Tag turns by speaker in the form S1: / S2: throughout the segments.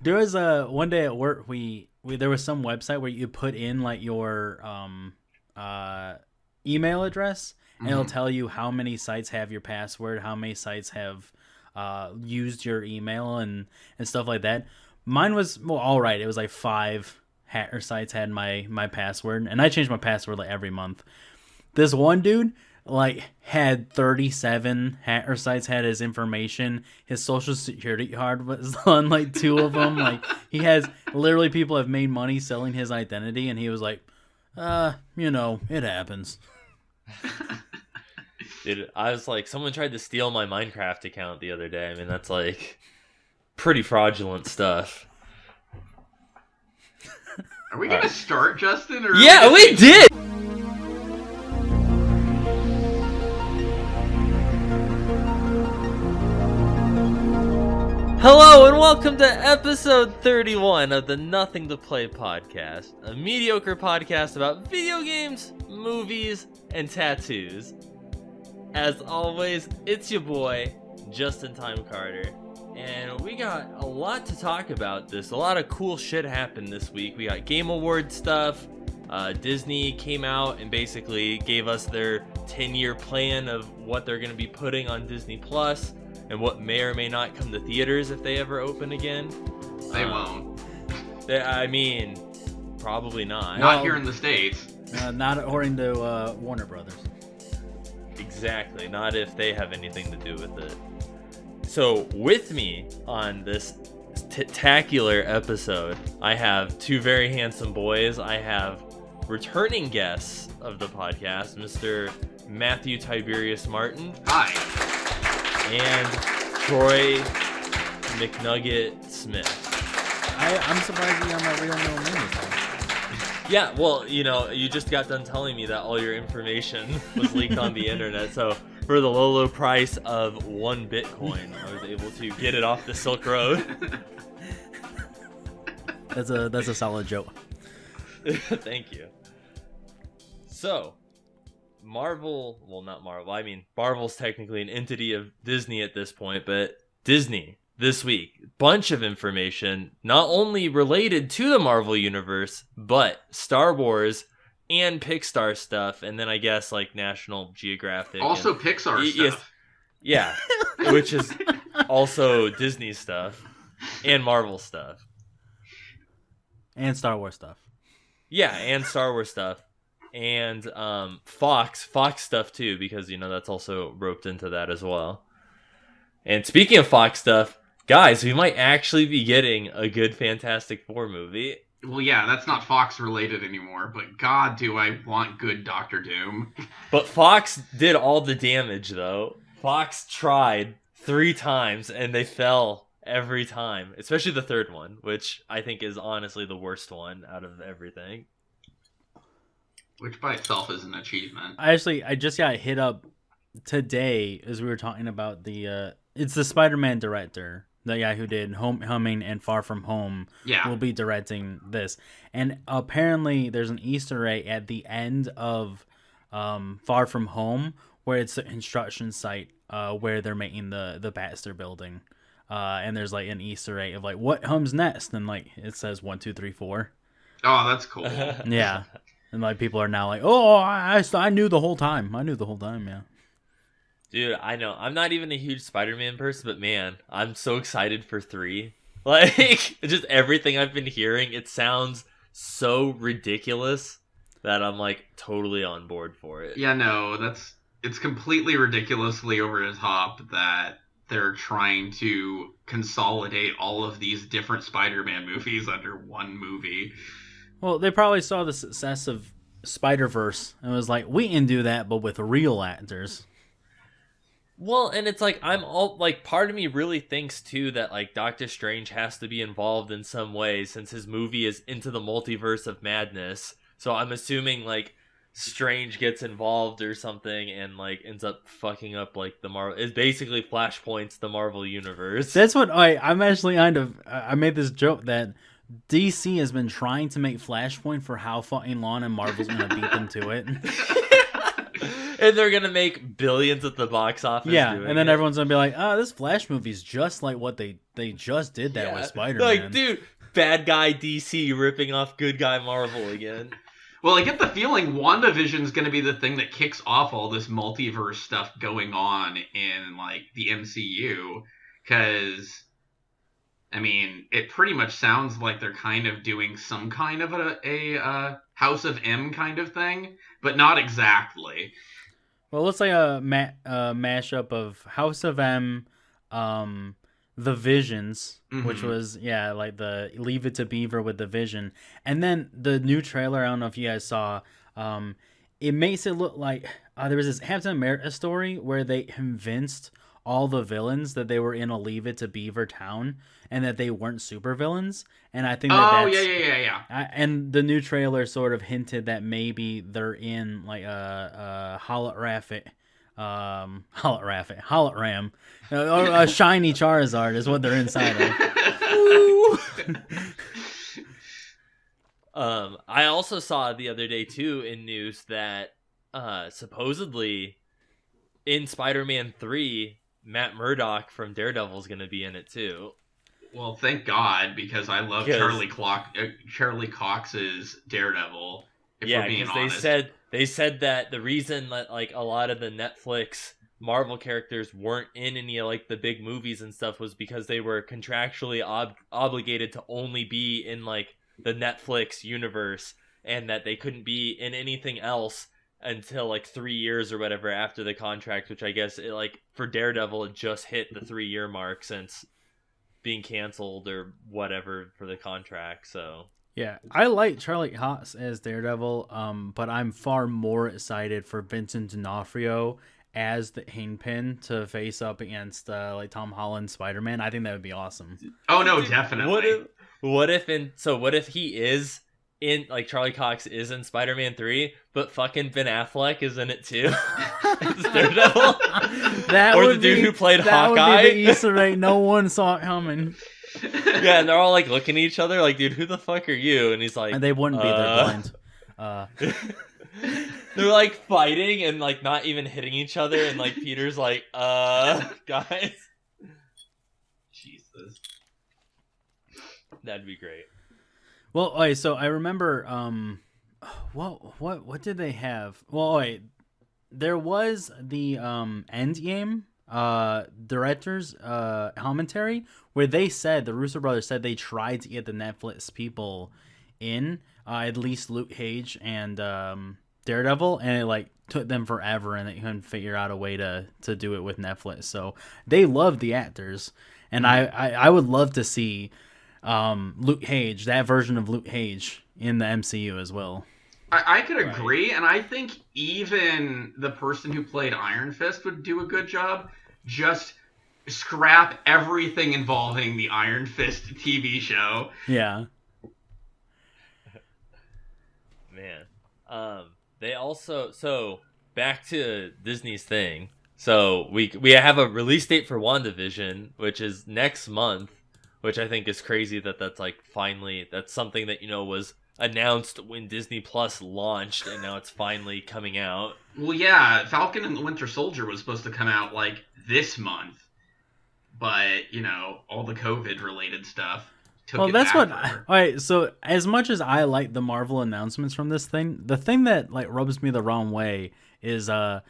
S1: There was one day at work we there was some website where you put in like your email address and it'll tell you how many sites have your password, how many sites have used your email and stuff like that. Mine was all right. It was like 5 hacker sites had my password, and I changed my password like every month. This one dude like had 37 hacker sites had his information. His social security card was on like 2 of them. Like he has literally people have made money selling his identity, and he was like, it happens.
S2: Dude, I was like, someone tried to steal my Minecraft account the other day. I mean, that's like pretty fraudulent stuff.
S3: Are we gonna start, Justin? Or
S2: yeah, we did! Hello and welcome to episode 31 of the Nothing to Play podcast, a mediocre podcast about video games, movies, and tattoos. As always, it's your boy, Justin Time Carter, and we got a lot to talk about this. A lot of cool shit happened this week. We got Game Award stuff. Disney came out and basically gave us their 10-year plan of what they're going to be putting on Disney Plus and what may or may not come to theaters if they ever open again.
S3: They won't.
S2: I mean, probably not.
S3: Not here in the States.
S1: Not according to Warner Brothers.
S2: Exactly, not if they have anything to do with it. So, with me on this spectacular episode, I have 2 very handsome boys. I have returning guests of the podcast, Mr. Matthew Tiberius Martin.
S3: Hi.
S2: And Troy McNugget Smith.
S1: I'm surprised you got my real name this time.
S2: Yeah, well, you just got done telling me that all your information was leaked on the internet, so for the low price of 1 Bitcoin, I was able to get it off the Silk Road.
S1: That's a solid joke.
S2: Thank you. So, Marvel's technically an entity of Disney at this point, but Disney, this week, bunch of information, not only related to the Marvel Universe, but Star Wars and Pixar stuff, and then I guess like National Geographic.
S3: Also Pixar stuff.
S2: Yeah, which is also Disney stuff and Marvel stuff.
S1: And Star Wars stuff.
S2: Yeah, and Star Wars stuff. And Fox stuff too, because that's also roped into that as well. And speaking of Fox stuff, guys, we might actually be getting a good Fantastic Four movie.
S3: Well, yeah, that's not Fox related anymore, but God, do I want good Doctor Doom.
S2: But Fox did all the damage, though. Fox tried 3 times, and they fell every time, especially the 3rd one, which I think is honestly the worst one out of everything.
S3: Which by itself is an achievement.
S1: I just got hit up today as we were talking about it's the Spider-Man director, the guy who did Homecoming and Far From Home, will be directing this. And apparently there's an Easter egg at the end of Far From Home where it's the construction site where they're making the Baxter building. And there's like an Easter egg of like, what comes next? And like it says 1, 2, 3, 4.
S3: Oh, that's cool.
S1: Yeah. And like people are now like, oh, I knew the whole time. Yeah.
S2: Dude, I know. I'm not even a huge Spider-Man person, but man, I'm so excited for 3. Like, just everything I've been hearing, it sounds so ridiculous that I'm like totally on board for it.
S3: Yeah, no, it's completely ridiculously over the top that they're trying to consolidate all of these different Spider-Man movies under one movie.
S1: Well, they probably saw the success of Spider-Verse and was like, we can do that, but with real actors.
S2: Well, and it's like, part of me really thinks too that like Doctor Strange has to be involved in some way since his movie is Into the Multiverse of Madness. So I'm assuming like Strange gets involved or something and like ends up fucking up like the Marvel. It basically flashpoints the Marvel universe.
S1: That's what I'm actually I made this joke that DC has been trying to make Flashpoint for how fucking long, and Marvel's gonna beat them to it.
S2: And they're gonna make billions at the box office.
S1: Yeah,
S2: doing
S1: and then
S2: it.
S1: everyone's gonna be like, "Oh, this Flash movie's just like what they just did that with Spider-Man."
S2: Like, dude, bad guy DC ripping off good guy Marvel again.
S3: Well, I get the feeling WandaVision's going to be the thing that kicks off all this multiverse stuff going on in, like, the MCU. Because, I mean, it pretty much sounds like they're kind of doing some kind of a House of M kind of thing, but not exactly.
S1: Well, it's like a mashup of House of M, The Visions, which was, like the Leave It to Beaver with the Vision. And then the new trailer, I don't know if you guys saw, it makes it look like there was this Captain America story where they convinced all the villains that they were in a Leave It to Beaver town and that they weren't supervillains. And I think that's...
S3: yeah.
S1: And the new trailer sort of hinted that maybe they're in like a hologram, or a shiny Charizard is what they're inside
S2: of. I also saw the other day too in news that supposedly in Spider-Man 3, Matt Murdock from Daredevil is going to be in it too.
S3: Well, thank God, because I love Charlie Cox's Daredevil.
S2: Yeah, because they said that the reason that like a lot of the Netflix Marvel characters weren't in any of like the big movies and stuff was because they were contractually obligated to only be in like the Netflix universe, and that they couldn't be in anything else until like 3 years or whatever after the contract, which I guess it, like for Daredevil it just hit the 3-year mark since being canceled or whatever for the contract. So
S1: yeah, I like Charlie Cox as Daredevil, but I'm far more excited for Vincent D'Onofrio as the Kingpin to face up against like Tom Holland's Spider-Man. I think that would be awesome.
S3: Oh no, definitely.
S2: What if he is in, like, Charlie Cox is in Spider-Man 3, but fucking Ben Affleck is in it too? Daredevil? Or the dude who played Hawkeye?
S1: That would be the Easter egg no one saw it coming.
S2: Yeah, and they're all like looking at each other like, dude, who the fuck are you? And he's like,
S1: and they wouldn't be, they're blind.
S2: They're like fighting and like not even hitting each other, and like Peter's like, guys.
S3: Jesus.
S2: That'd be great.
S1: Well, okay, so I remember, what did they have? Well, wait, there was the Endgame director's commentary where they said, the Russo brothers said they tried to get the Netflix people in, at least Luke Cage and Daredevil, and it like took them forever, and they couldn't figure out a way to do it with Netflix. So they love the actors, and I would love to see Luke Cage, that version of Luke Cage in the MCU as well.
S3: I could agree, and I think even the person who played Iron Fist would do a good job. Just scrap everything involving the Iron Fist TV show.
S1: Yeah.
S2: Man. They also, so back to Disney's thing. So we have a release date for WandaVision, which is next month. Which I think is crazy that's like finally, that's something that, you know, was announced when Disney Plus launched, and now it's finally coming out.
S3: Well, yeah, Falcon and the Winter Soldier was supposed to come out like this month, but, you know, all the COVID related stuff took it back. All
S1: right, so as much as I like the Marvel announcements from this thing, the thing that like rubs me the wrong way is I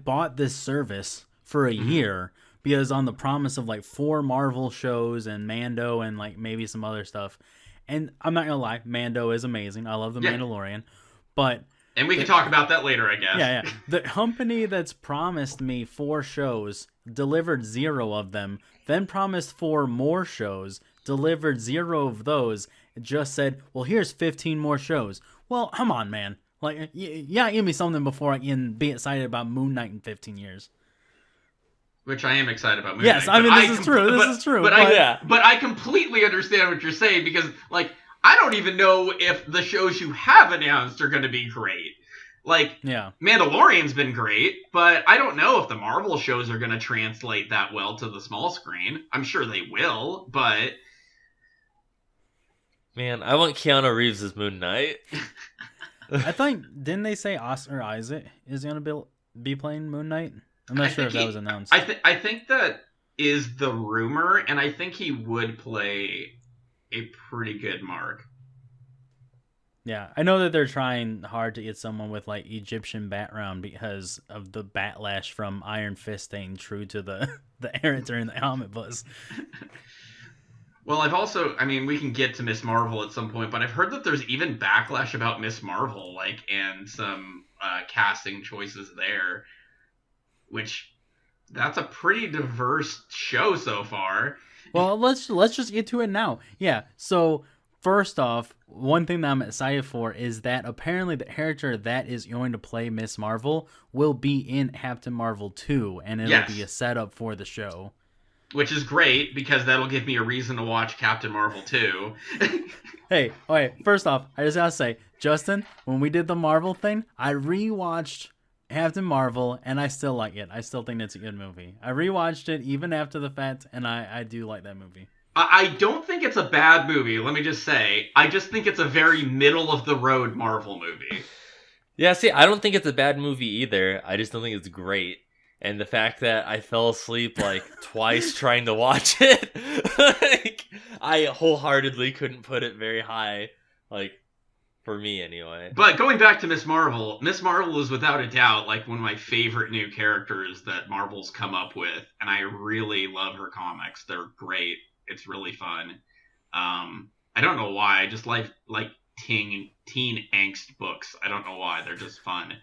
S1: bought this service for a year because on the promise of like 4 Marvel shows and Mando and like maybe some other stuff. And I'm not gonna lie, Mando is amazing. I love the Mandalorian, but
S3: and we can talk about that later, I guess.
S1: Yeah. The company that's promised me 4 shows delivered 0 of them, then promised 4 more shows, delivered 0 of those, just said, well, here's 15 more shows. Well, come on, man. Like, give me something before I can be excited about Moon Knight in 15 years.
S3: Which I am excited about.
S1: Yes, I mean, this is true. This is true.
S3: But I completely understand what you're saying, because, like, I don't even know if the shows you have announced are going to be great. Like, Mandalorian's been great, but I don't know if the Marvel shows are going to translate that well to the small screen. I'm sure they will, but...
S2: Man, I want Keanu Reeves as Moon Knight.
S1: I think, didn't they say Oscar Isaac is going to be be playing Moon Knight? I'm not sure if that was announced.
S3: I think that is the rumor, and I think he would play a pretty good Mark.
S1: Yeah, I know that they're trying hard to get someone with like Egyptian background because of the backlash from Iron Fist staying true to the character in the Heymanzzzz.
S3: Well, I mean, we can get to Miss Marvel at some point, but I've heard that there's even backlash about Miss Marvel, like, and some casting choices there, which that's a pretty diverse show so far.
S1: Well, let's just get to it now. Yeah, so first off, one thing that I'm excited for is that apparently the character that is going to play Miss Marvel will be in Captain Marvel 2, and it'll be a setup for the show.
S3: Which is great, because that'll give me a reason to watch Captain Marvel 2.
S1: Hey, okay, first off, I just gotta say, Justin, when we did the Marvel thing, I rewatched Captain Marvel, and I still like it. I still think it's a good movie. I rewatched it even after the fact, and I do like that movie.
S3: I don't think it's a bad movie, let me just say. I just think it's a very middle-of-the-road Marvel movie.
S2: Yeah, see, I don't think it's a bad movie either. I just don't think it's great. And the fact that I fell asleep like twice trying to watch it, like, I wholeheartedly couldn't put it very high, like, for me anyway.
S3: But going back to Miss Marvel is without a doubt like one of my favorite new characters that Marvel's come up with, and I really love her comics. They're great. It's really fun. I don't know why. I just like teen angst books. I don't know why. They're just fun.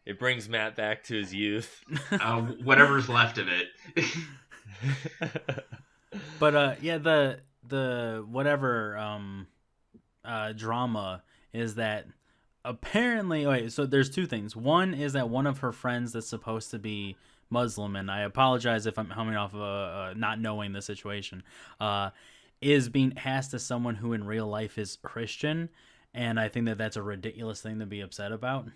S2: It brings Matt back to his youth.
S3: Whatever's left of it.
S1: But yeah, the whatever drama is that apparently. Okay, so there's two things. One is that one of her friends that's supposed to be Muslim, and I apologize if I'm coming off of not knowing the situation, is being cast as someone who in real life is Christian, and I think that that's a ridiculous thing to be upset about.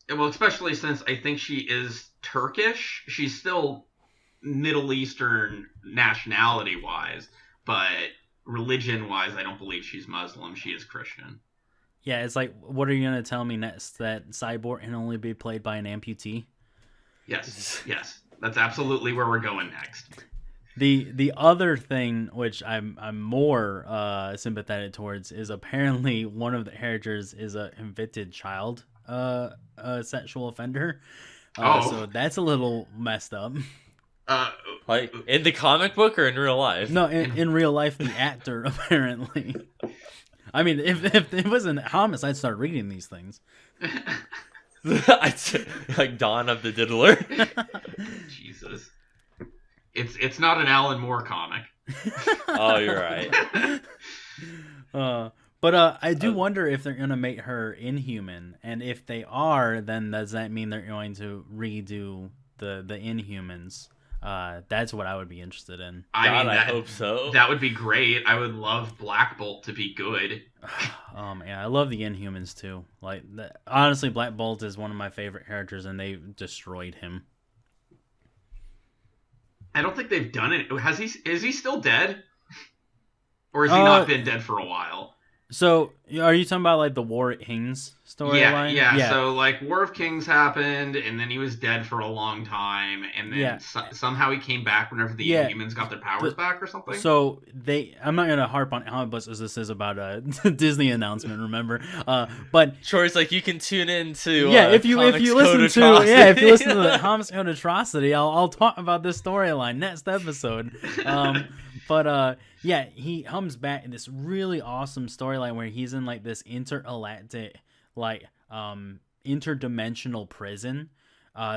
S3: Well, especially since I think she is Turkish. She's still Middle Eastern nationality-wise, but religion-wise, I don't believe she's Muslim. She is Christian.
S1: Yeah, it's like, what are you going to tell me next? That Cyborg can only be played by an amputee?
S3: Yes. That's absolutely where we're going next.
S1: The other thing, which I'm more sympathetic towards, is apparently one of the characters is a convicted child sexual offender. So that's a little messed up.
S2: Like in the comic book or in real life?
S1: No, in real life, the actor apparently. I mean, if it was an homicide, I'd start reading these things.
S2: Like Dawn of the Diddler.
S3: Jesus, it's not an Alan Moore comic.
S2: Oh, you're right.
S1: But I do wonder if they're gonna make her Inhuman, and if they are, then does that mean they're going to redo the Inhumans? That's what I would be interested in.
S2: I hope so.
S3: That would be great. I would love Black Bolt to be good.
S1: Oh man, I love the Inhumans too. Like, honestly, Black Bolt is one of my favorite characters, and they destroyed him.
S3: I don't think they've done it. Is he still dead? Or has he not been dead for a while?
S1: So, are you talking about like the War of Kings storyline?
S3: Yeah. So, like, War of Kings happened, and then he was dead for a long time, and then somehow he came back whenever the Inhumans got their powers back or something.
S1: So I'm not gonna harp on how much this is about a Disney announcement, remember? But
S2: Troy's like, you can tune in to
S1: if you listen to the Comics Code Atrocity, I'll talk about this storyline next episode. But he comes back in this really awesome storyline where he's in like this intergalactic, like interdimensional prison.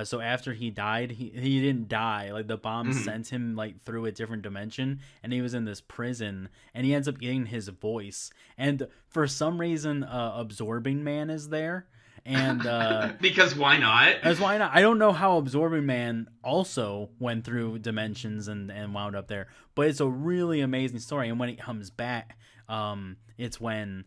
S1: So after he died, he didn't die. Like, the bomb sent him like through a different dimension, and he was in this prison, and he ends up getting his voice. And for some reason, Absorbing Man is there. And
S3: because why not?
S1: I don't know how Absorbing Man also went through dimensions and wound up there, but it's a really amazing story. And when it comes back, it's when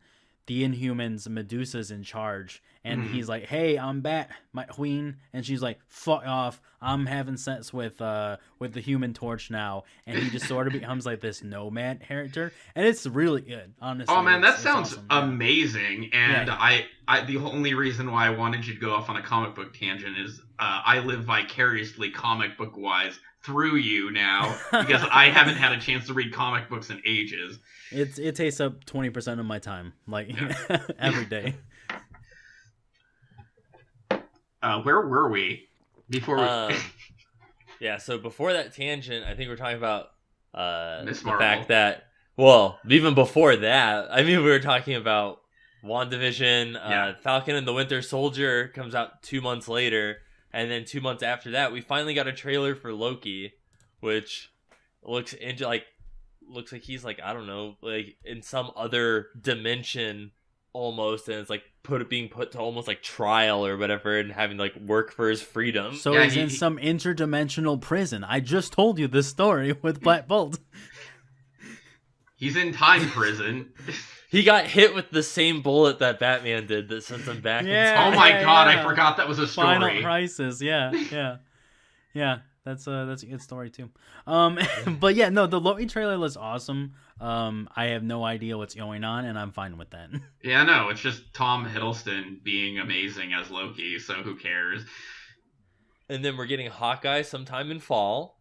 S1: the Inhumans, Medusa's in charge, and he's like, "Hey, I'm back, my queen," and she's like, "Fuck off! I'm having sex with the Human Torch now," and he just sort of becomes like this nomad character, and it's really good, honestly.
S3: Oh man, that sounds
S1: awesome.
S3: amazing, and I the only reason why I wanted you to go off on a comic book tangent is I live vicariously comic book wise through you now because I haven't had a chance to read comic books in ages.
S1: It takes up 20% of my time, like every day.
S3: Where were we before we?
S2: Yeah, so before that tangent, I think we're talking about the fact that, well, even before that, I mean, we were talking about WandaVision. Falcon and the Winter Soldier comes out 2 months later, and then 2 months after that, we finally got a trailer for Loki, which looks like he's like, I don't know, like in some other dimension almost, and it's like being put to almost like trial or whatever, and having like work for his freedom.
S1: So he's in some interdimensional prison. I just told you this story with Black Bolt.
S3: He's in time prison.
S2: He got hit with the same bullet that Batman did that sent him back in time.
S3: Oh my god, I forgot that was a story.
S1: Final Crisis, yeah. That's a good story too. But yeah, no, the Loki trailer looks awesome. I have no idea what's going on, and I'm fine with that.
S3: Yeah, no, it's just Tom Hiddleston being amazing as Loki, so who cares?
S2: And then we're getting Hawkeye sometime in fall.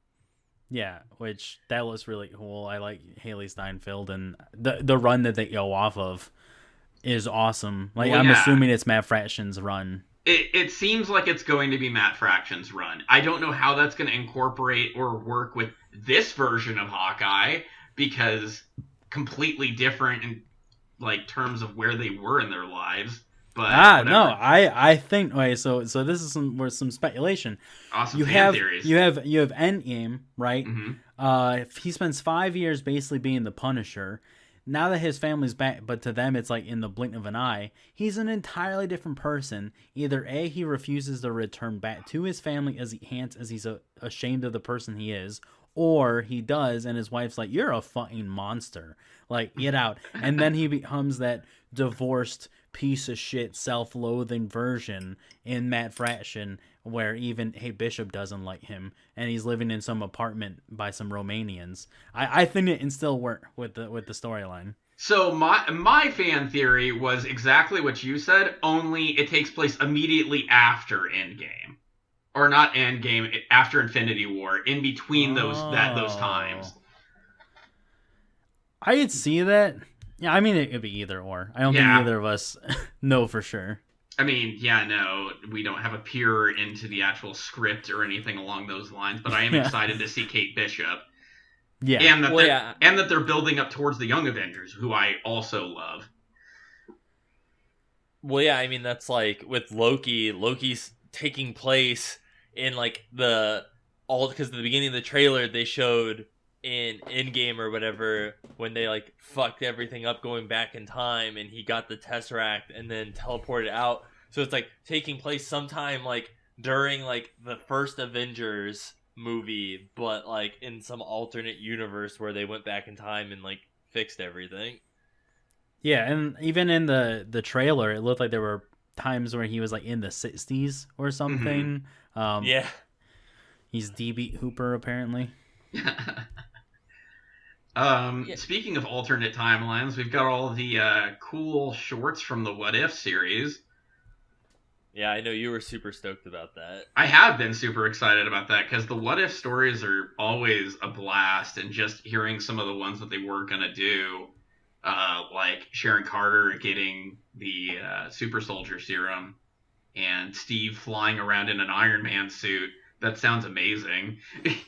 S1: Yeah, which that looks really cool. I like Haley Steinfeld, and the run that they go off of is awesome. Like, I'm assuming it's Matt Fraction's run.
S3: It seems like it's going to be Matt Fraction's run. I don't know how that's going to incorporate or work with this version of Hawkeye, because completely different in like terms of where they were in their lives. But
S1: no, I think so this is some speculation.
S3: Awesome theories.
S1: You have Endgame, right?
S3: Mm-hmm.
S1: He spends 5 years basically being the Punisher. Now that his family's back, but to them it's like in the blink of an eye, he's an entirely different person. Either A, he refuses to return back to his family as he's ashamed of the person he is, or he does, and his wife's like, "You're a fucking monster. Like, get out." And then he becomes that divorced piece of shit, self-loathing version in Matt Fraction, where even Bishop doesn't like him, and he's living in some apartment by some Romanians. I think it can still work with the storyline.
S3: So my fan theory was exactly what you said, only it takes place immediately after Endgame. Or not Endgame, after Infinity War, in between those times.
S1: I could see that. Yeah, I mean, it could be either or. I don't think either of us know for sure.
S3: I mean, no, we don't have a peer into the actual script or anything along those lines, but I am excited to see Kate Bishop.
S1: Yeah.
S3: And that they're building up towards the Young Avengers, who I also love.
S2: Well, yeah, I mean, that's like with Loki's taking place in like because at the beginning of the trailer they showed in Endgame or whatever, when they like fucked everything up going back in time, and he got the Tesseract and then teleported out. So it's like taking place sometime like during like the first Avengers movie, but like in some alternate universe where they went back in time and like fixed everything. Yeah,
S1: and even in the trailer, it looked like there were times where he was like in the 60s or something.
S2: Mm-hmm.
S1: He's D.B. Hooper apparently.
S3: Speaking of alternate timelines, we've got all the cool shorts from the What If series.
S2: Yeah, I know you were super stoked about that.
S3: I have been super excited about that, because the What If stories are always a blast, and just hearing some of the ones that they were going to do, like Sharon Carter getting the super soldier serum, and Steve flying around in an Iron Man suit. That sounds amazing.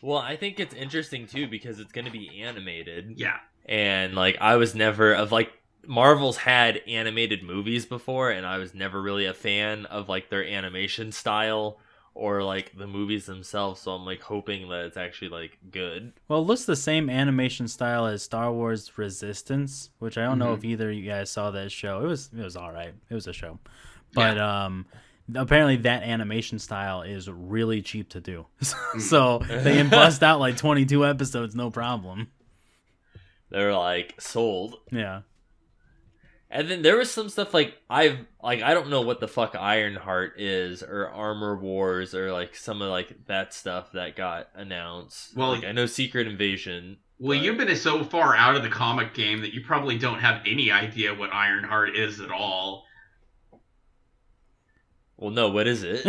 S2: Well, I think it's interesting too because it's going to be animated.
S3: Yeah.
S2: And like I was never Marvel's had animated movies before, and I was never really a fan of like their animation style or like the movies themselves, so I'm like hoping that it's actually like good.
S1: Well, it looks the same animation style as Star Wars Resistance, which I don't know if either of you guys saw that show. It was all right. It was a show. But apparently that animation style is really cheap to do. So they can bust out like 22 episodes, no problem.
S2: They're like sold.
S1: Yeah.
S2: And then there was some stuff like I don't know what the fuck Ironheart is or Armor Wars or like some of like that stuff that got announced.
S3: Well,
S2: like I know Secret Invasion.
S3: Well,
S2: but...
S3: you've been so far out of the comic game that you probably don't have any idea what Ironheart is at all.
S2: Well, no, what is it?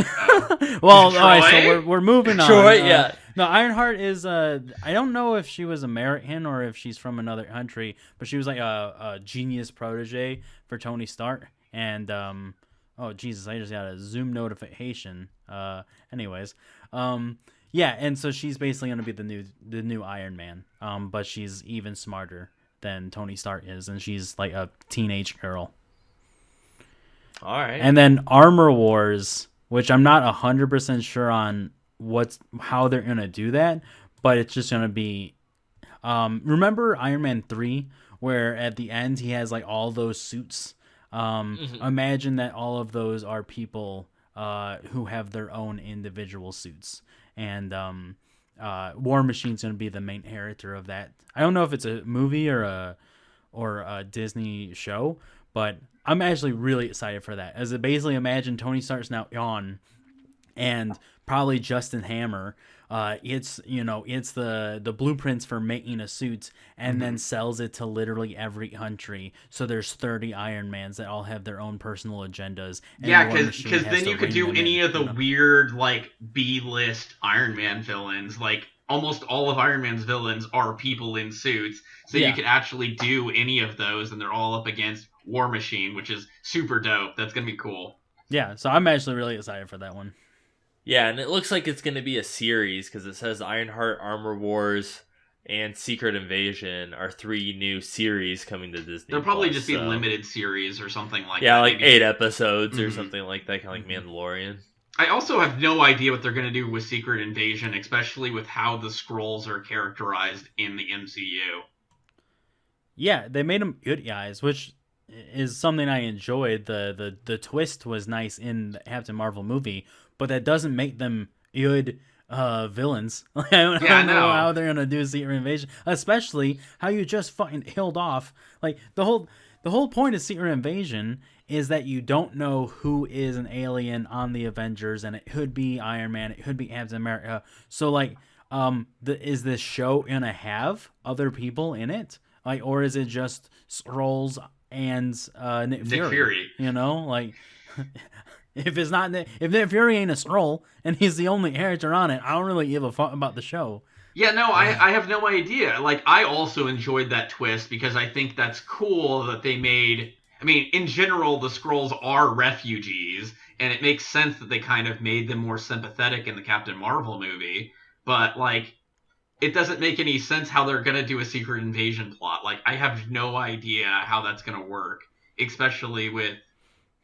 S1: Well, all right, so we're moving on.
S2: Troy, yeah.
S1: No, Ironheart is I don't know if she was American or if she's from another country, but she was like a genius protege for Tony Stark. And oh Jesus, I just got a Zoom notification. Anyways, yeah, and so she's basically gonna be the new Iron Man. But she's even smarter than Tony Stark is, and she's like a teenage girl.
S2: All right.
S1: And then Armor Wars, which I'm not 100% sure on how they're gonna do that, but it's just gonna be. Remember Iron Man 3, where at the end he has like all those suits. Imagine that all of those are people who have their own individual suits, and War Machine's gonna be the main character of that. I don't know if it's a movie or a Disney show, but I'm actually really excited for that. As it basically imagine Tony Stark's now gone, and probably Justin Hammer, it's the blueprints for making a suit, and then sells it to literally every country. So there's 30 Iron Mans that all have their own personal agendas.
S3: Yeah, because then you could do any of the weird like B-list Iron Man villains. Like almost all of Iron Man's villains are people in suits, so you could actually do any of those, and they're all up against War Machine, which is super dope. That's gonna be cool.
S1: Yeah, so I'm actually really excited for that one.
S2: Yeah, and it looks like it's going to be a series because it says Ironheart, Armor Wars, and Secret Invasion are 3 new series coming to Disney.
S3: They'll probably just be limited series or something like that.
S2: Yeah, like maybe 8 episodes or something like that, kind of like Mandalorian.
S3: I also have no idea what they're going to do with Secret Invasion, especially with how the Skrulls are characterized in the MCU.
S1: Yeah, they made them good guys, which is something I enjoyed. The twist was nice in the Captain Marvel movie, but that doesn't make them good villains. I don't know how they're gonna do Secret Invasion, especially how you just fucking killed off. Like the whole point of Secret Invasion is that you don't know who is an alien on the Avengers, and it could be Iron Man, it could be Captain America. So like, is this show gonna have other people in it? Like, or is it just Skrulls and Nick Fury? You know, like if it's not if Nick Fury ain't a Skrull and he's the only character on it, I don't really give a fuck about the show.
S3: Yeah, no, I have no idea. Like, I also enjoyed that twist because I think that's cool that they made. I mean, in general, the Skrulls are refugees, and it makes sense that they kind of made them more sympathetic in the Captain Marvel movie. But like, it doesn't make any sense how they're gonna do a Secret Invasion plot. Like, I have no idea how that's gonna work, especially with,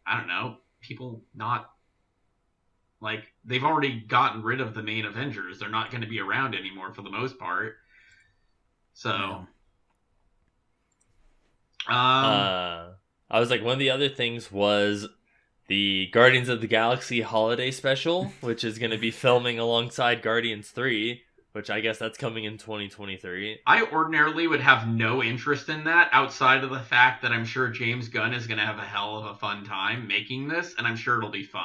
S3: I don't know, people not, like, they've already gotten rid of the main Avengers. They're not gonna be around anymore for the most part. So,
S2: I was like, one of the other things was the Guardians of the Galaxy holiday special, which is gonna be filming alongside Guardians 3. Which I guess that's coming in 2023.
S3: I ordinarily would have no interest in that outside of the fact that I'm sure James Gunn is going to have a hell of a fun time making this, and I'm sure it'll be fun.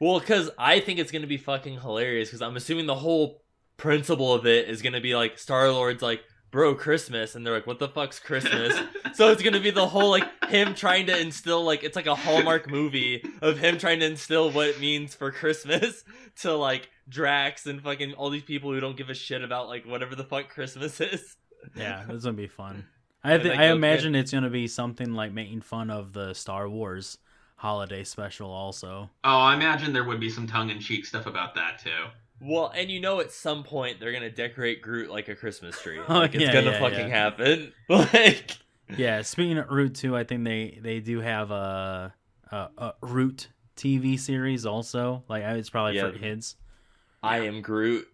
S2: Well, because I think it's going to be fucking hilarious, because I'm assuming the whole principle of it is going to be like, Star-Lord's like, bro, Christmas, and they're like, what the fuck's Christmas? So it's going to be the whole, like, him trying to instill, like, it's like a Hallmark movie of him trying to instill what it means for Christmas to, like, Drax and fucking all these people who don't give a shit about, like, whatever the fuck Christmas is.
S1: Yeah, it's gonna be fun. I imagine it's gonna be something like making fun of the Star Wars holiday special also.
S3: Oh, I imagine there would be some tongue-in-cheek stuff about that, too.
S2: Well, and you know at some point they're gonna decorate Groot like a Christmas tree. Like, it's gonna fucking happen. Like,
S1: yeah, speaking of Root 2, I think they do have a Root TV series also. Like, it's probably for kids.
S2: I Am Groot.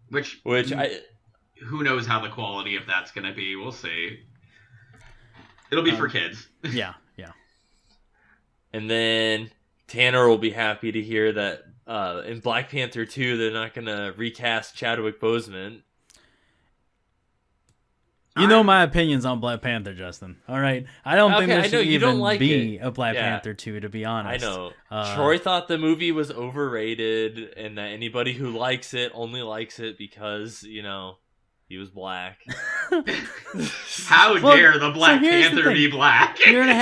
S3: Which who knows how the quality of that's gonna be. We'll see. It'll be for kids.
S1: Yeah.
S2: And then Tanner will be happy to hear that in Black Panther 2 they're not gonna recast Chadwick Boseman.
S1: You know my opinions on Black Panther, Justin. All right, I don't think there should even be a Black Panther 2. To be honest,
S2: I know. Troy thought the movie was overrated, and that anybody who likes it only likes it because he was black.
S3: How dare the Black Panther be black?
S1: You're gonna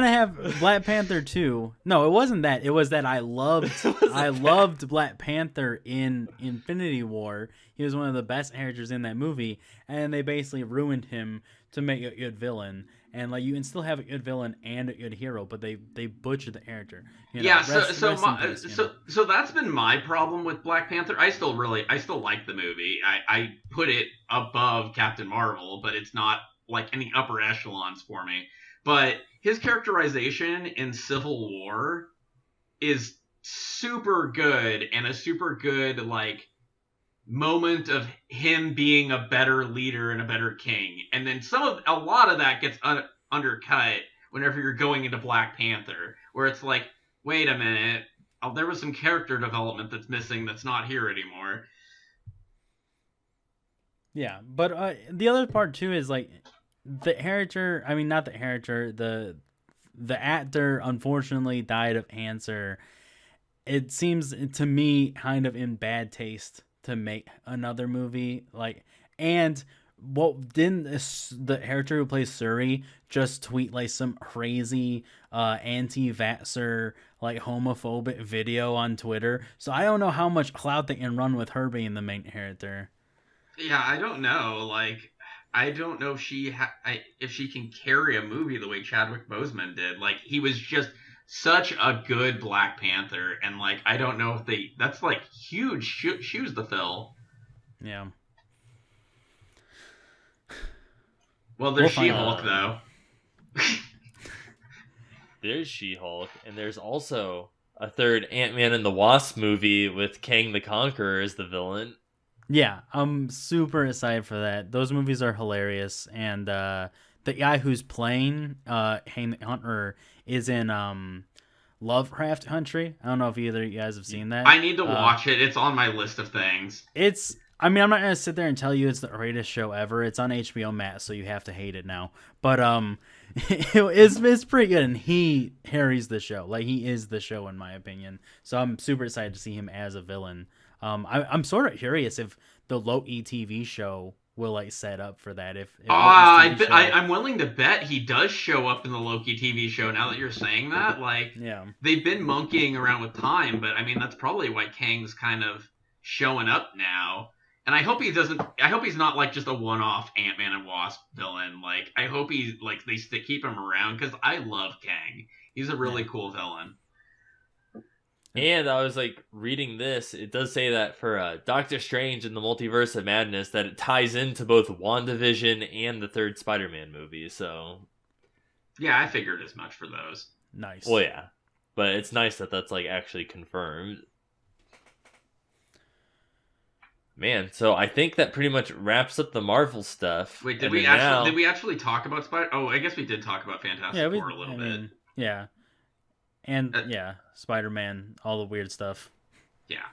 S1: have Black Panther 2. No, it wasn't that. It was that I loved Black Panther in Infinity War. He was one of the best characters in that movie, and they basically ruined him to make a good villain. And like you can still have a good villain and a good hero, but they butchered the character.
S3: So that's been my problem with Black Panther. I still like the movie. I put it above Captain Marvel, but it's not like any upper echelons for me. But his characterization in Civil War is super good, and a super good like moment of him being a better leader and a better king. And then a lot of that gets undercut whenever you're going into Black Panther, where it's like, wait a minute, there was some character development that's missing that's not here anymore.
S1: Yeah, but the other part too is like the character. I mean, not the character. The actor unfortunately died of cancer. It seems to me kind of in bad taste to make another movie and what didn't the character who plays Suri just tweet like some crazy anti-vaxxer like homophobic video on Twitter? So I don't know how much clout they can run with her being the main character.
S3: Yeah, I don't know. Like, I don't know if if she can carry a movie the way Chadwick Boseman did. Like, he was just such a good Black Panther, and like I don't know if that's like huge shoes to fill.
S1: Yeah.
S3: Well, there's She-Hulk though.
S2: There's She-Hulk, and there's also a third Ant-Man and the Wasp movie with Kang the Conqueror as the villain.
S1: Yeah, I'm super excited for that. Those movies are hilarious, and the guy who's playing Heymanzzzz the Hunter is in Lovecraft Country. I don't know if either of you guys have seen that.
S3: I need to watch it. It's on my list of things.
S1: I mean, I'm not gonna sit there and tell you it's the greatest show ever. It's on HBO Max, so you have to hate it now. But it's pretty good, and he carries the show. Like, he is the show in my opinion. So I'm super excited to see him as a villain. I'm sort of curious if the Loki TV show will like set up for that.
S3: I'm willing to bet he does show up in the Loki TV show. Now that you're saying that, like,
S1: yeah,
S3: they've been monkeying around with time, but I mean that's probably why Kang's kind of showing up now. And I hope he's not like just a one-off Ant-Man and Wasp villain. Like, I hope they keep him around because I love Kang. He's a really cool villain.
S2: And I was like reading this, it does say that for Doctor Strange in the Multiverse of Madness that it ties into both WandaVision and the third Spider-Man movie, so
S3: yeah, I figured as much for those.
S1: Nice.
S2: Well, yeah. But it's nice that that's like actually confirmed. Man, so I think that pretty much wraps up the Marvel stuff.
S3: Wait, did we actually talk about Spider? Oh, I guess we did talk about Fantastic Four a little bit.
S1: Yeah. And Spider-Man, all the weird stuff.
S3: Yeah.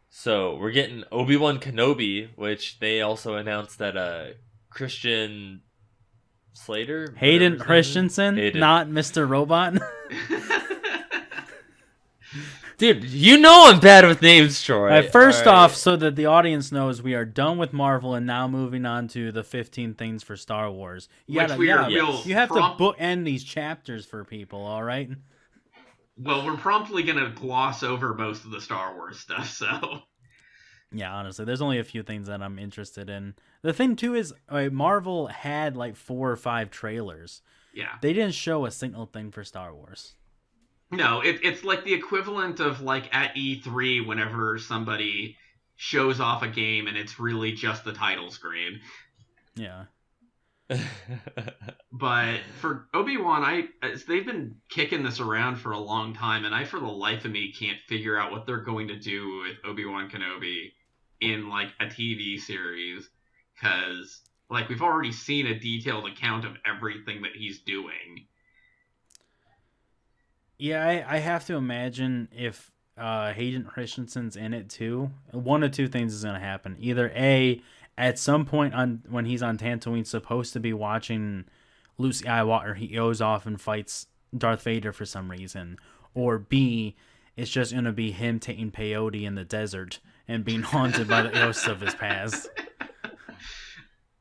S2: So we're getting Obi-Wan Kenobi, which they also announced that Christian Slater,
S1: Hayden Christensen, not Mr. Robot.
S2: Dude, you know I'm bad with names, Troy.
S1: Right, first off, so that the audience knows, we are done with Marvel and now moving on to the 15 things for Star Wars. You have to bookend these chapters for people, all right?
S3: Well, we're promptly going to gloss over most of the Star Wars stuff, so...
S1: Yeah, honestly, there's only a few things that I'm interested in. The thing, too, is Marvel had like 4 or 5 trailers.
S3: Yeah.
S1: They didn't show a single thing for Star Wars.
S3: No, it's like the equivalent of like at E3 whenever somebody shows off a game and it's really just the title screen.
S1: Yeah.
S3: But for Obi-Wan, they've been kicking this around for a long time, and I for the life of me can't figure out what they're going to do with Obi-Wan Kenobi in like a TV series, because like we've already seen a detailed account of everything that he's doing.
S1: Yeah, I have to imagine if Hayden Christensen's in it too, one of two things is going to happen. Either A, at some point when he's on Tatooine, supposed to be watching Luke Skywalker, he goes off and fights Darth Vader for some reason, or B, it's just gonna be him taking peyote in the desert and being haunted by the ghosts of his past.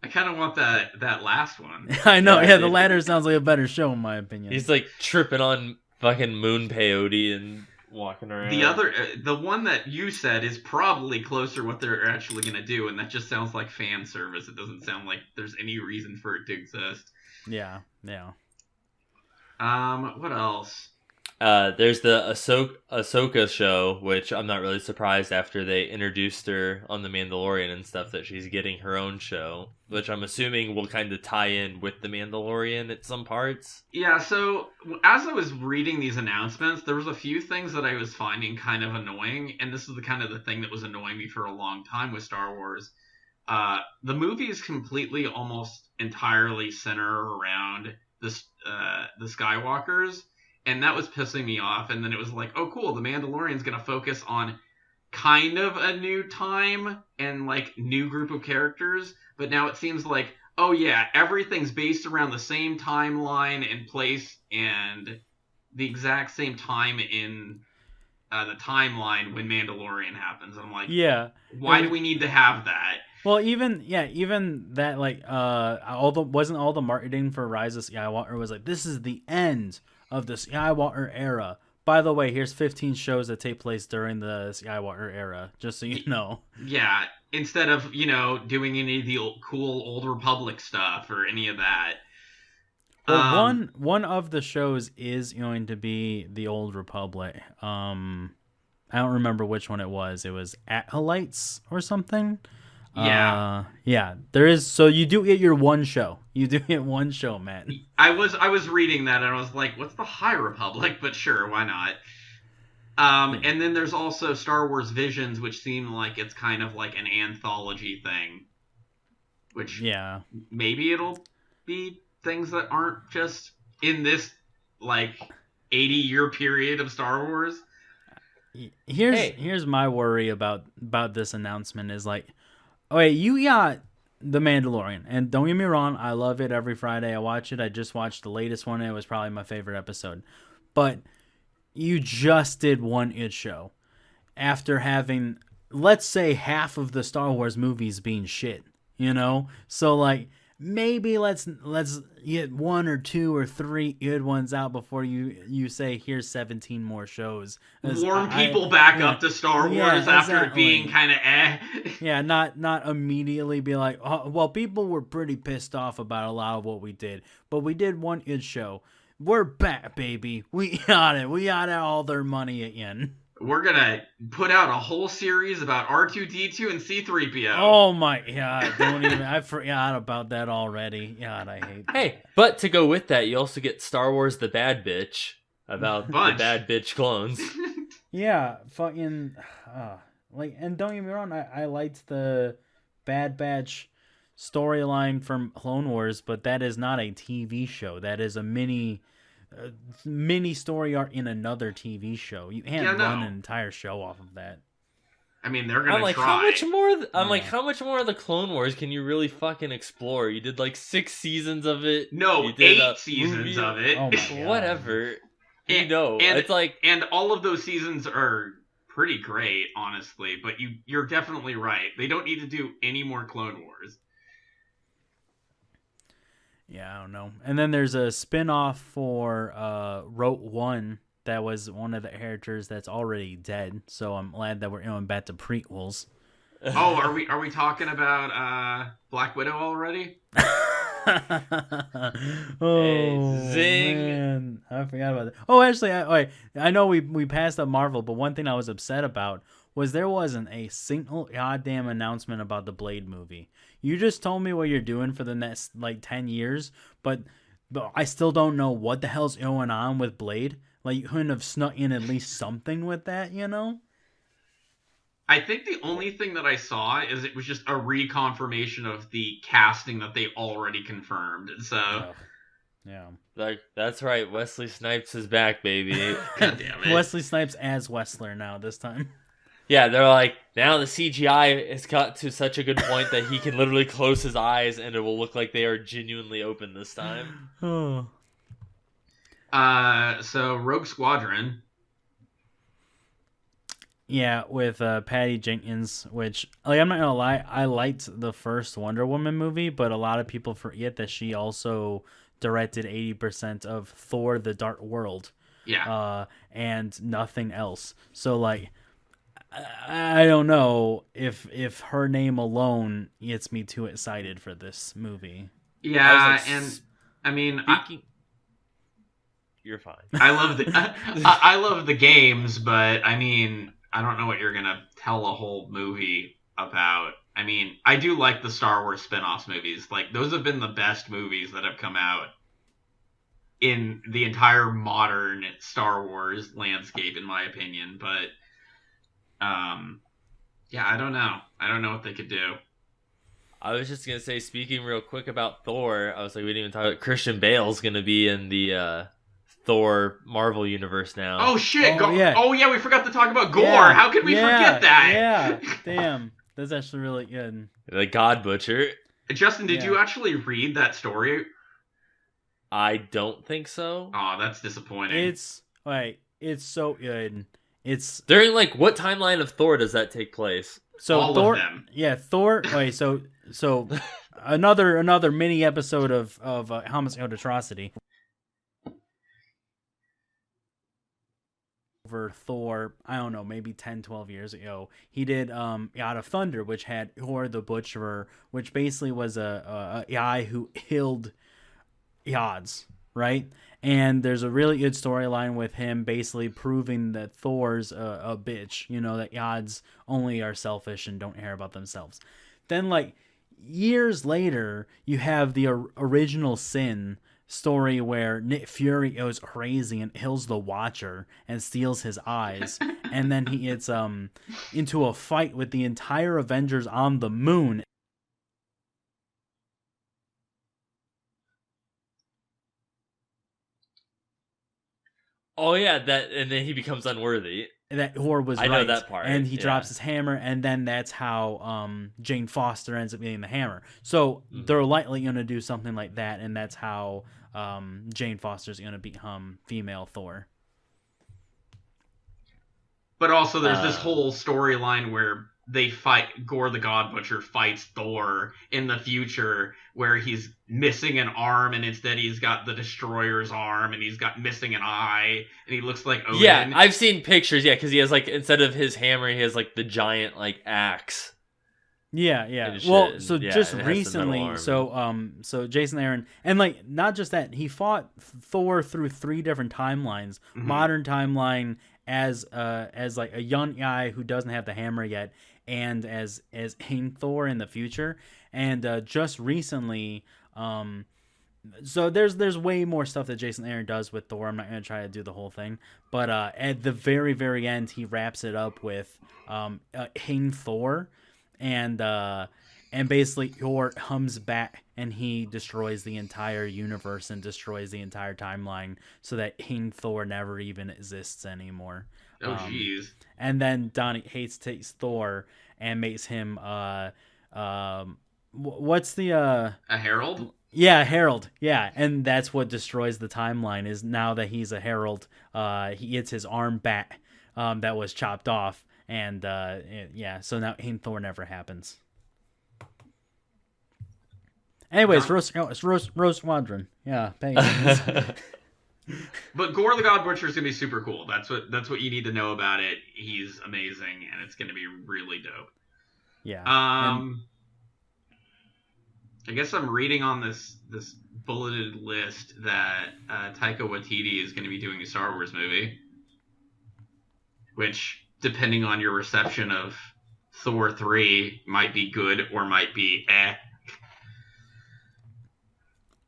S3: I kind of want that last one.
S1: I know, yeah, the latter sounds like a better show in my opinion.
S2: He's like tripping on fucking moon peyote and walking around.
S3: The one that you said is probably closer what they're actually gonna do, and that just sounds like fan service. It doesn't sound like there's any reason for it to exist.
S1: Yeah.
S3: What else?
S2: There's the Ahsoka show, which I'm not really surprised after they introduced her on The Mandalorian and stuff that she's getting her own show, which I'm assuming will kind of tie in with The Mandalorian at some parts.
S3: Yeah, so as I was reading these announcements, there was a few things that I was finding kind of annoying, and this is the thing that was annoying me for a long time with Star Wars. The movies completely, almost entirely center around the Skywalkers, and that was pissing me off. And then it was like, oh cool, the Mandalorian's gonna focus on kind of a new time and like new group of characters, but now it seems like, oh yeah, everything's based around the same timeline and place and the exact same time in the timeline when Mandalorian happens. I'm like,
S1: yeah,
S3: why do we need to have that?
S1: Well, even that, like, wasn't all the marketing for Rise of Skywalker was like, this is the end of the Skywalker era. By the way, here's 15 shows that take place during the Skywalker era, just so you know.
S3: Yeah, instead of, doing any of the cool Old Republic stuff or any of that.
S1: Well, one of the shows is going to be the Old Republic. I don't remember which one it was. It was Acolytes or something.
S3: Yeah.
S1: Yeah, there is. So you do get your one show. You do get one show, Matt.
S3: I was reading that and I was like, what's the High Republic? But sure, why not? And then there's also Star Wars Visions, which seem like it's kind of like an anthology thing. Which,
S1: yeah,
S3: maybe it'll be things that aren't just in this, like, 80-year period of Star Wars.
S1: Here's my worry about this announcement is like, okay, you got The Mandalorian, and don't get me wrong, I love it every Friday. I watch it. I just watched the latest one, and it was probably my favorite episode. But you just did one IT show after having, let's say, half of the Star Wars movies being shit, So, like, maybe let's get 1 or 2 or 3 good ones out before you say here's 17 more shows.
S3: Warm people back up to Star Wars after it being kind of
S1: Yeah, not immediately be like, oh, well, people were pretty pissed off about a lot of what we did, but we did one good show. We're back, baby. We got it. We got all their money again.
S3: We're going to put out a whole series about R2-D2 and C-3PO.
S1: Oh my God. I forgot about that already. God, I hate that.
S2: Hey, but to go with that, you also get Star Wars The Bad Bitch about the Bad Bitch clones.
S1: Yeah, fucking... and don't get me wrong, I liked the Bad Batch storyline from Clone Wars, but that is not a TV show. That is a mini story arc in another TV show. You can't run an entire show off of that.
S3: I mean, they're gonna try.
S2: How much more? How much more of the Clone Wars can you really fucking explore? You did like 6 seasons of it.
S3: No, 8 seasons of it.
S1: Oh my God.
S2: Whatever.
S3: It's like, and all of those seasons are pretty great, honestly. But you're definitely right. They don't need to do any more Clone Wars.
S1: Yeah, I don't know. And then there's a spin-off for Rogue One that was one of the characters that's already dead. So I'm glad that we're going back to prequels.
S3: Oh, are we talking about Black Widow already?
S2: Zing.
S1: Man. I forgot about that. Oh, actually, I know we passed up Marvel, but one thing I was upset about was there wasn't a single goddamn announcement about the Blade movie. You just told me what you're doing for the next, 10 years, but I still don't know what the hell's going on with Blade. Like, you couldn't have snuck in at least something with that,
S3: I think the only thing that I saw is it was just a reconfirmation of the casting that they already confirmed. So,
S1: yeah.
S2: Like, that's right, Wesley Snipes is back, baby.
S3: God damn it.
S1: Wesley Snipes as Wessler now this time.
S2: Yeah, they're like, now the CGI has got to such a good point that he can literally close his eyes and it will look like they are genuinely open this time.
S1: Oh.
S3: So Rogue Squadron.
S1: Yeah, with Patty Jenkins, which, like, I'm not gonna lie, I liked the first Wonder Woman movie, but a lot of people forget that she also directed 80% of Thor: The Dark World.
S3: Yeah.
S1: And nothing else. So, like, I don't know if her name alone gets me too excited for this movie.
S3: Yeah, and I mean,
S2: you're fine.
S3: I love I love the games, but I mean, I don't know what you're gonna tell a whole movie about. I mean, I do like the Star Wars spin-offs movies. Like, those have been the best movies that have come out in the entire modern Star Wars landscape, in my opinion. But, yeah, I don't know. I don't know what they could do.
S2: I was just gonna say, speaking real quick about Thor, I was like, we didn't even talk about Christian Bale's gonna be in the Thor Marvel universe now.
S3: Oh shit!
S1: Yeah.
S3: Oh yeah, we forgot to talk about Gore.
S1: Yeah.
S3: How could we forget that?
S1: Yeah, damn, that's actually really good.
S2: The God Butcher.
S3: Justin, did you actually read that story?
S2: I don't think so.
S3: Oh, that's disappointing.
S1: It's so good. It's
S2: during, like, what timeline of Thor does that take place?
S1: So
S3: all
S1: Thor,
S3: of them.
S1: Yeah, Thor. Wait, so another mini episode of Homicide Atrocity. Over Thor, I don't know, maybe 10, 12 years ago, he did God of Thunder, which had Thor the Butcherer, which basically was a guy who killed gods, right? And there's a really good storyline with him basically proving that Thor's a bitch, you know, that gods only are selfish and don't care about themselves. Then, like, years later, you have the original Sin story where Nick Fury goes crazy and kills the Watcher and steals his eyes, and then he gets into a fight with the entire Avengers on the moon.
S2: Oh yeah, and then he becomes unworthy.
S1: That Thor was right.
S2: I know that part.
S1: And he drops his hammer, and then that's how Jane Foster ends up getting the hammer. So they're likely going to do something like that, and that's how Jane Foster's going to become female Thor.
S3: But also there's this whole storyline where they fight, Gore the God Butcher fights Thor in the future, where he's missing an arm and instead he's got the Destroyer's arm and he's got missing an eye and he looks like Odin.
S2: Yeah, I've seen pictures, because he has, like, instead of his hammer, he has, like, the giant, like, axe.
S1: Yeah. Well, so just recently, so Jason Aaron, and, like, not just that, he fought Thor through 3 different timelines. Mm-hmm. Modern timeline as like a young guy who doesn't have the hammer yet, and as King Thor in the future. And just recently, so there's way more stuff that Jason Aaron does with Thor. I'm not going to try to do the whole thing, but at the very, very end, he wraps it up with King Thor, and basically Thor comes back and he destroys the entire universe and destroys the entire timeline so that King Thor never even exists anymore.
S3: Oh, jeez.
S1: And then Donny Hates takes Thor and makes him what's the
S3: a herald?
S1: Yeah, herald. Yeah, and that's what destroys the timeline. Is now that he's a herald, he gets his arm back that was chopped off, and so now King Thor never happens. Anyways, Rose Squadron. Yeah,
S3: But Gore the God Butcher is gonna be super cool. That's what you need to know about it. He's amazing, and it's gonna be really dope.
S1: Yeah.
S3: I guess I'm reading on this bulleted list that Taika Waititi is going to be doing a Star Wars movie, which, depending on your reception of Thor 3, might be good or might be eh.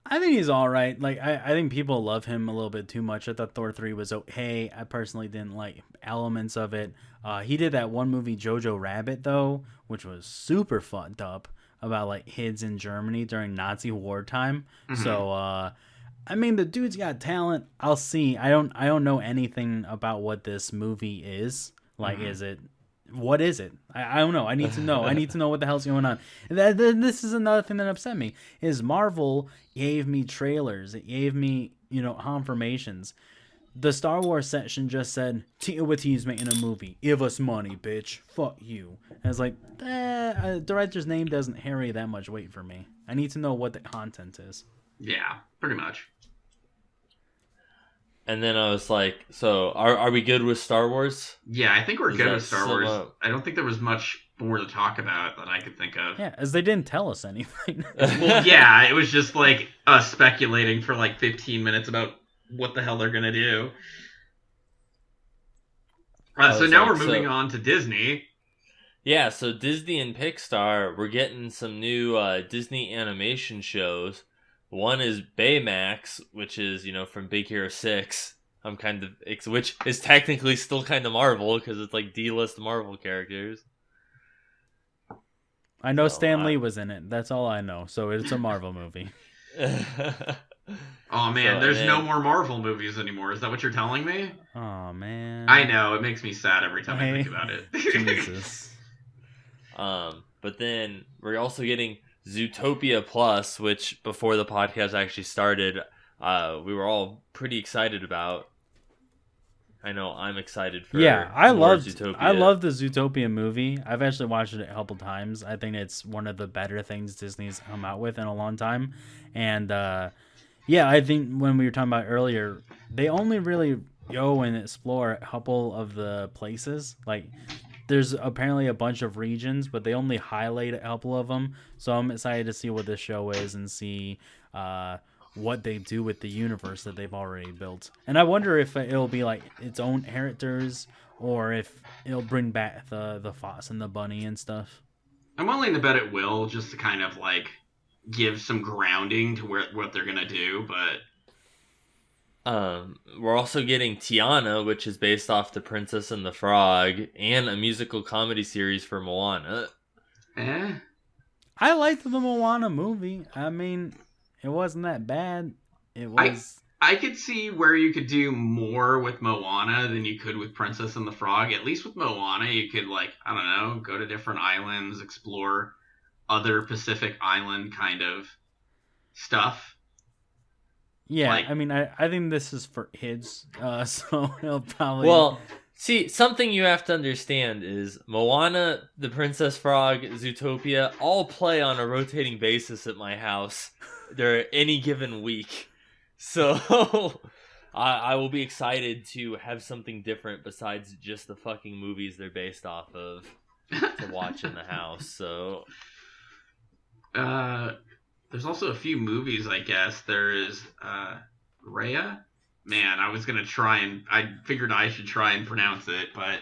S1: I think he's all right. Like, I think people love him a little bit too much. I thought Thor 3 was okay. I personally didn't like elements of it. He did that one movie, Jojo Rabbit, though, which was super fucked up, about, like, kids in Germany during Nazi wartime. Mm-hmm. So, I mean, the dude's got talent. I'll see. I don't know anything about what this movie is. Like, is it what is it? I don't know. I need to know. I need to know what the hell's going on. This is another thing that upset me is Marvel gave me trailers. It gave me, confirmations. The Star Wars section just said, Wati's making a movie. Give us money, bitch. Fuck you. And I was like, director's name doesn't carry that much weight for me. I need to know what the content is.
S3: Yeah, pretty much.
S2: And then I was like, so are we good with Star Wars?
S3: Yeah, I think we're good with Star Wars. I don't think there was much more to talk about that I could think of.
S1: Yeah, as they didn't tell us anything.
S3: Well, yeah, it was just like us speculating for like 15 minutes about what the hell they're going to do. So now we're moving on to Disney.
S2: Yeah, so Disney and Pixar, we're getting some new Disney animation shows. One is Baymax, which is, from Big Hero 6. Which is technically still kind of Marvel, because it's like D-list Marvel characters.
S1: I know Stan Lee was in it. That's all I know. So it's a Marvel movie.
S3: Oh, man, there's no more Marvel movies anymore. Is that what you're telling me?
S1: Oh, man.
S3: I know. It makes me sad every time I think about it.
S1: Jesus.
S2: But then we're also getting Zootopia Plus, which before the podcast actually started, we were all pretty excited about. I know I'm excited for.
S1: Yeah, I love
S2: Zootopia.
S1: I love the Zootopia movie. I've actually watched it a couple times. I think it's one of the better things Disney's come out with in a long time. And yeah, I think when we were talking about earlier, they only really go and explore a couple of the places. Like, there's apparently a bunch of regions, but they only highlight a couple of them. So I'm excited to see what this show is and see what they do with the universe that they've already built. And I wonder if it'll be like its own characters or if it'll bring back the fox and the bunny and stuff.
S3: I'm willing to bet it will, just to kind of like give some grounding to what they're gonna do. But
S2: we're also getting Tiana, which is based off The Princess and the Frog, and a musical comedy series for Moana.
S1: I liked the Moana movie. I mean, it wasn't that bad. It was.
S3: I could see where you could do more with Moana than you could with Princess and the Frog. At least with Moana, you could, like, I don't know, go to different islands, explore other Pacific Island kind of stuff.
S1: Yeah,
S3: like,
S1: I mean, I think this is for kids, so it'll probably...
S2: Well, see, something you have to understand is Moana, The Princess Frog, Zootopia all play on a rotating basis at my house. They're any given week. So I will be excited to have something different besides just the fucking movies they're based off of to watch in the house. So
S3: there's also a few movies, I guess. There is Raya. Man, I was gonna try and I figured I should try and pronounce it, but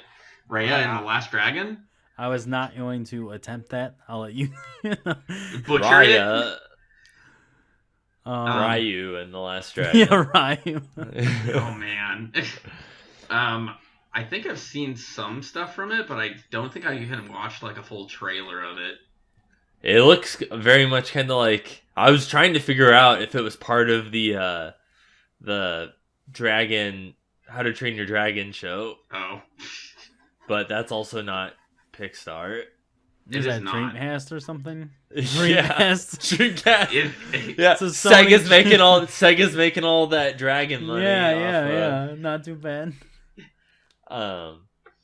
S3: Raya and the Last Dragon.
S1: I was not going to attempt that. I'll let you
S3: butcher
S2: Raya.
S3: it.
S2: Ryu and the Last Dragon.
S1: Yeah, Ryu.
S3: Oh man. I think I've seen some stuff from it, but I don't think I even watched like a full trailer of it.
S2: It looks very much kind of like, I was trying to figure out if it was part of the Dragon, How to Train Your Dragon show.
S3: Oh.
S2: But that's also not Pixar.
S1: Is that
S3: not.
S1: Dreamcast or something?
S2: Dreamcast.
S3: Dreamcast.
S2: Yeah.
S1: So Sony
S2: Sega's making all that dragon money.
S1: Yeah. Not too bad.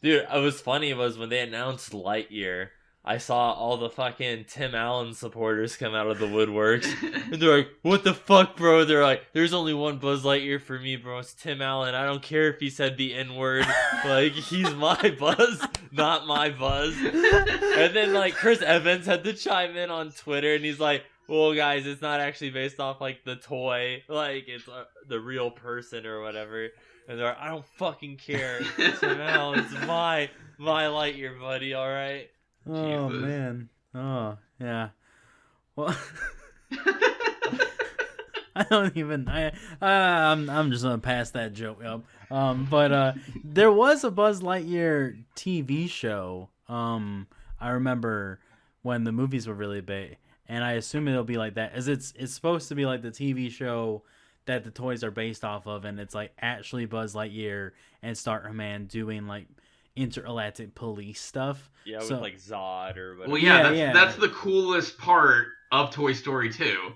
S2: Dude, it was funny was when they announced Lightyear, I saw all the fucking Tim Allen supporters come out of the woodworks. And they're like, what the fuck, bro? They're like, there's only one Buzz Lightyear for me, bro. It's Tim Allen. I don't care if he said the N-word. Like, he's my Buzz, not my Buzz. And then, like, Chris Evans had to chime in on Twitter, and he's like, well, guys, it's not actually based off, like, the toy. Like, it's the real person or whatever. And they're like, I don't fucking care. Tim Allen, it's my Lightyear, buddy, all right?
S1: Oh,
S3: Jesus.
S1: man. Oh, yeah. Well, I don't even. I'm just gonna pass that joke up. But there was a Buzz Lightyear TV show. I remember when the movies were really big, and I assume it'll be like that. As it's supposed to be like the TV show that the toys are based off of, and it's like actually Buzz Lightyear and Starkman doing like intergalactic police stuff.
S2: Yeah,
S1: so,
S2: with like Zod or whatever.
S3: Well, yeah, that's the coolest part of Toy Story 2.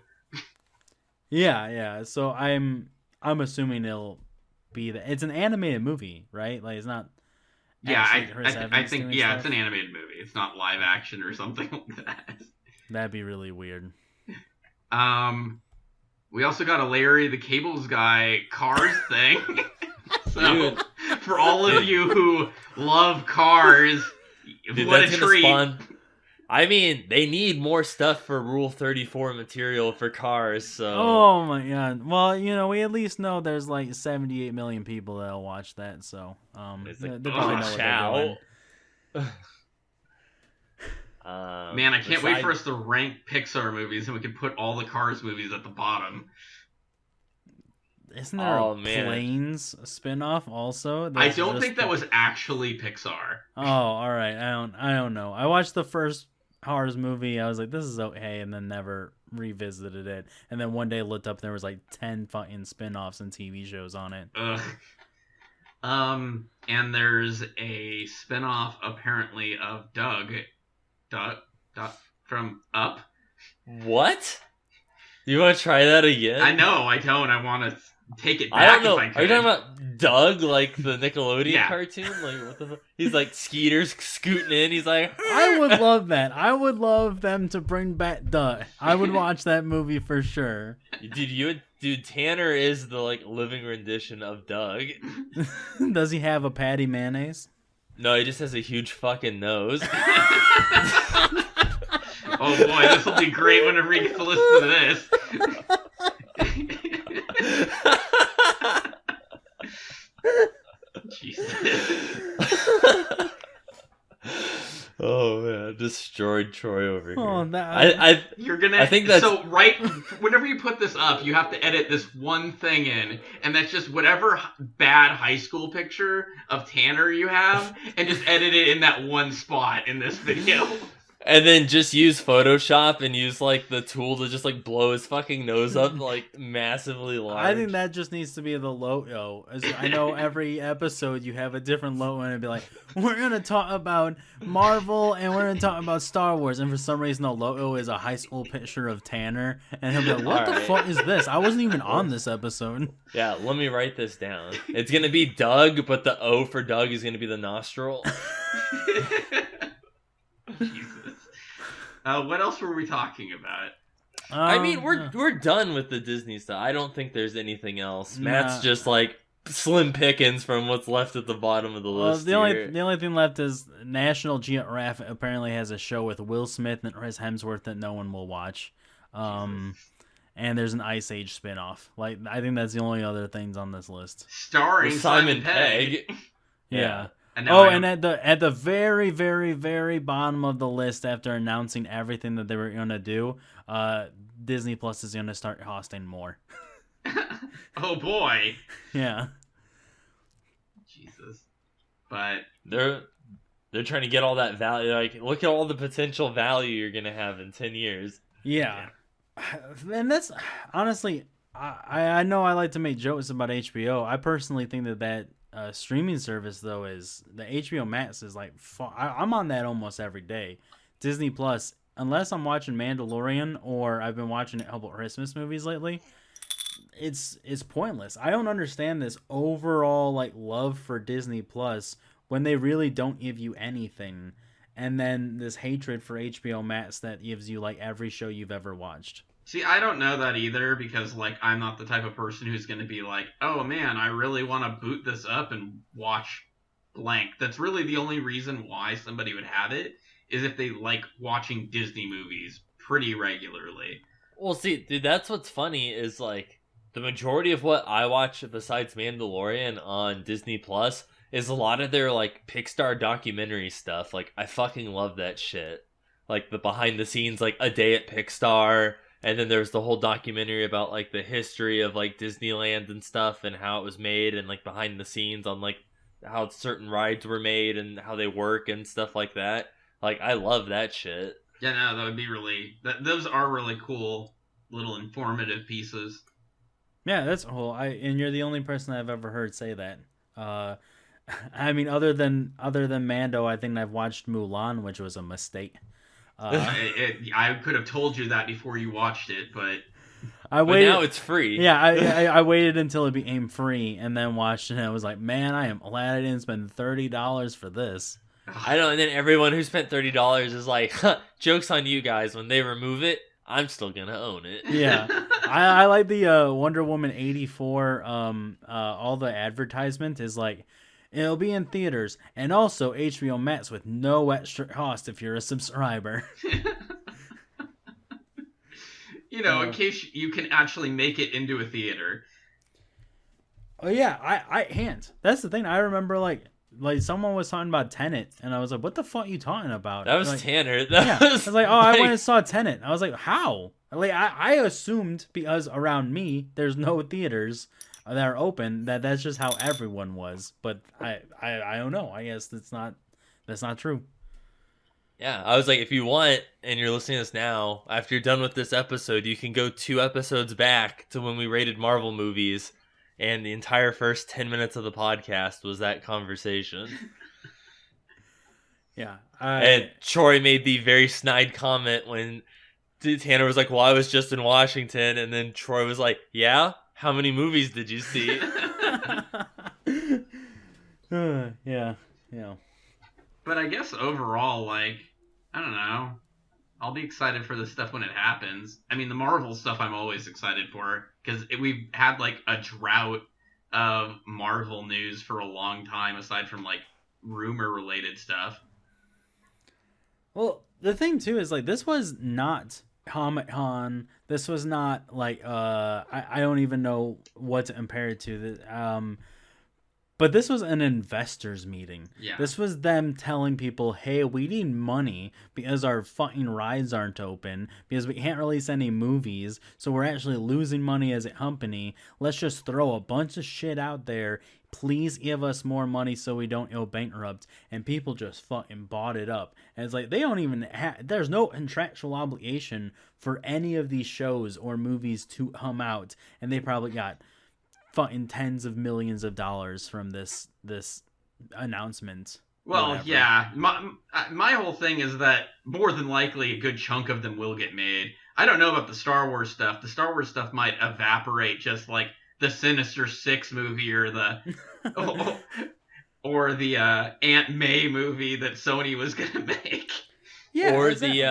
S1: Yeah. So I'm assuming it'll be it's an animated movie, right? Like it's not.
S3: Yeah, I think
S1: stuff.
S3: It's an animated movie. It's not live action or something like that.
S1: That'd be really weird.
S3: We also got a Larry the Cables Guy Cars thing. So
S2: Dude.
S3: For all of you who love cars,
S2: Dude,
S3: what a
S2: that's
S3: treat!
S2: I mean, they need more stuff for Rule 34 material for cars. So.
S1: Oh my god! Well, we at least know there's like 78 million people that'll watch that. So
S2: It's
S1: they
S2: like,
S1: probably know what they're doing.
S3: Man, I can't wait for us to rank Pixar movies, and we can put all the Cars movies at the bottom.
S1: Isn't there a Planes spinoff also?
S3: I don't think that was actually Pixar.
S1: Oh, all right. I don't know. I watched the first Cars movie. I was like, this is okay, and then never revisited it. And then one day looked up, and there was like 10 fucking spinoffs and TV shows on it.
S3: Ugh. And there's a spinoff apparently of Doug from Up.
S2: What? You want to try that again?
S3: I know, I don't. I want to take it back.
S2: I don't know.
S3: If I could.
S2: Are you talking about Doug, like the Nickelodeon cartoon? Like what the fuck? He's like Skeeter's scooting in. He's like,
S1: I would love that. I would love them to bring back Doug. I would watch that movie for sure.
S2: Dude, Tanner is the like living rendition of Doug.
S1: Does he have a patty mayonnaise?
S2: No, he just has a huge fucking nose.
S3: Oh boy, this will be great whenever he gets to listen to this. Jesus.
S2: Oh man, destroyed Troy over here.
S1: Oh,
S3: You're gonna.
S2: I think that's
S3: so. Right, whenever you put this up, you have to edit this one thing in, and that's just whatever bad high school picture of Tanner you have, and just edit it in that one spot in this video.
S2: And then just use Photoshop and use like the tool to just like blow his fucking nose up like massively large.
S1: I think that just needs to be the logo. I know every episode you have a different logo and it'd be like, we're gonna talk about Marvel and we're gonna talk about Star Wars, and for some reason the logo is a high school picture of Tanner, and he'll be like, what the fuck is this? I wasn't even on this episode.
S2: Yeah, let me write this down. It's gonna be Doug, but the O for Doug is gonna be the nostril.
S3: Jesus. What else were we talking about?
S2: I mean, we're done with the Disney stuff. I don't think there's anything else. Matt's just like slim pickings from what's left at the bottom of the list.
S1: The only thing left is National Geographic apparently has a show with Will Smith and Chris Hemsworth that no one will watch. And there's an Ice Age spinoff. Like, I think that's the only other things on this list.
S3: Starring Simon Pegg.
S1: Yeah.
S3: And
S1: at the very, very, very bottom of the list, after announcing everything that they were gonna do, Disney Plus is gonna start costing more.
S3: Oh boy.
S1: Yeah.
S3: Jesus. But
S2: they're trying to get all that value. Like, look at all the potential value you're gonna have in 10 years.
S1: Yeah. And that's honestly, I know I like to make jokes about HBO. I personally think that streaming service though is the HBO Max is like I'm on that almost every day. Disney Plus, unless I'm watching Mandalorian or I've been watching a couple Christmas movies lately, it's pointless. I don't understand this overall like love for Disney Plus when they really don't give you anything, and then this hatred for HBO Max that gives you like every show you've ever watched.
S3: See, I don't know that either, because like I'm not the type of person who's going to be like, oh man, I really want to boot this up and watch blank. That's really the only reason why somebody would have it, is if they like watching Disney movies pretty regularly.
S2: Well, see, dude, that's what's funny is like the majority of what I watch besides Mandalorian on Disney Plus is a lot of their like Pixar documentary stuff. Like, I fucking love that shit. Like the behind the scenes, like A Day at Pixar. And then there's the whole documentary about like the history of like Disneyland and stuff and how it was made, and like behind the scenes on like how certain rides were made and how they work and stuff like that. Like, I love that shit.
S3: Yeah, no, that would be those are really cool little informative pieces.
S1: Yeah, that's cool. And you're the only person I've ever heard say that. I mean, other than Mando, I think I've watched Mulan, which was a mistake.
S3: I could have told you that before you watched it, but
S1: I waited.
S2: But now it's free.
S1: Yeah, I waited until it became free and then watched it. And I was like, man, I am glad I didn't spend $30 for this.
S2: I know, and then everyone who spent $30 is like, huh, joke's on you guys. When they remove it, I'm still gonna own it.
S1: Yeah, I like the Wonder Woman 84. All the advertisement is like, it'll be in theaters and also HBO Max with no extra cost if you're a subscriber.
S3: In case you can actually make it into a theater.
S1: Oh yeah, that's the thing. I remember like someone was talking about Tenet, and I was like, "What the fuck are you talking about?"
S2: That was
S1: like,
S2: Tanner.
S1: I was like, "Oh, I went and saw Tenet." I was like, "How?" Like I assumed because around me there's no theaters that are open that's just how everyone was. But I don't know. I guess that's not true.
S2: Yeah, I was like, if you want, and you're listening to this now, after you're done with this episode, you can go 2 episodes back to when we rated Marvel movies, and the entire first 10 minutes of the podcast was that conversation.
S1: Yeah.
S2: And Troy made the very snide comment when Tanner was like, well, I was just in Washington, and then Troy was like, yeah? How many movies did you see?
S1: Yeah.
S3: But I guess overall, like, I don't know. I'll be excited for this stuff when it happens. I mean, the Marvel stuff I'm always excited for because we've had like a drought of Marvel news for a long time, aside from like rumor-related stuff.
S1: Well, the thing too is like this was not Comic-Con. This was not like I don't even know what to compare it to. But this was an investors meeting.
S3: Yeah.
S1: This was them telling people, hey, we need money because our fucking rides aren't open, because we can't release any movies, so we're actually losing money as a company. Let's just throw a bunch of shit out there. Please give us more money so we don't go bankrupt. And people just fucking bought it up. And it's like, they don't even there's no contractual obligation for any of these shows or movies to come out. And they probably got fucking tens of millions of dollars from this announcement.
S3: Well,
S1: whatever.
S3: yeah. My whole thing is that more than likely a good chunk of them will get made. I don't know about the Star Wars stuff. The Star Wars stuff might evaporate just like the Sinister Six movie or the or the Aunt May movie that Sony was gonna make.
S1: Yeah,
S2: or
S1: exactly.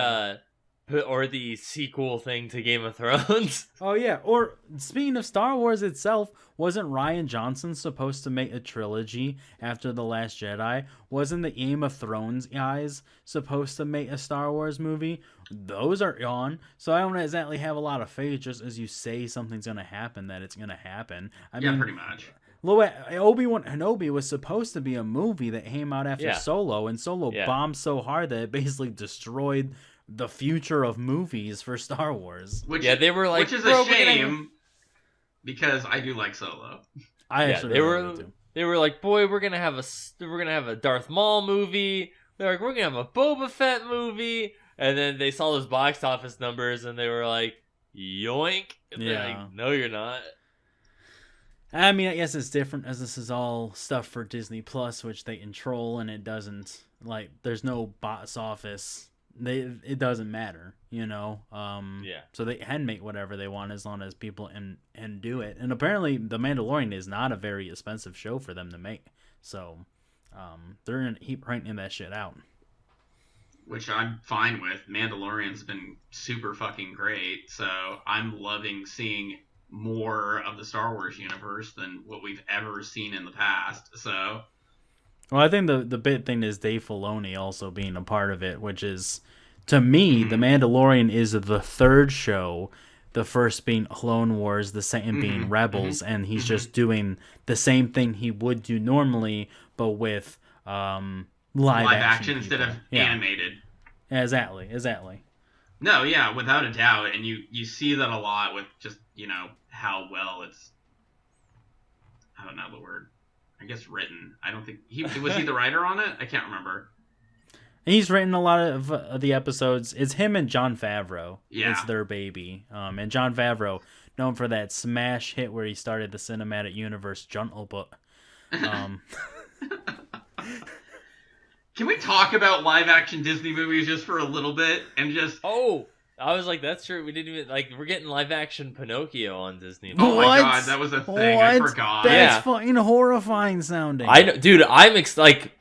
S2: or the sequel thing to Game of Thrones.
S1: Oh yeah, or speaking of Star Wars itself, wasn't Rian Johnson supposed to make a trilogy after The Last Jedi? Wasn't the Game of Thrones guys supposed to make a Star Wars movie? Those are gone, so I don't exactly have a lot of faith just as you say something's gonna happen that it's gonna happen. I mean,
S3: pretty much.
S1: Obi-Wan Kenobi was supposed to be a movie that came out after
S2: Yeah.
S1: Solo, and Solo bombed so hard that it basically destroyed the future of movies for Star Wars.
S2: They were like,
S3: which is a shame because I do like Solo.
S1: I actually really like it too.
S2: They were like, boy, we're gonna have a Darth Maul movie. They're like, we're gonna have a Boba Fett movie, and then they saw those box office numbers and they were like, yoink. And they're like, no, you're not.
S1: I mean, I guess it's different as this is all stuff for Disney Plus, which they control, and it doesn't like there's no box office. It doesn't matter, you know. So they can make whatever they want as long as people and do it. And apparently, The Mandalorian is not a very expensive show for them to make, so they're gonna keep cranking that shit out.
S3: Which I'm fine with. Mandalorian's been super fucking great, so I'm loving seeing more of the Star Wars universe than what we've ever seen in the past. So,
S1: well, I think the big thing is Dave Filoni also being a part of it, which is, to me, The Mandalorian is the third show, the first being Clone Wars, the second being Rebels, and he's just doing the same thing he would do normally, but with live action
S3: instead of animated.
S1: Yeah, exactly.
S3: No, yeah, without a doubt, and you see that a lot with just, you know, how well it's, I don't know the word, I guess written. I don't think, was he the writer on it? I can't remember.
S1: He's written a lot of the episodes. It's him and Jon Favreau.
S3: Yeah.
S1: It's their baby. And Jon Favreau, known for that smash hit where he started the cinematic universe Jungle Book.
S3: Can we talk about live action Disney movies just for a little bit and just?
S2: Oh, I was like, that's true. We didn't even we're getting live action Pinocchio on Disney.
S3: Oh my
S1: What?
S3: god, that was a thing. I forgot.
S1: That's fucking horrifying sounding.
S2: I know, dude. I'm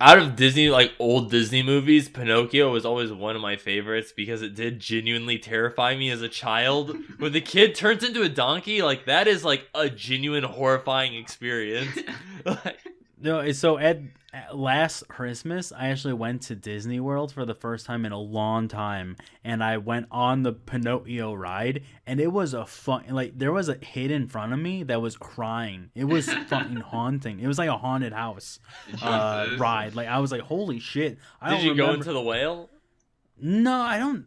S2: out of Disney, old Disney movies, Pinocchio was always one of my favorites because it did genuinely terrify me as a child. When the kid turns into a donkey, that is a genuine horrifying experience.
S1: No, so at last Christmas, I actually went to Disney World for the first time in a long time, and I went on the Pinocchio ride, and it was a fun. There was a kid in front of me that was crying. It was fucking haunting. It was like a haunted house ride. I was like, holy shit!
S2: Did you go into the whale?
S1: No, I don't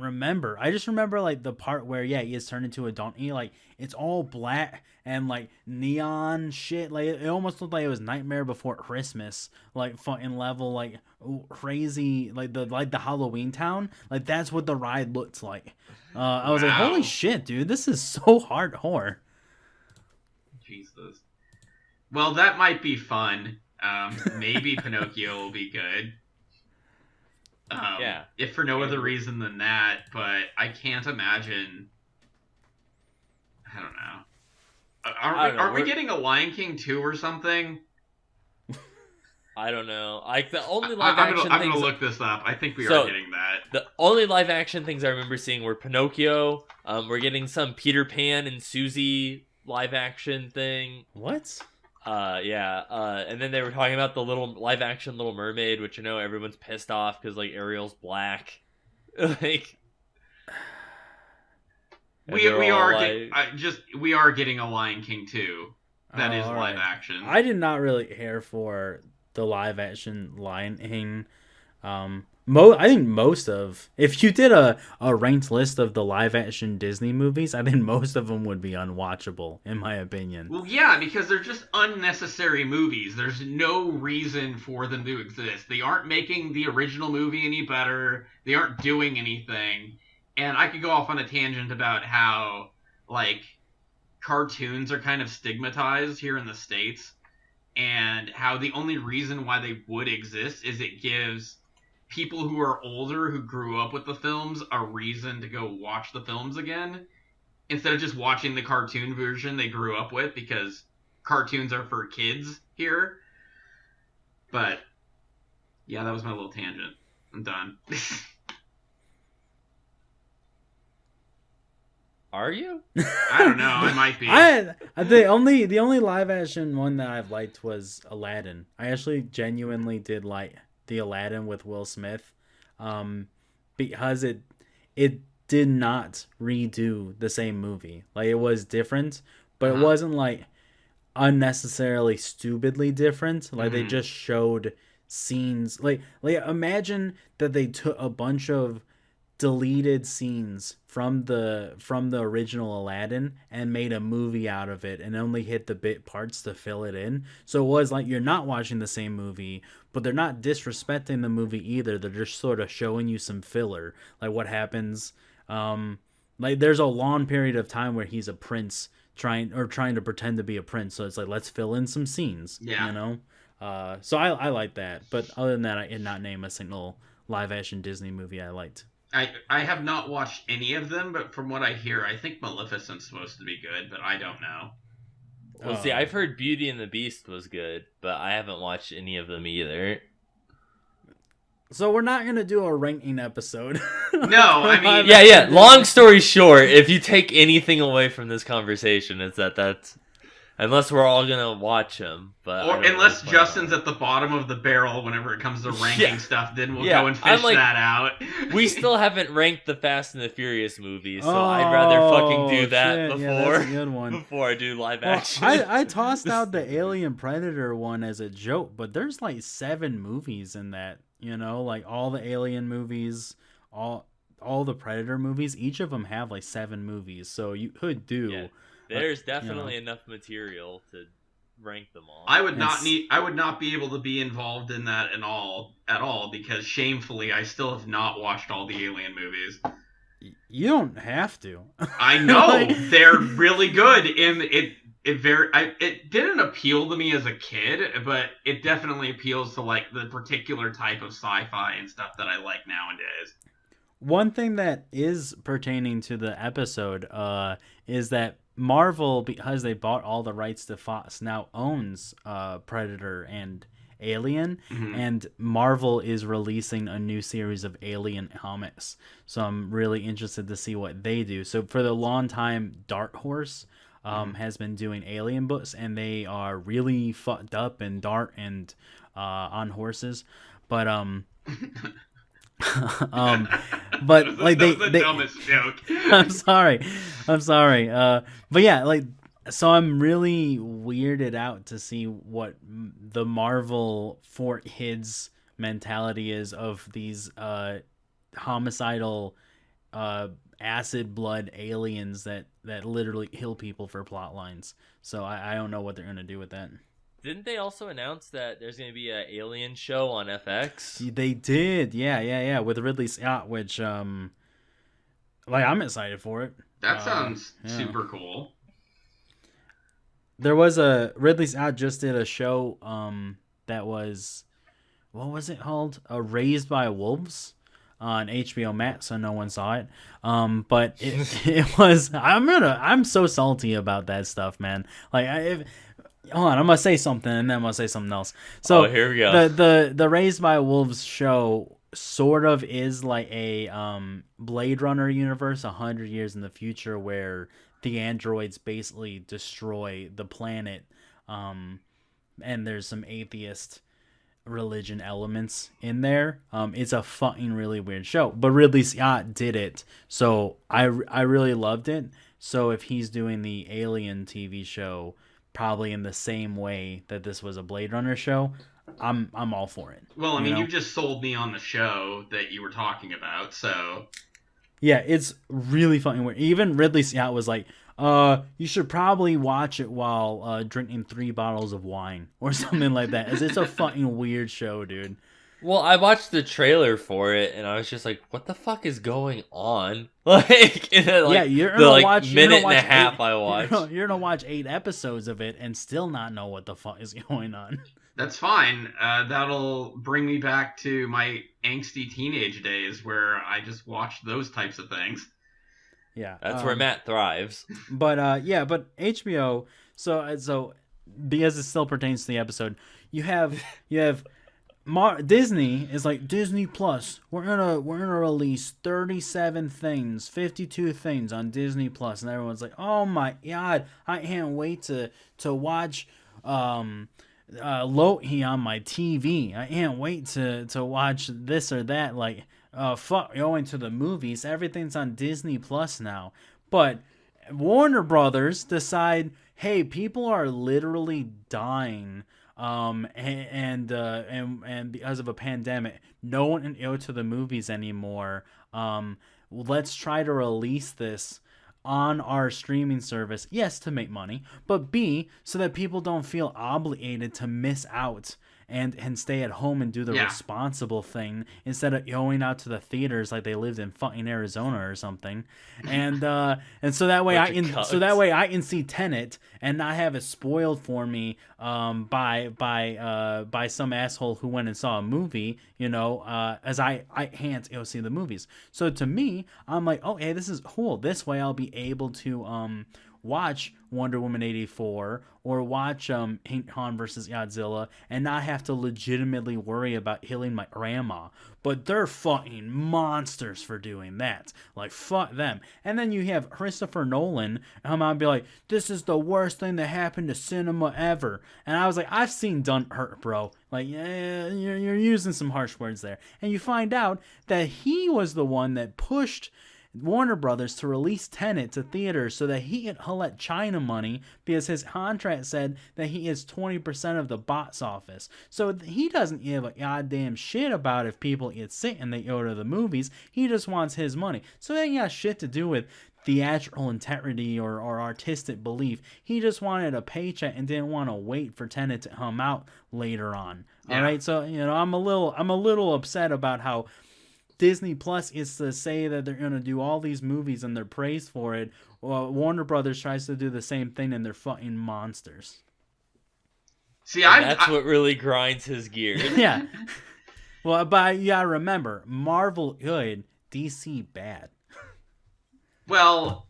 S1: remember. I just remember the part where he gets turned into a donkey. It's all black and neon shit. It almost looked like it was Nightmare Before Christmas. Fucking level crazy the Halloween Town. That's what the ride looks like. I was like, holy shit, dude, this is so hardcore.
S3: Jesus. Well, that might be fun. Maybe Pinocchio will be good. If for no other reason than that, but I can't imagine. I don't know. Are we getting a Lion King 2 or something?
S2: I don't know. The only live action things...
S3: I'm gonna look this up. I think we are getting that.
S2: The only live action things I remember seeing were Pinocchio. We're getting some Peter Pan and Susie live action thing.
S1: What?
S2: And then they were talking about the live action Little Mermaid, which everyone's pissed off because Ariel's black.
S3: we are getting a Lion King 2 that is live action.
S1: I did not really care for the live action Lion King. I think if you did a ranked list of the live action Disney movies, I think most of them would be unwatchable, in my opinion.
S3: Well, yeah, because they're just unnecessary movies. There's no reason for them to exist. They aren't making the original movie any better. They aren't doing anything. And I could go off on a tangent about how, cartoons are kind of stigmatized here in the States, and how the only reason why they would exist is it gives people who are older who grew up with the films a reason to go watch the films again instead of just watching the cartoon version they grew up with, because cartoons are for kids here. But yeah, that was my little tangent. I'm done.
S2: Are you?
S3: I don't know. I might be.
S1: The only live action one that I've liked was Aladdin. I actually genuinely did like the Aladdin with Will Smith, because it did not redo the same movie. It was different, but it wasn't unnecessarily stupidly different. They just showed scenes. Imagine that they took a bunch of deleted scenes from the original Aladdin and made a movie out of it and only hit the bit parts to fill it in. So it was you're not watching the same movie, but they're not disrespecting the movie either. They're just sort of showing you some filler, what happens. There's a long period of time where he's a prince trying to pretend to be a prince. So it's let's fill in some scenes.
S3: Yeah.
S1: So I like that. But other than that, I did not name a single live action Disney movie I liked.
S3: I have not watched any of them, but from what I hear, I think Maleficent's supposed to be good, but I don't know.
S2: Well, see, I've heard Beauty and the Beast was good, but I haven't watched any of them either.
S1: So we're not going to do a ranking episode.
S3: No, I mean...
S2: Yeah. Long story short, if you take anything away from this conversation, it's that's... Unless we're all going to watch them.
S3: Or unless Justin's at the bottom of the barrel whenever it comes to ranking stuff, then we'll go and fish that out.
S2: We still haven't ranked the Fast and the Furious movies, so I'd rather fucking do that before I do live action.
S1: I tossed out the Alien Predator one as a joke, but there's 7 movies in that, all the Alien movies, all the Predator movies, each of them have 7 movies, so you could do... Yeah.
S2: There's definitely enough material to rank them all.
S3: I would not be able to be involved in that at all because shamefully I still have not watched all the Alien movies.
S1: You don't have to.
S3: I know they're really good, and it didn't appeal to me as a kid, but it definitely appeals to like the particular type of sci-fi and stuff that I like nowadays.
S1: One thing that is pertaining to the episode is that Marvel, because they bought all the rights to Fox, now owns Predator and Alien, and Marvel is releasing a new series of Alien comics. So I'm really interested to see what they do. So for the long time, Dark Horse has been doing Alien books, and they are really fucked up and dark and on horses, but but like
S3: that was the dumbest joke.
S1: I'm sorry. But yeah, like, so I'm really weirded out to see what the Marvel Fort Hids mentality is of these homicidal acid blood aliens that literally kill people for plot lines. So I don't know what they're gonna do with that.
S2: Didn't they also announce that there's going to be an Alien show on FX?
S1: They did, yeah, with Ridley Scott, which like, I'm excited for it.
S3: That sounds super cool.
S1: There was Ridley Scott just did a show that was, what was it called? Raised by Wolves on HBO Max, so no one saw it. But it was, I'm so salty about that stuff, man. Like, hold on, I'm gonna say something and then I'm gonna say something else. So
S2: here we go.
S1: The Raised by Wolves show sort of is like a Blade Runner universe 100 years in the future, where the androids basically destroy the planet, and there's some atheist religion elements in there. It's a fucking really weird show, but Ridley Scott did it, so I really loved it. So if he's doing the Alien TV show probably in the same way that this was a Blade Runner show, I'm all for it.
S3: Well, I mean, you just sold me on the show that you were talking about, so
S1: yeah, it's really fucking weird. Even Ridley Scott was like, you should probably watch it while drinking 3 bottles of wine or something like that. It's a fucking weird show, dude.
S2: Well, I watched the trailer for it, and I was just like, "What the fuck is going on?" Like,
S1: yeah, you're gonna watch
S2: minute and a half I watched.
S1: You're gonna watch 8 episodes of it and still not know what the fuck is going on.
S3: That's fine. That'll bring me back to my angsty teenage days where I just watched those types of things.
S1: Yeah,
S2: that's where Matt thrives.
S1: But yeah, but HBO. So because it still pertains to the episode, you have. Disney is like, Disney Plus, we're gonna release 37 things, 52 things on Disney Plus, and everyone's like, oh my god, I can't wait to watch Loki on my TV. I can't wait to watch this or that. Like, fuck going to the movies. Everything's on Disney Plus now. But Warner Brothers decide, hey, people are literally dying. And because of a pandemic, no one can go to the movies anymore. Let's try to release this on our streaming service. Yes, to make money, but B, so that people don't feel obligated to miss out and stay at home and do the responsible thing instead of going out to the theaters like they lived in fucking Arizona or something. And so that way I can see Tenet and not have it spoiled for me by some asshole who went and saw a movie, as I can't go see the movies. So to me, I'm like, oh, hey, this is cool. This way I'll be able to watch Wonder Woman 84 or watch King Kong vs. Godzilla and not have to legitimately worry about killing my grandma. But they're fucking monsters for doing that. Like, fuck them. And then you have Christopher Nolan come out and be like, this is the worst thing that happened to cinema ever. And I was like, I've seen Dunkirk, bro. Like, yeah, you're using some harsh words there. And you find out that he was the one that pushed Warner Brothers to release Tenet to theaters so that he could collect China money because his contract said that he is 20% of the box office. So he doesn't give a goddamn shit about if people get sick and they go to the movies. He just wants his money. So it ain't got shit to do with theatrical integrity or artistic belief. He just wanted a paycheck and didn't want to wait for Tenet to come out later on. Yeah. All right, so I'm a little upset about how Disney Plus is to say that they're going to do all these movies and they're praised for it. Well, Warner Brothers tries to do the same thing and they're fucking monsters.
S3: See,
S2: that's what really grinds his gears.
S1: Yeah. Well, but you gotta remember, Marvel good, DC bad.
S3: Well,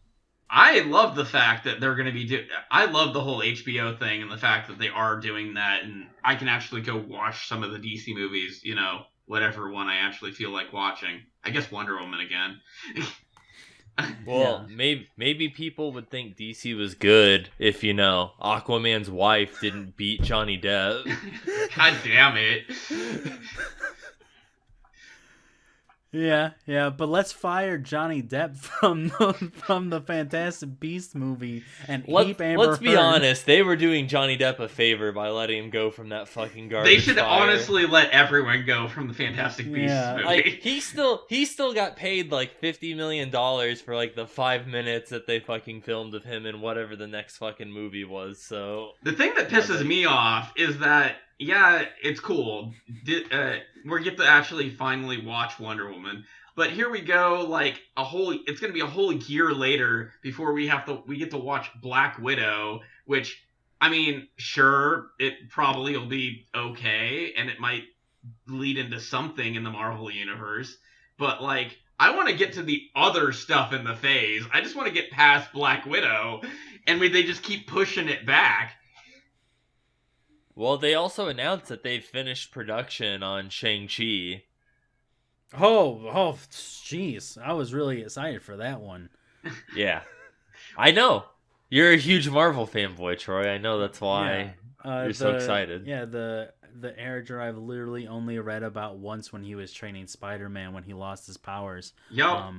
S3: I love the fact that they're going to be I love the whole HBO thing and the fact that they are doing that, and I can actually go watch some of the DC movies, you know, whatever one I actually feel like watching. I guess Wonder Woman again.
S2: Well, maybe people would think DC was good if, you know, Aquaman's wife didn't beat Johnny Depp.
S3: God damn it.
S1: Yeah, but let's fire Johnny Depp from the Fantastic Beasts movie and keep Amber
S2: Let's be honest, they were doing Johnny Depp a favor by letting him go from that fucking garbage.
S3: They should honestly let everyone go from the Fantastic Beasts movie.
S2: Like, he still got paid like $50 million for like the 5 minutes that they fucking filmed of him in whatever the next fucking movie was. So
S3: the thing that pisses me off is that, yeah, it's cool. We get to actually finally watch Wonder Woman, but here we go, like it's gonna be a whole year later before we get to watch Black Widow, which, I mean, sure, it probably will be okay, and it might lead into something in the Marvel universe, but like, I want to get to the other stuff in the phase. I just want to get past Black Widow, and they just keep pushing it back.
S2: Well, they also announced that they've finished production on Shang-Chi.
S1: Oh, jeez. I was really excited for that one.
S2: Yeah. I know. You're a huge Marvel fanboy, Troy. I know that's why you're so excited.
S1: Yeah, the Air I've literally only read about once when he was training Spider-Man when he lost his powers.
S3: Yup.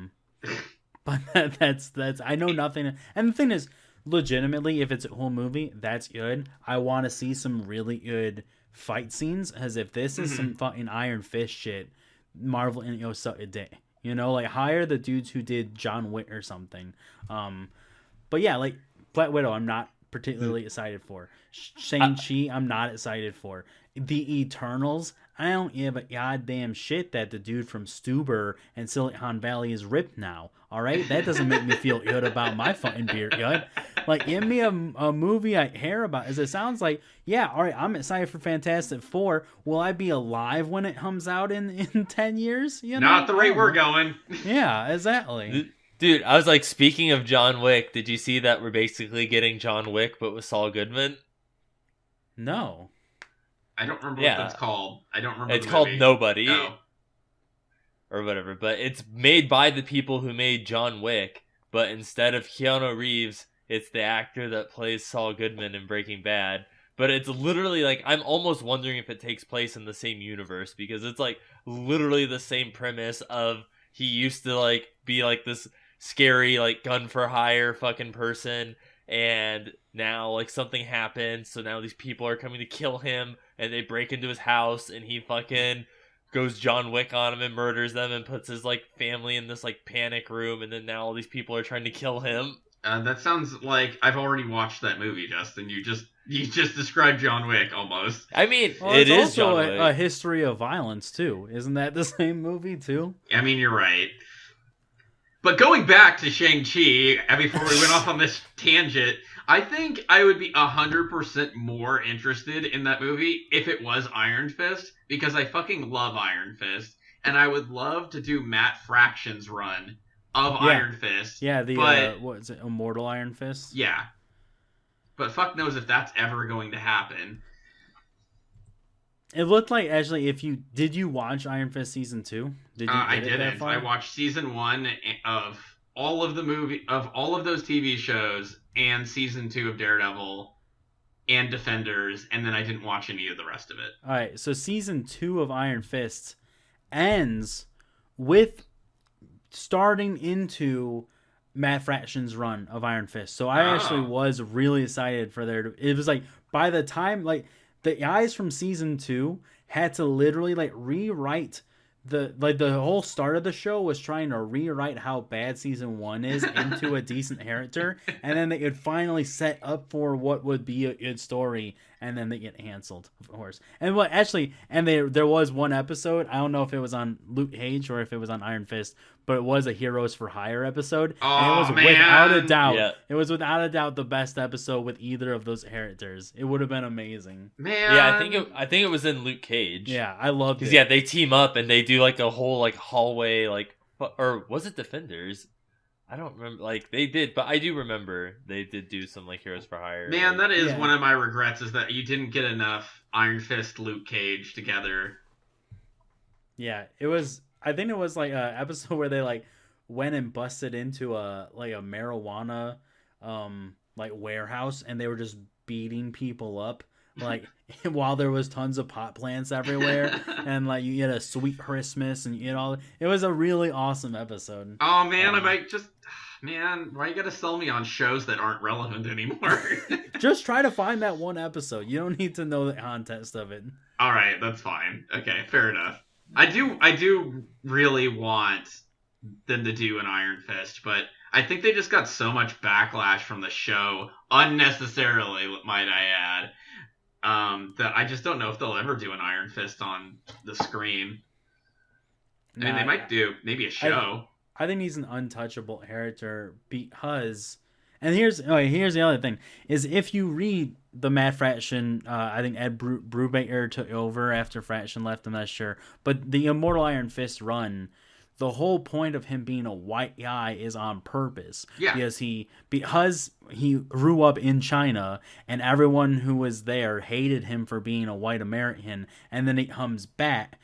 S1: But that's I know nothing. And the thing is, legitimately, if it's a whole movie, that's good. I want to see some really good fight scenes, as if this is some fucking Iron Fist shit, Marvel and suck a day. You know, like, hire the dudes who did John Wick or something. But yeah, like, Black Widow, I'm not particularly excited for. Shang-Chi, I'm not excited for. The Eternals, I don't give a goddamn shit that the dude from Stuber and Silicon Valley is ripped now. All right, that doesn't make me feel good about my fucking beard, good. Like, give me a movie I care about. As it sounds like, yeah, all right, I'm excited for Fantastic Four. Will I be alive when it comes out in 10 years? You know?
S3: Not the rate we're going.
S1: Yeah, exactly.
S2: Dude, I was like, speaking of John Wick, did you see that we're basically getting John Wick, but with Saul Goodman?
S1: No.
S3: I don't remember what that's called. I don't remember.
S2: It's called Nobody.
S3: Oh.
S2: Or whatever, but it's made by the people who made John Wick, but instead of Keanu Reeves, it's the actor that plays Saul Goodman in Breaking Bad. But it's literally like, I'm almost wondering if it takes place in the same universe, because it's like literally the same premise of he used to like be like this scary like gun for hire fucking person, and now like something happens, so now these people are coming to kill him, and they break into his house, and he fucking goes John Wick on him and murders them and puts his like family in this like panic room, and then now all these people are trying to kill him.
S3: That sounds like I've already watched that movie, Justin. You just described John Wick almost.
S2: I mean,
S1: well,
S2: it is
S1: also
S2: John Wick.
S1: a history of violence too. Isn't that the same movie too?
S3: I mean, you're right. But going back to Shang-Chi, before we went off on this tangent, I think I would be 100% more interested in that movie if it was Iron Fist, because I fucking love Iron Fist, and I would love to do Matt Fraction's run of Iron Fist.
S1: Yeah, what is it, Immortal Iron Fist?
S3: Yeah. But fuck knows if that's ever going to happen.
S1: It looked like, actually, did you watch Iron Fist season 2?
S3: I didn't. I watched season 1 of all of those TV shows and season 2 of Daredevil and Defenders, and then I didn't watch any of the rest of it.
S1: All right, so season 2 of Iron Fist ends with starting into Matt Fraction's run of Iron Fist. So I actually was really excited for it was like, by the time, like, the guys from season 2 had to literally like rewrite the whole start of the show was trying to rewrite how bad season 1 is into a decent character, and then they could finally set up for what would be a good story, and then they get canceled, of course. And there was one episode, I don't know if it was on Luke Cage or if it was on Iron Fist, but it was a Heroes for Hire episode, and it was without a doubt, it was without a doubt the best episode with either of those characters. It would have been amazing.
S3: Man,
S2: yeah, I think it was in Luke Cage.
S1: Yeah, I loved it.
S2: Because yeah, they team up and they do like a whole like hallway or was it Defenders? I don't remember. Like they did, but I do remember they did do some like Heroes for Hire.
S3: Man, that is one of my regrets, is that you didn't get enough Iron Fist, Luke Cage together.
S1: Yeah, it was. I think it was like a episode where they like went and busted into a marijuana like warehouse, and they were just beating people up like while there was tons of pot plants everywhere, and like you get a sweet Christmas and you get all. It was a really awesome episode.
S3: Oh man, I might just. Man, why you gotta sell me on shows that aren't relevant anymore?
S1: Just try to find that one episode. You don't need to know the context of it.
S3: All right, that's fine. Okay, fair enough. I do really want them to do an Iron Fist, but I think they just got so much backlash from the show, unnecessarily, might I add, that I just don't know if they'll ever do an Iron Fist on the screen. I mean, they might do maybe a show.
S1: I think he's an untouchable character because, and here's the other thing, is if you read the Mad Fraction, I think Ed Brubaker took over after Fraction left, I'm not sure, but the Immortal Iron Fist run, the whole point of him being a white guy is on purpose.
S3: Yeah.
S1: Because he grew up in China and everyone who was there hated him for being a white American, and then he comes back,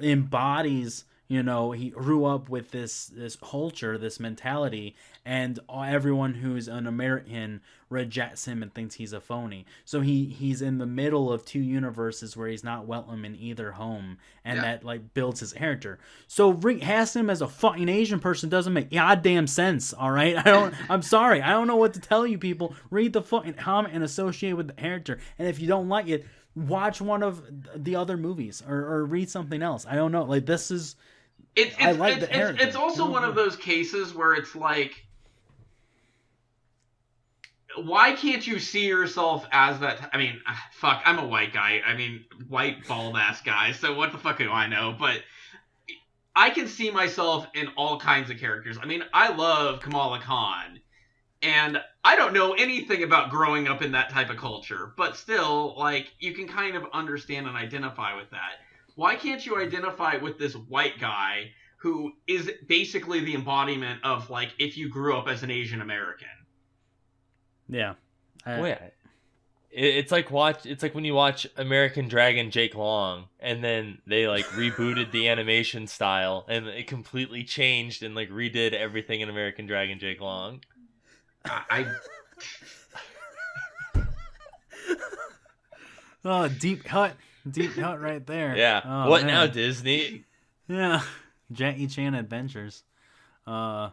S1: embodies. You know, he grew up with this culture, this mentality, and everyone who's an American rejects him and thinks he's a phony. So he's in the middle of two universes where he's not welcome in either home, and that like builds his character. So recasting him as a fucking Asian person doesn't make goddamn sense. All right, I'm sorry, I don't know what to tell you people. Read the fucking comic and associate with the character, and if you don't like it, watch one of the other movies or read something else. I don't know. Like this is.
S3: It's also one of those cases where it's like, why can't you see yourself as that? I mean, fuck, I'm a white guy. I mean, white bald ass guy. So what the fuck do I know? But I can see myself in all kinds of characters. I mean, I love Kamala Khan, and I don't know anything about growing up in that type of culture, but still, like, you can kind of understand and identify with that. Why can't you identify with this white guy who is basically the embodiment of, like, if you grew up as an Asian American?
S1: Yeah.
S2: It's like when you watch American Dragon Jake Long, and then they, like, rebooted the animation style, and it completely changed and, like, redid everything in American Dragon Jake Long.
S1: Oh, deep cut. Deep cut right there.
S2: Yeah.
S1: Oh,
S2: what
S1: man.
S2: now, Disney?
S1: Yeah. Jackie Chan Adventures.
S2: Yeah,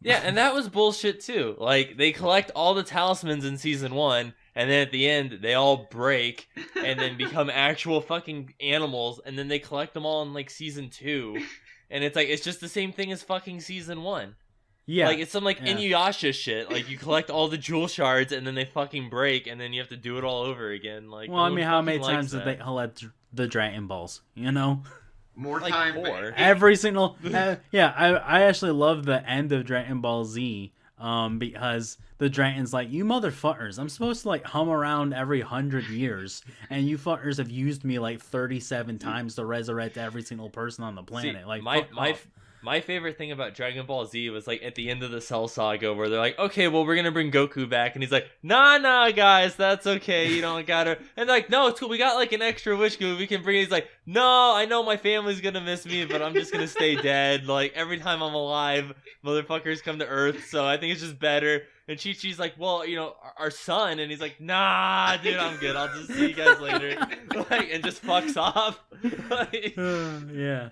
S2: and that was bullshit too. Like, they collect all the talismans in season 1, and then at the end, they all break and then become actual fucking animals, and then they collect them all in, like, season 2. And it's like, it's just the same thing as fucking season 1.
S1: Yeah.
S2: Like, it's some, like, Inuyasha shit. Like, you collect all the jewel shards, and then they fucking break, and then you have to do it all over again. Like,
S1: well, I mean, how many times did they collect the Dragon Balls? You know?
S3: More
S2: like
S3: time.
S2: 4.
S1: Every single... I actually love the end of Dragon Ball Z, because the Dragon's like, you motherfuckers, I'm supposed to, like, hum around every 100 years, and you fuckers have used me, like, 37 times to resurrect every single person on the planet.
S2: See,
S1: like,
S2: my favorite thing about Dragon Ball Z was, like, at the end of the Cell Saga where they're like, okay, well, we're gonna bring Goku back, and he's like, nah, guys, that's okay, you don't gotta, and like, no, it's cool, we got, like, an extra wish Goku we can bring. He's like, no, I know my family's gonna miss me, but I'm just gonna stay dead. Like, every time I'm alive, motherfuckers come to Earth, so I think it's just better. And Chi-Chi's like, well, you know, our son, and he's like, nah, dude, I'm good, I'll just see you guys later. Like, and just fucks off. Like,
S1: yeah.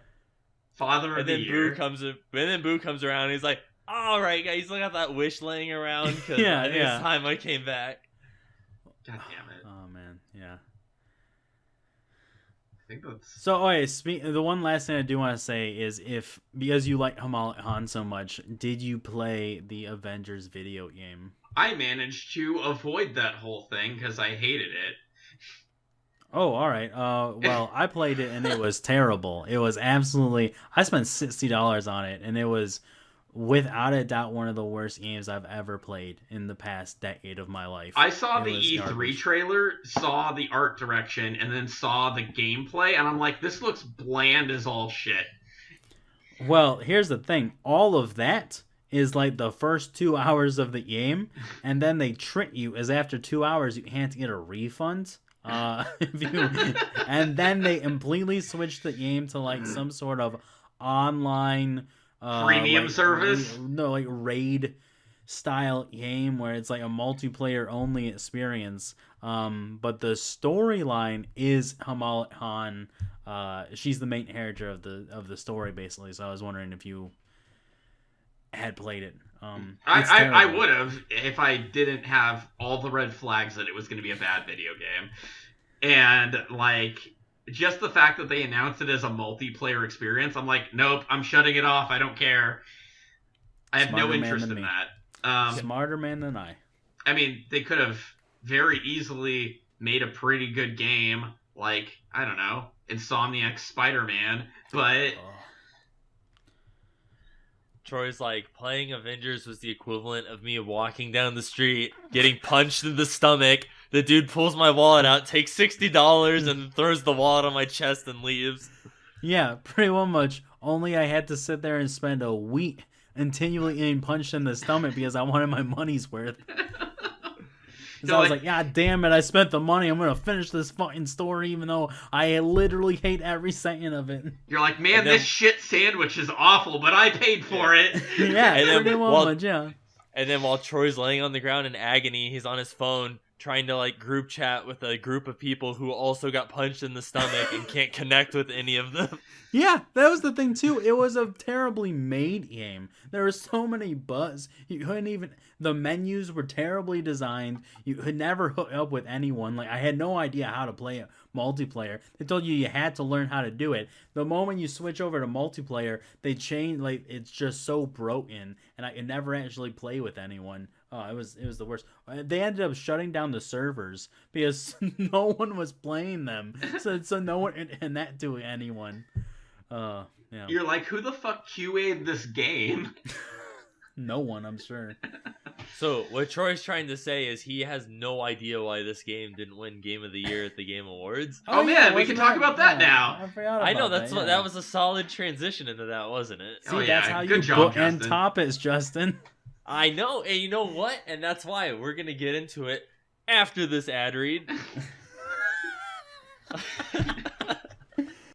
S3: Father of the year.
S2: Boo comes around and he's like, all right, guys, look at that wish laying around, because it's time I came back.
S3: God damn it.
S1: Oh, man, yeah.
S3: think that's...
S1: So, okay, the one last thing I do want to say is because you like Hamal Han so much, did you play the Avengers video game?
S3: I managed to avoid that whole thing because I hated it.
S1: Oh, all right. Well, I played it and it was terrible. It was absolutely... I spent $60 on it, and it was without a doubt one of the worst games I've ever played in the past decade of my life.
S3: I saw the
S1: was
S3: E3
S1: garbage.
S3: trailer, saw the art direction, and then saw the gameplay, and I'm like, this looks bland as all shit.
S1: Well, here's the thing. All of that is like the first 2 hours of the game, and then they trick you as after 2 hours you can't get a refund. And then they completely switch the game to like some sort of online
S3: Premium service?
S1: like raid style game where it's like a multiplayer only experience. But the storyline is Hamal Han. She's the main character of the story basically. So I was wondering if you had played it.
S3: I would have if I didn't have all the red flags that it was going to be a bad video game. And like just the fact that they announced it as a multiplayer experience, I'm like, nope, I'm shutting it off. I don't care. I have no interest in that.
S1: Smarter man than I.
S3: I mean, they could have very easily made a pretty good game, like, I don't know, Insomniac Spider-Man, but...
S2: Troy's like, playing Avengers was the equivalent of me walking down the street, getting punched in the stomach. The dude pulls my wallet out, takes $60, and throws the wallet on my chest and leaves.
S1: Yeah, pretty well much. Only I had to sit there and spend a week continually getting punched in the stomach because I wanted my money's worth. So I was like, God damn it, I spent the money. I'm going to finish this fucking story even though I literally hate every second of it.
S3: You're like, man, this shit sandwich is awful, but I paid for it.
S1: Yeah, pretty much, yeah.
S2: And then while Troy's laying on the ground in agony, he's on his phone trying to like group chat with a group of people who also got punched in the stomach and can't connect with any of them.
S1: Yeah, that was the thing too. It was a terribly made game. There were so many bugs. You couldn't even... The menus were terribly designed. You could never hook up with anyone. Like, I had no idea how to play a multiplayer. They told you had to learn how to do it. The moment you switch over to multiplayer, they change, like, it's just so broken, and I could never actually play with anyone. Oh, it was the worst. They ended up shutting down the servers because no one was playing them. So no one could connect to anyone. Yeah.
S3: You're like, who the fuck QA'd this game?
S1: No one, I'm sure.
S2: So what Troy's trying to say is he has no idea why this game didn't win Game of the Year at the Game Awards.
S3: Oh man, we can talk about that now.
S1: I forgot about
S2: I know that's
S1: that,
S2: what that was a solid transition into that, wasn't it?
S1: See, that's how you bookend topics, Justin.
S2: I know, and you know what? And that's why we're gonna get into it after this ad read.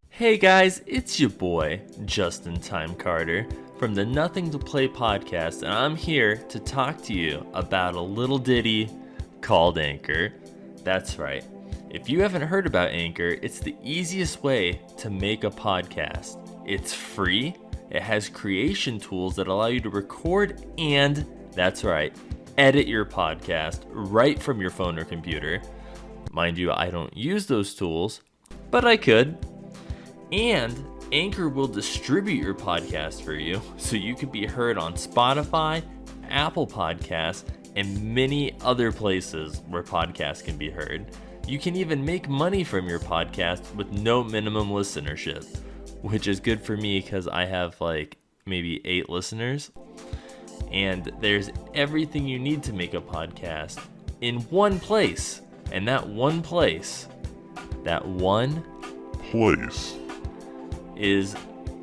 S2: Hey guys, it's your boy, Justin Time Carter, from the Nothing to Play podcast, and I'm here to talk to you about a little ditty called Anchor. That's right. If you haven't heard about Anchor, it's the easiest way to make a podcast. It's free, it has creation tools that allow you to record and, that's right, edit your podcast right from your phone or computer. Mind you, I don't use those tools, but I could. And Anchor will distribute your podcast for you so you can be heard on Spotify, Apple Podcasts, and many other places where podcasts can be heard. You can even make money from your podcast with no minimum listenership, which is good for me because I have like maybe 8 listeners. And there's everything you need to make a podcast in one place. And that one place is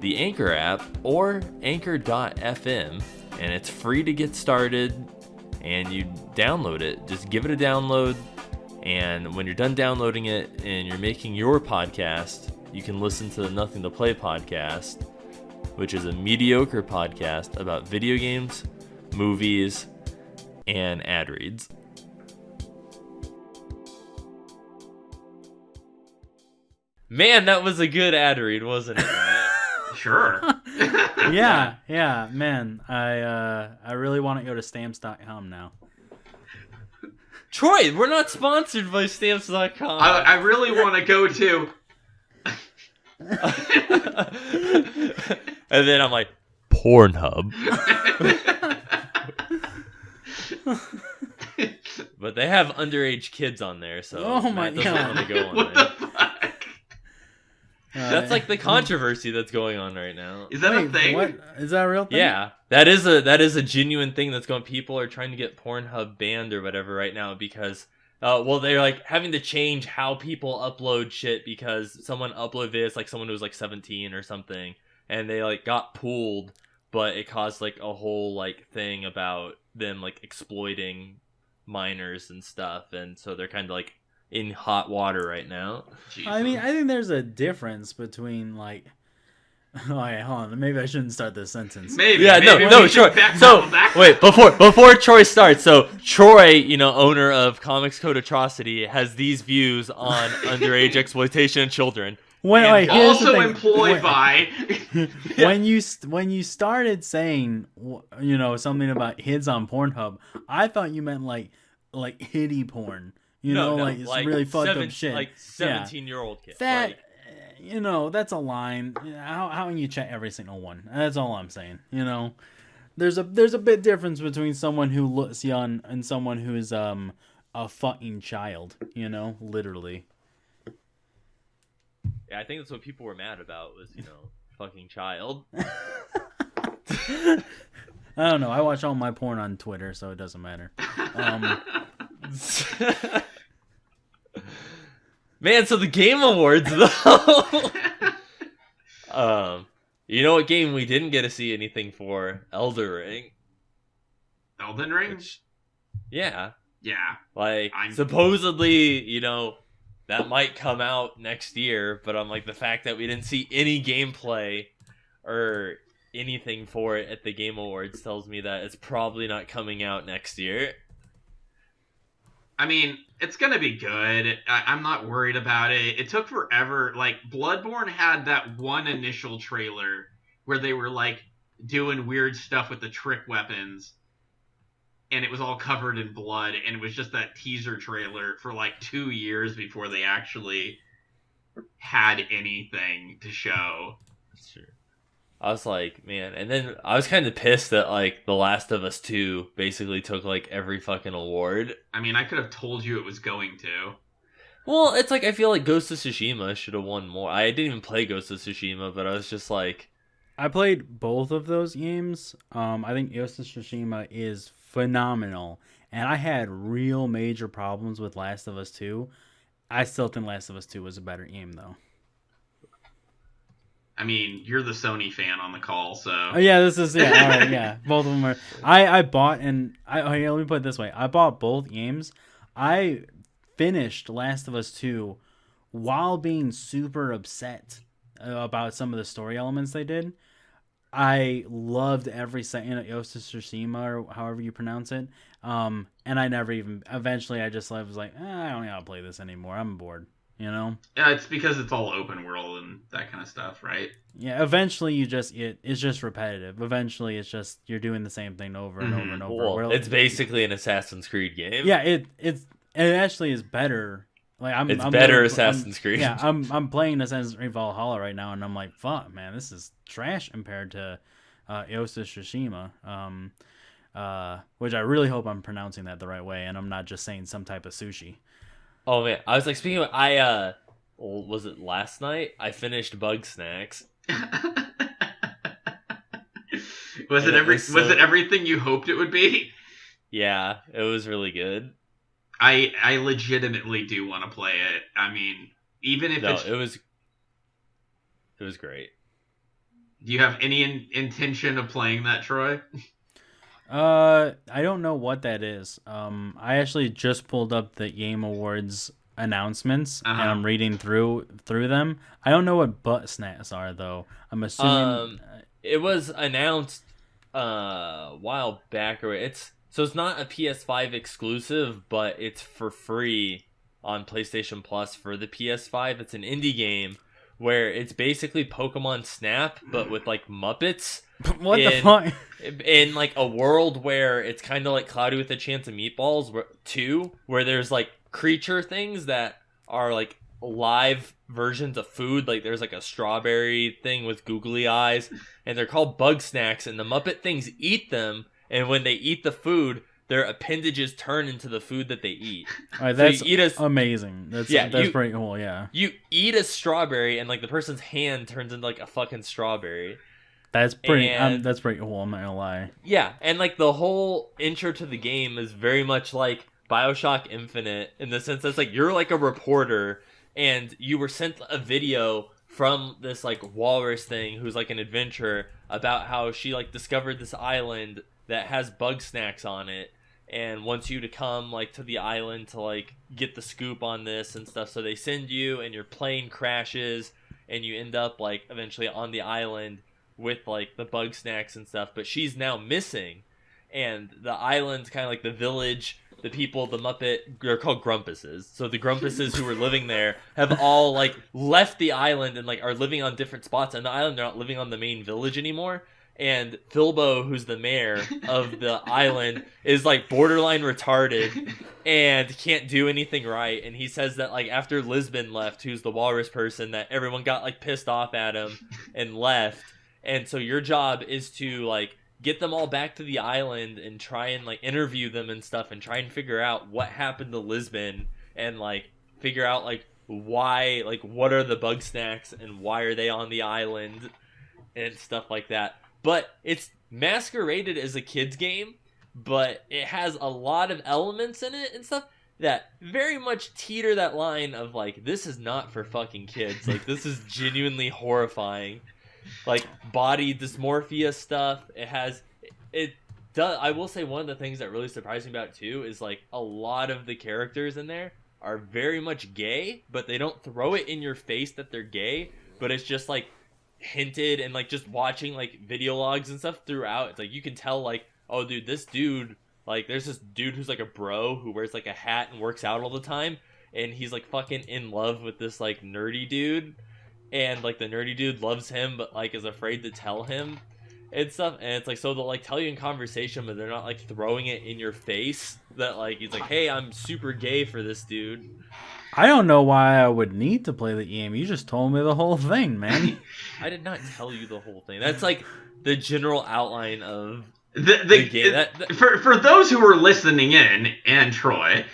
S2: the Anchor app or Anchor.fm, and it's free to get started, and you download it. Just give it a download, and when you're done downloading it and you're making your podcast, you can listen to the Nothing to Play podcast, which is a mediocre podcast about video games, movies, and ad reads. Man, that was a good ad read, wasn't it?
S3: Sure.
S1: yeah, man. I really want to go to stamps.com now.
S2: Troy, we're not sponsored by stamps.com.
S3: I really want to go to
S2: And then I'm like, Pornhub. But they have underage kids on there, so
S1: Oh my
S2: Matt doesn't
S1: God.
S2: want to go on
S3: What
S2: there.
S3: the fuck?
S2: That's like the controversy that's going on right now.
S3: Is that a thing?
S1: What? Is that a real thing?
S2: Yeah, that is a genuine thing that's going. People are trying to get Pornhub banned or whatever right now because, well, they're like having to change how people upload shit because someone uploaded this, like someone who was like 17 or something, and they like got pulled, but it caused like a whole like thing about them like exploiting minors and stuff, and so they're kind of like in hot water right now.
S3: Jesus.
S1: I mean, I think there's a difference between like. Oh, wait, hold on. Maybe I shouldn't start this sentence.
S3: Maybe.
S2: Yeah,
S3: maybe
S2: no,
S3: we
S2: sure.
S3: should back
S2: So
S3: back.
S2: wait, before Troy starts. So Troy, you know, owner of Comics Code Atrocity, has these views on underage exploitation of children.
S1: Wait, here's the
S3: Also
S1: thing.
S3: employed
S1: Wait.
S3: by.
S1: When you started saying, you know, something about kids on Pornhub, I thought you meant like hitty porn. You know, like it's really fucked up shit.
S2: Like 17-year-old kids.
S1: That,
S2: Like,
S1: you know, that's a line. How can you check every single one? That's all I'm saying. You know, there's a big difference between someone who looks young and someone who is a fucking child. You know, literally.
S2: yeah, I think that's what people were mad about was, you know, fucking child.
S1: I don't know. I watch all my porn on Twitter, so it doesn't matter.
S2: Man, so the Game Awards though. You know what game we didn't get to see anything for? Elden Ring.
S3: Elden Ring?
S2: Which, yeah.
S3: Yeah.
S2: Like, supposedly, you know, that might come out next year, but I'm like, the fact that we didn't see any gameplay or anything for it at the Game Awards tells me that it's probably not coming out next year.
S3: I mean, it's gonna be good. I'm not worried about it. It took forever. Like, Bloodborne had that one initial trailer where they were, like, doing weird stuff with the trick weapons, and it was all covered in blood, and it was just that teaser trailer for, like, 2 years before they actually had anything to show.
S2: Sure. I was like, man, and then I was kind of pissed that, like, The Last of Us 2 basically took, like, every fucking award.
S3: I mean, I could have told you it was going to.
S2: Well, it's like, I feel like Ghost of Tsushima should have won more. I didn't even play Ghost of Tsushima, but I was just like...
S1: I played both of those games. I think Ghost of Tsushima is phenomenal, and I had real major problems with Last of Us 2. I still think Last of Us 2 was a better game, though.
S3: I mean, you're the Sony fan on the call, so...
S1: Oh, yeah, this is... Yeah, all right, yeah. Both of them are... I bought, and... Okay, let me put it this way. I bought both games. I finished Last of Us 2 while being super upset about some of the story elements they did. I loved every second of Ghost of Tsushima, or however you pronounce it. And I never even... Eventually, I just was like, I don't want to play this anymore. I'm bored. You know?
S3: Yeah, it's because it's all open world and that kind of stuff, right?
S1: Yeah, eventually it's just repetitive. Eventually it's just you're doing the same thing over and over and over.
S2: Well, it's basically an Assassin's Creed game.
S1: Yeah, it actually is better. Like I'm
S2: better Assassin's Creed.
S1: Yeah, I'm playing Assassin's Creed Valhalla right now, and I'm like, fuck, man, this is trash compared to Ghost of Tsushima. Which I really hope I'm pronouncing that the right way, and I'm not just saying some type of sushi.
S2: Oh man, I was like, speaking of, was it last night? I finished Bug Snacks.
S3: Was it everything you hoped it would be?
S2: Yeah, it was really good.
S3: I legitimately do want to play it. I mean, even if
S2: it was great.
S3: Do you have any intention of playing that, Troy?
S1: I don't know what that is. I actually just pulled up the Game Awards announcements, and I'm reading through them. I don't know what butt snacks are, though. I'm assuming
S2: it was announced a while back, or it's not a PS5 exclusive, but it's for free on PlayStation Plus for the PS5. It's an indie game where it's basically Pokemon Snap, but with like Muppets.
S1: What the fuck?
S2: In like a world where it's kind of like Cloudy with a Chance of Meatballs 2, where there's like creature things that are like live versions of food. Like there's like a strawberry thing with googly eyes, and they're called bug snacks, and the Muppet things eat them, and when they eat the food, their appendages turn into the food that they eat.
S1: All right, that's amazing. That's pretty cool. Yeah,
S2: you eat a strawberry, and like the person's hand turns into like a fucking strawberry.
S1: That's pretty. That's pretty cool. I'm not gonna lie.
S2: Yeah, and like the whole intro to the game is very much like BioShock Infinite in the sense that like you're like a reporter, and you were sent a video from this like walrus thing who's like an adventurer about how she like discovered this island that has bug snacks on it, and wants you to come like to the island to like get the scoop on this and stuff. So they send you, and your plane crashes, and you end up like eventually on the island with like the bug snacks and stuff. But she's now missing, and the island's kind of like the village. The people, the Muppet, they're called Grumpuses. So the Grumpuses who were living there have all like left the island and like are living on different spots on the island. They're not living on the main village anymore. And Philbo, who's the mayor of the island, is like borderline retarded and can't do anything right. And he says that like after Lisbon left, who's the walrus person, that everyone got like pissed off at him and left. And so your job is to like get them all back to the island and try and like interview them and stuff and try and figure out what happened to Lisbon and like figure out like why, like what are the bug snacks and why are they on the island and stuff like that. But it's masqueraded as a kid's game, but it has a lot of elements in it and stuff that very much teeter that line of like, this is not for fucking kids. Like this is genuinely horrifying. Like body dysmorphia stuff. I will say one of the things that really surprised me about it too is like a lot of the characters in there are very much gay, but they don't throw it in your face that they're gay, but it's just like hinted, and like just watching like video logs and stuff throughout, it's like you can tell like, oh dude, this dude, like there's this dude who's like a bro who wears like a hat and works out all the time, and he's like fucking in love with this like nerdy dude, and like the nerdy dude loves him but like is afraid to tell him and stuff. And it's like, so they'll like tell you in conversation, but they're not like throwing it in your face that like he's like, hey, I'm super gay for this dude.
S1: I don't know why I would need to play the game. You just told me the whole thing, man.
S2: I did not tell you the whole thing. That's like the general outline of the game.
S3: For those who are listening in, and Troy,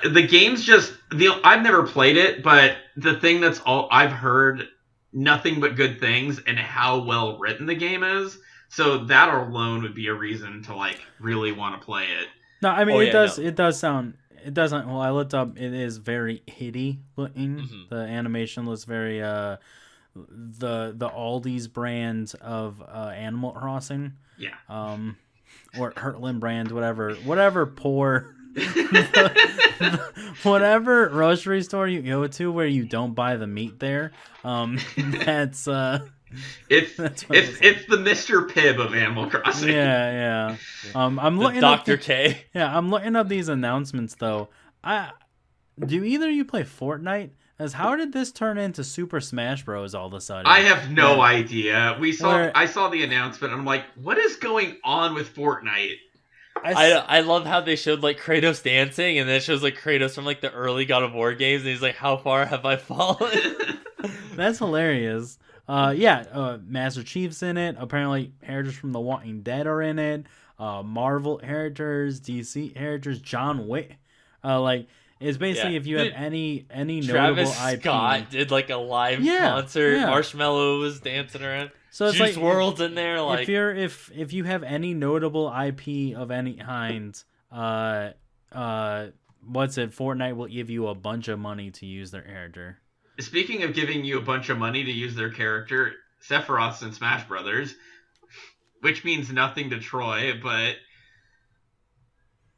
S3: the game's just I've never played it, but the thing that's all I've heard nothing but good things and how well written the game is. So that alone would be a reason to like really want to play it.
S1: No, I mean it does sound. It doesn't. Well, I looked up. It is very hitty looking. Mm-hmm. The animation looks very the Aldi's brand of Animal Crossing.
S3: Yeah.
S1: Or Heartland brand, whatever poor, whatever grocery store you go to where you don't buy the meat there. That's
S3: It's the Mr. Pibb of Animal Crossing.
S1: Yeah. I'm looking
S2: Dr. K.
S1: Yeah, I'm looking up these announcements though. Do either of you play Fortnite? As how did this turn into Super Smash Bros. All of a sudden?
S3: I have no idea. I saw the announcement. And I'm like, what is going on with Fortnite?
S2: I love how they showed like Kratos dancing, and then it shows like Kratos from like the early God of War games, and he's like, "How far have I fallen?"
S1: That's hilarious. Master Chief's in it. Apparently, characters from The Walking Dead are in it. Marvel characters, DC characters, John Wick. It's basically if you have any notable
S2: Travis
S1: IP.
S2: Scott did like a live concert. Yeah. Marshmallow was dancing around. So it's Juice WRLD's in there. Like
S1: if you have any notable IP of any kind, Fortnite will give you a bunch of money to use their character.
S3: Speaking of giving you a bunch of money to use their character, Sephiroth's in Smash Brothers, which means nothing to Troy, but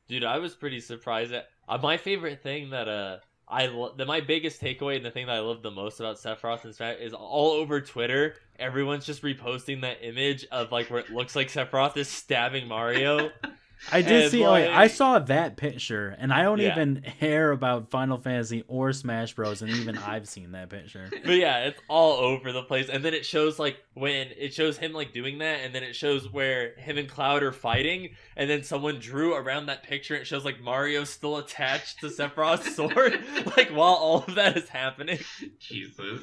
S2: dude, I was pretty surprised at my favorite thing that my biggest takeaway and the thing that I love the most about Sephiroth and Smash is all over Twitter. Everyone's just reposting that image of like where it looks like Sephiroth is stabbing Mario.
S1: I did
S2: And,
S1: see.
S2: like-
S1: I saw that picture, and I don't
S2: Yeah.
S1: even care about Final Fantasy or Smash Bros. And even I've seen that picture.
S2: But yeah, it's all over the place. And then it shows like when it shows him like doing that, and then it shows where him and Cloud are fighting, and then someone drew around that picture. And it shows like Mario still attached to Sephiroth's sword, like while all of that is happening.
S3: Jesus.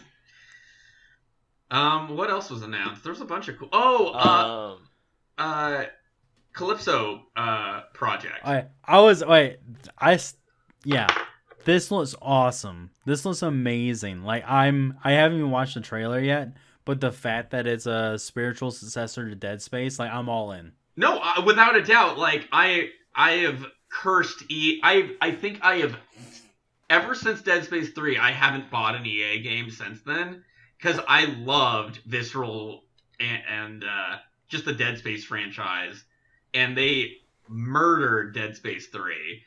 S3: What else was announced? There was a bunch of cool. Calypso project.
S1: Yeah, this looks awesome. This looks amazing. Like I haven't even watched the trailer yet, but the fact that it's a spiritual successor to Dead Space, like I'm all in.
S3: No, without a doubt. Like I have cursed I think I have ever since Dead Space 3. I haven't bought an EA game since then because I loved Visceral and just the Dead Space franchise, and they murdered Dead Space 3.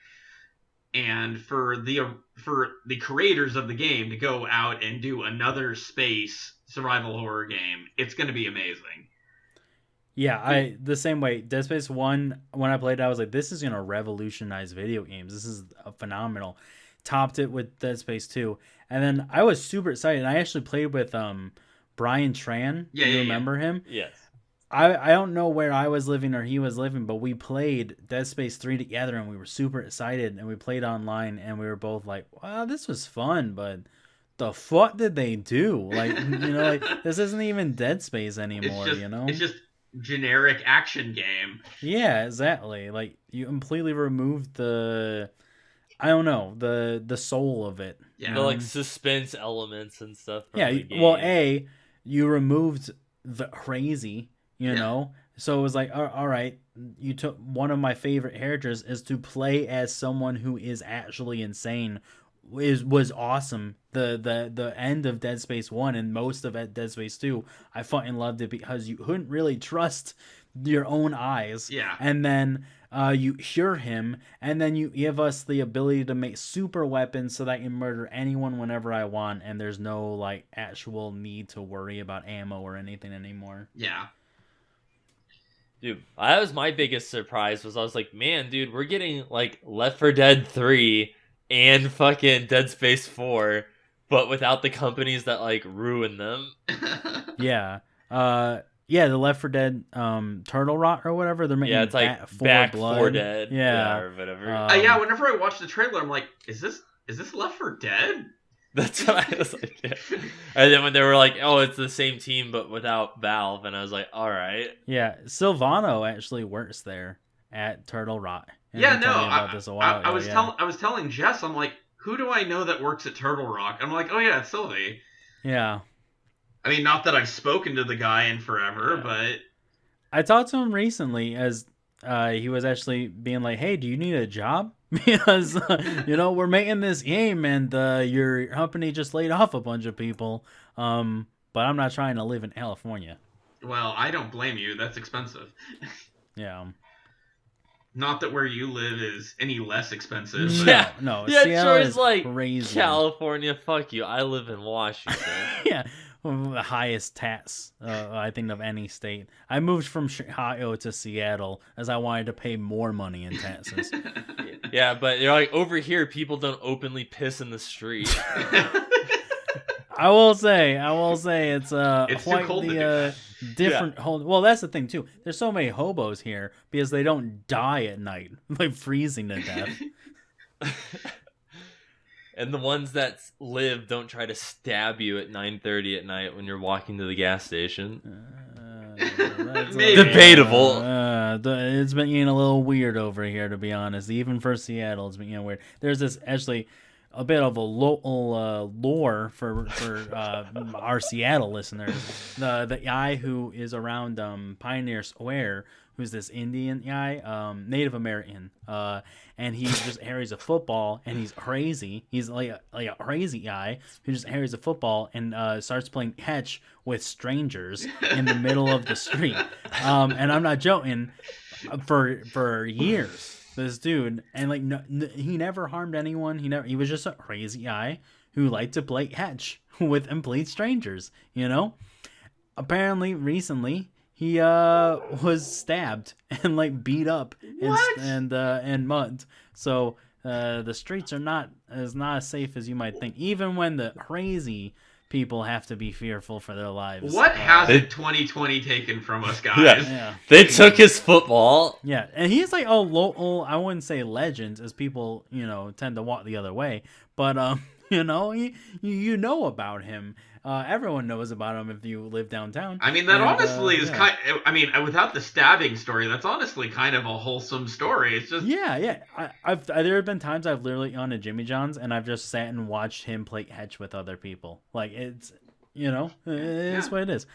S3: And for the creators of the game to go out and do another space survival horror game, it's going to be amazing.
S1: Yeah, the same way. Dead Space 1, when I played it, I was like, this is going to revolutionize video games. This is phenomenal. Topped it with Dead Space 2. And then I was super excited. I actually played with Brian Tran.
S3: Yeah,
S1: you
S3: yeah,
S1: remember him?
S2: Yes.
S1: I don't know where I was living or he was living, but we played Dead Space 3 together, and we were super excited, and we played online, and we were both like, wow, this was fun, but the fuck did they do? Like, like this isn't even Dead Space anymore,
S3: It's just generic action game.
S1: Yeah, exactly. Like, you completely removed the soul of it.
S3: Yeah.
S2: The like suspense elements and stuff from
S1: Yeah,
S2: the game.
S1: well, you removed the crazy, so it was like, all right, you took one of my favorite characters is to play as someone who is actually insane. Was awesome. The end of Dead Space 1 and most of Dead Space 2, I fucking loved it because you couldn't really trust your own eyes.
S3: Yeah.
S1: And then you cure him, and then you give us the ability to make super weapons so that I can murder anyone whenever I want, and there's no like actual need to worry about ammo or anything anymore.
S3: Yeah.
S2: Dude, that was my biggest surprise. Was I was like, man, dude, we're getting like Left 4 Dead 3 and fucking Dead Space 4, but without the companies that like ruin them.
S1: Yeah. The Left 4 Dead Turtle Rock or whatever, they're making
S2: It's like
S1: Back
S2: 4
S1: Blood.
S2: Dead.
S1: Yeah.
S2: Or whatever.
S3: Yeah, whenever I watch the trailer, I'm like, is this Left 4 Dead?
S2: That's what I was like, yeah. And then when they were like, oh, it's the same team but without Valve, and I was like, all right.
S1: Yeah, Silvano actually works there at Turtle Rock. And
S3: Yeah,
S1: he told me
S3: no,
S1: about this a while ago,
S3: I was telling Jess, I'm like, who do I know that works at Turtle Rock? I'm like, oh yeah, it's Sylvie.
S1: Yeah.
S3: I mean, not that I've spoken to the guy in forever, but
S1: I talked to him recently as he was actually being like, hey, do you need a job? Because, we're making this game and your company just laid off a bunch of people. But I'm not trying to live in California.
S3: well, I don't blame you. That's expensive.
S1: Yeah.
S3: Not that where you live is any less expensive. But
S2: Yeah.
S1: No,
S2: Yeah,
S1: Seattle
S2: Troy's
S1: is
S2: like,
S1: crazy.
S2: California, fuck you. I live in Washington.
S1: Yeah. The highest tax, I think, of any state. I moved from Chicago to Seattle as I wanted to pay more money in taxes.
S2: Yeah, but you're like, over here, people don't openly piss in the street.
S1: I will say it's
S3: It's too
S1: quite
S3: cold to do
S1: the
S3: that.
S1: different. Well, that's the thing too. There's so many hobos here because they don't die at night, like freezing to death.
S2: And the ones that live don't try to stab you at 9:30 at night when you're walking to the gas station.
S3: Maybe.
S2: Debatable.
S1: It's been getting a little weird over here, to be honest. Even for Seattle, it's been getting weird. There's this actually a bit of a local lore for our Seattle listeners. The guy who is around Pioneer Square, who's this Indian guy, Native American, and he just carries a football, and he's crazy. He's like a crazy guy who just carries a football and starts playing catch with strangers in the middle of the street. And I'm not joking. For years, this dude, and like he never harmed anyone. He was just a crazy guy who liked to play catch with complete strangers. Apparently, recently he was stabbed and like beat up
S3: What?
S1: and mugged. So the streets are not as safe as you might think. Even when the crazy people have to be fearful for their lives.
S3: What hasn't 2020 taken from us, guys?
S1: Yeah.
S2: They took his football.
S1: Yeah, and he's like a local, I wouldn't say legend, as people, tend to walk the other way. But, you know about him. Everyone knows about him if you live downtown.
S3: I mean, that honestly is kind. I mean, without the stabbing story, that's honestly kind of a wholesome story. It's just
S1: Yeah. There have been times I've literally gone to Jimmy John's and I've just sat and watched him play catch with other people. Like it's, it's what it is.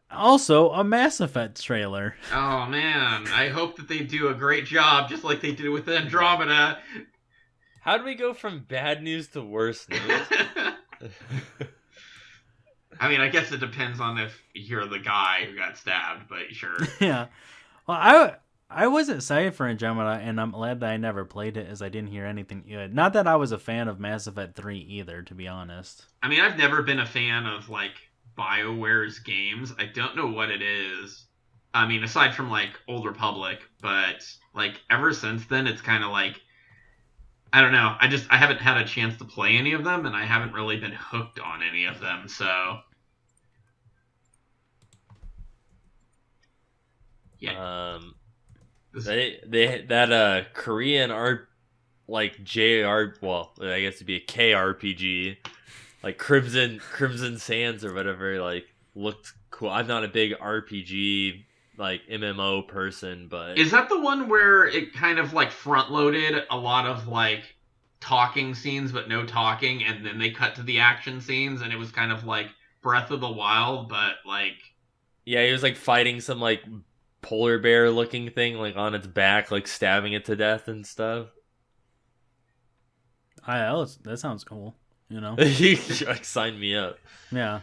S1: Also, a Mass Effect trailer.
S3: Oh man, I hope that they do a great job, just like they did with Andromeda.
S2: How do we go from bad news to worse news?
S3: I mean, I guess it depends on if you're the guy who got stabbed, but sure.
S1: Yeah. Well, I was excited for Andromeda, and I'm glad that I never played it, as I didn't hear anything good. Not that I was a fan of Mass Effect 3 either, to be honest.
S3: I mean, I've never been a fan of, like, BioWare's games. I don't know what it is. I mean, aside from, like, Old Republic, but, like, ever since then, it's kind of like, I don't know. I haven't had a chance to play any of them, and I haven't really been hooked on any of them, so... Yeah.
S2: That Korean art, like JR, well, I guess it'd be a KRPG, like Crimson Sands or whatever, like looked cool. I'm not a big RPG like MMO person, but
S3: is that the one where it kind of like front loaded a lot of like talking scenes but no talking, and then they cut to the action scenes, and it was kind of like Breath of the Wild, but like
S2: yeah, he was like fighting some like polar bear looking thing like on its back, like stabbing it to death and stuff.
S1: That sounds cool,
S2: You like sign me up.
S1: Yeah.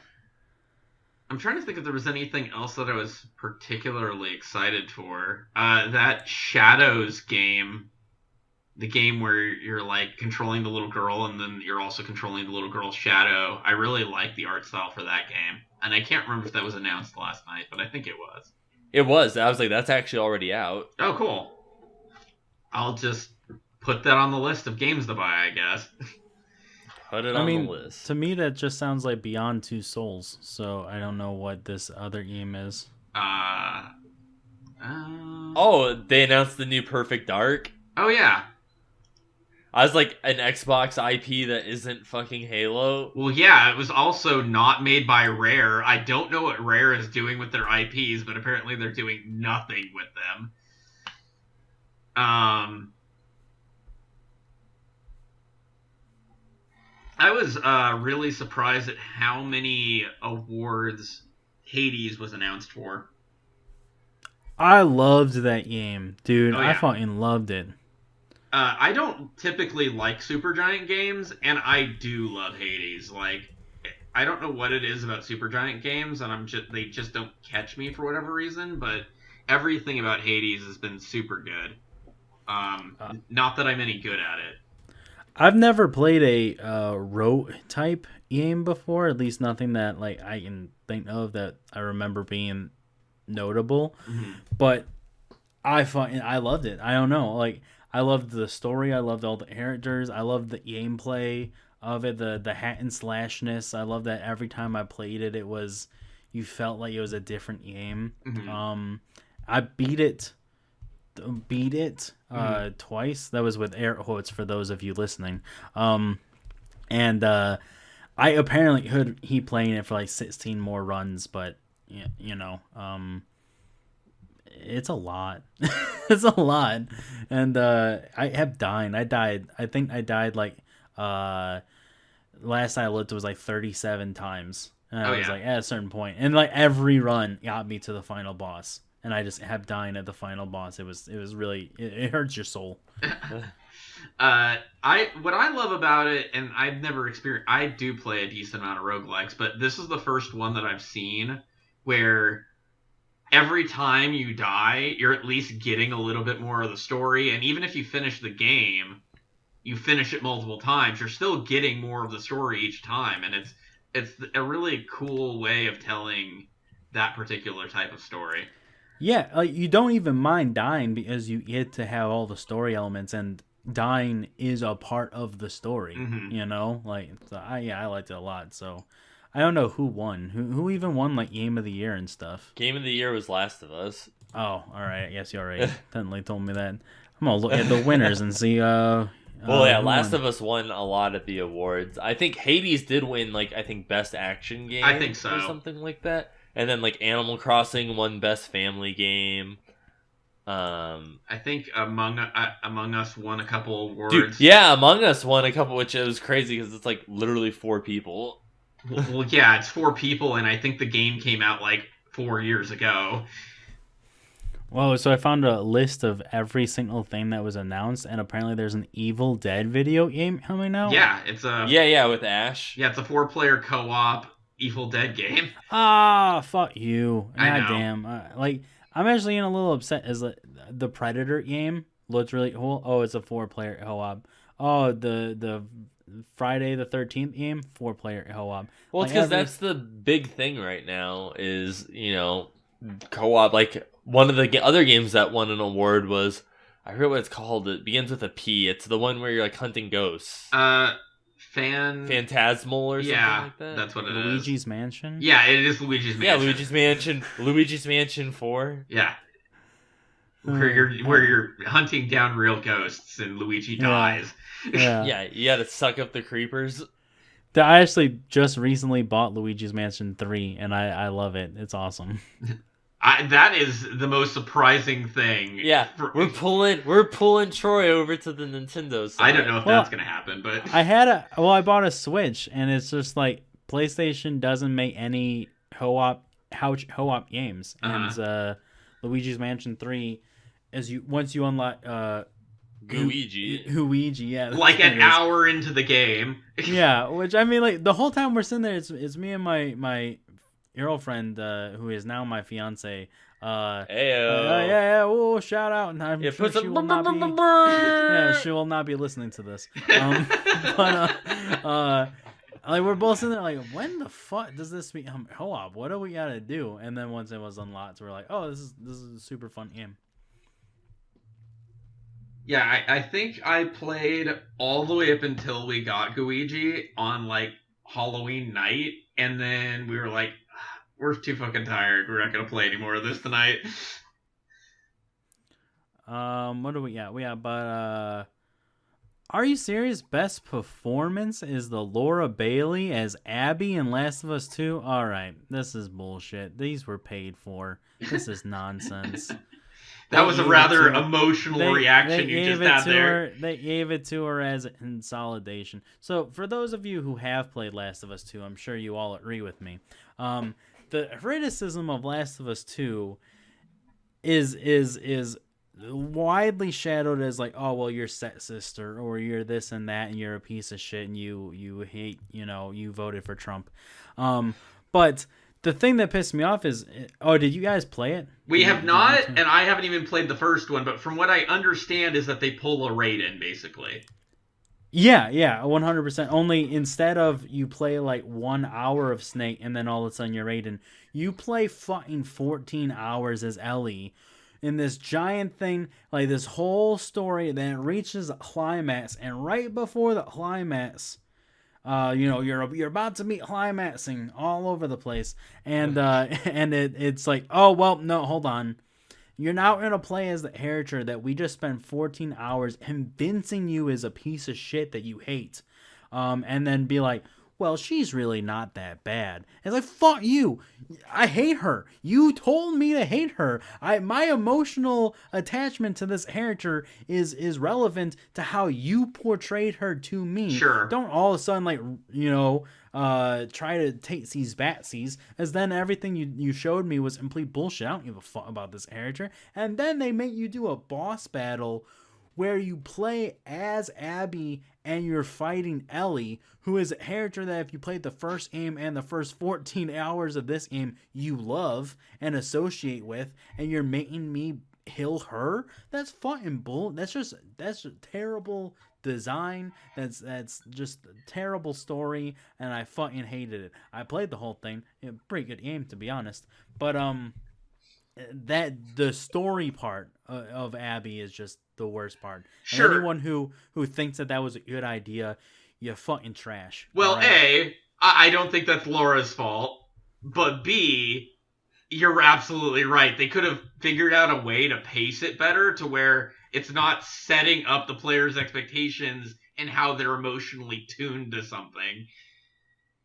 S3: I'm trying to think if there was anything else that I was particularly excited for. That Shadows game, the game where you're like controlling the little girl and then you're also controlling the little girl's shadow. I really like the art style for that game, and I can't remember if that was announced last night, but I think it was.
S2: It was. I was like, that's actually already out.
S3: Oh, cool. I'll just put that on the list of games to buy, I guess.
S2: Put it on the list.
S1: To me, that just sounds like Beyond Two Souls, so I don't know what this other game is.
S2: Oh, they announced the new Perfect Dark?
S3: Oh, yeah.
S2: I was like, an Xbox IP that isn't fucking Halo?
S3: Well, yeah, it was also not made by Rare. I don't know what Rare is doing with their IPs, but apparently they're doing nothing with them. I was really surprised at how many awards Hades was announced for.
S1: I loved that game, dude.
S3: Oh, yeah.
S1: I fucking loved it.
S3: I don't typically like Supergiant games, and I do love Hades. Like, I don't know what it is about Supergiant games, and they just don't catch me for whatever reason. But everything about Hades has been super good. Not that I'm any good at it.
S1: I've never played a rogue type game before. At least nothing that like I can think of that I remember being notable. Mm-hmm. But I loved it. I don't know, like. I loved the story. I loved all the characters. I loved the gameplay of it, the hack and slashness. I love that every time I played it, you felt like it was a different game. Mm-hmm. I beat it twice. That was with air quotes for those of you listening. And I apparently heard he playing it for like 16 more runs, but it's a lot. It's a lot. And I have died. I think I died like last I looked it was like 37 times. And I was like at a certain point. And like every run got me to the final boss. And I just kept dying at the final boss. It was really it hurts your soul.
S3: What I love about it, and I've never experienced, I do play a decent amount of roguelikes, but this is the first one that I've seen where every time you die, you're at least getting a little bit more of the story. And even if you finish the game, you finish it multiple times, you're still getting more of the story each time. And it's a really cool way of telling that particular type of story.
S1: Yeah, like you don't even mind dying because you get to have all the story elements, and dying is a part of the story.
S3: Mm-hmm.
S1: You know, like so I liked it a lot. So I don't know who won. Who even won like Game of the Year and stuff.
S2: Game of the Year was Last of Us.
S1: Oh, all right. I guess you already technically told me that. I'm gonna look at the winners and see.
S2: Well, yeah,
S1: who
S2: Last
S1: won.
S2: of Us won a lot of the awards. I think Hades did win, like, I think Best Action Game.
S3: I think so.
S2: Or something like that. And then, like, Animal Crossing won Best Family Game.
S3: I think Among Us won a couple awards.
S2: Dude, yeah, Among Us won a couple, which was crazy because it's, like, literally 4 people.
S3: Well, yeah, it's 4 people, and I think the game came out, like, 4 years ago.
S1: Well, so I found a list of every single thing that was announced, and apparently there's an Evil Dead video game coming out.
S3: Yeah, it's a
S2: Yeah, with Ash.
S3: Yeah, it's a 4-player co-op Evil Dead game.
S1: Ah, fuck you.
S3: I know.
S1: God damn. Like, I'm actually getting a little upset as the Predator game looks really cool. Oh, it's a 4-player co-op. Oh, the Friday the 13th game, 4-player co-op.
S2: Well, it's because that's the big thing right now is, you know, co-op. Like, one of the other games that won an award was, I forget what it's called. It begins with a P. It's the one where you're, like, hunting ghosts. Phantasmal or something like that?
S3: That's what it
S1: Luigi's
S3: is.
S1: Mansion?
S3: Yeah, it is Luigi's Mansion.
S2: Yeah, Luigi's Mansion 4.
S3: Yeah. Where you're hunting down real ghosts and Luigi dies.
S1: Yeah.
S2: Yeah, you gotta suck up the creepers.
S1: I actually just recently bought Luigi's Mansion 3, and I love it. It's awesome.
S3: That is the most surprising thing.
S2: Yeah, we're pulling Troy over to the Nintendo side.
S3: I don't know if that's gonna happen, but
S1: I bought a Switch, and it's just like PlayStation doesn't make any co-op games, and Luigi's Mansion 3, once you unlock Luigi, yeah,
S3: like an hour into the game.
S1: Yeah, which I mean, like the whole time we're sitting there, it's me and my girlfriend, who is now my fiance. Yeah. Oh, shout out! And I'm sure she will not be. Yeah, she will not be listening to this. Like we're both sitting there, like, when the fuck does this become co-op? What do we gotta do? And then once it was unlocked, we're like, oh, this is a super fun game.
S3: Yeah, I think I played all the way up until we got Luigi on, like, Halloween night, and then we were like, we're too fucking tired. We're not gonna play any more of this tonight.
S1: What do we got? Are you serious? Best performance is the Laura Bailey as Abby in Last of Us 2? Alright, this is bullshit. These were paid for. This is nonsense.
S3: That was a rather emotional reaction you just had there.
S1: They gave it to her as consolidation. So, for those of you who have played Last of Us 2, I'm sure you all agree with me. The criticism of Last of Us 2 is widely shadowed as like, oh, well, you're sexist, or you're this and that, and you're a piece of shit, and you hate, you voted for Trump. But the thing that pissed me off is, did you guys play it?
S3: We have not, and I haven't even played the first one, but from what I understand is that they pull a Raiden, basically.
S1: Yeah, 100%. Only instead of you play like 1 hour of Snake and then all of a sudden you're Raiden, you play fucking 14 hours as Ellie in this giant thing, like this whole story that reaches a climax, and right before the climax, you're about to meet climaxing all over the place, and it's like, oh well, no, hold on. You're now going to play as the character that we just spent 14 hours convincing you is a piece of shit that you hate. And then be like, well, she's really not that bad. It's like, fuck you. I hate her. You told me to hate her. My emotional attachment to this character is relevant to how you portrayed her to me.
S3: Sure.
S1: Don't all of a sudden, like, try to take these batsies, as then everything you showed me was complete bullshit. I don't give a fuck about this character. And then they make you do a boss battle where you play as Abby and you're fighting Ellie, who is a character that if you played the first game and the first 14 hours of this game you love and associate with, and you're making me kill her. That's fucking bull. That's terrible design. That's just a terrible story, and I fucking hated it. I played the whole thing. Pretty good game, to be honest. But that the story part of Abby is just the worst part.
S3: Sure.
S1: And anyone who thinks that was a good idea, you fucking trash.
S3: Well,
S1: right?
S3: A, I don't think that's Laura's fault, but B, you're absolutely right. They could have figured out a way to pace it better to where it's not setting up the player's expectations and how they're emotionally tuned to something.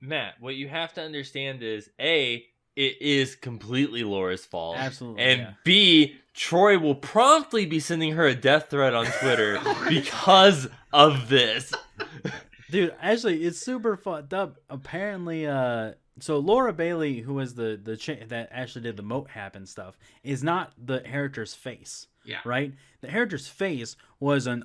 S2: Matt, what you have to understand is A, it is completely Laura's fault.
S1: Absolutely.
S2: And
S1: yeah.
S2: B, Troy will promptly be sending her a death threat on Twitter because of this.
S1: Dude, actually, it's super fucked up. Apparently, so Laura Bailey, who was the chick that actually did the moat happen stuff, is not the character's face.
S3: Yeah.
S1: Right? The character's face was an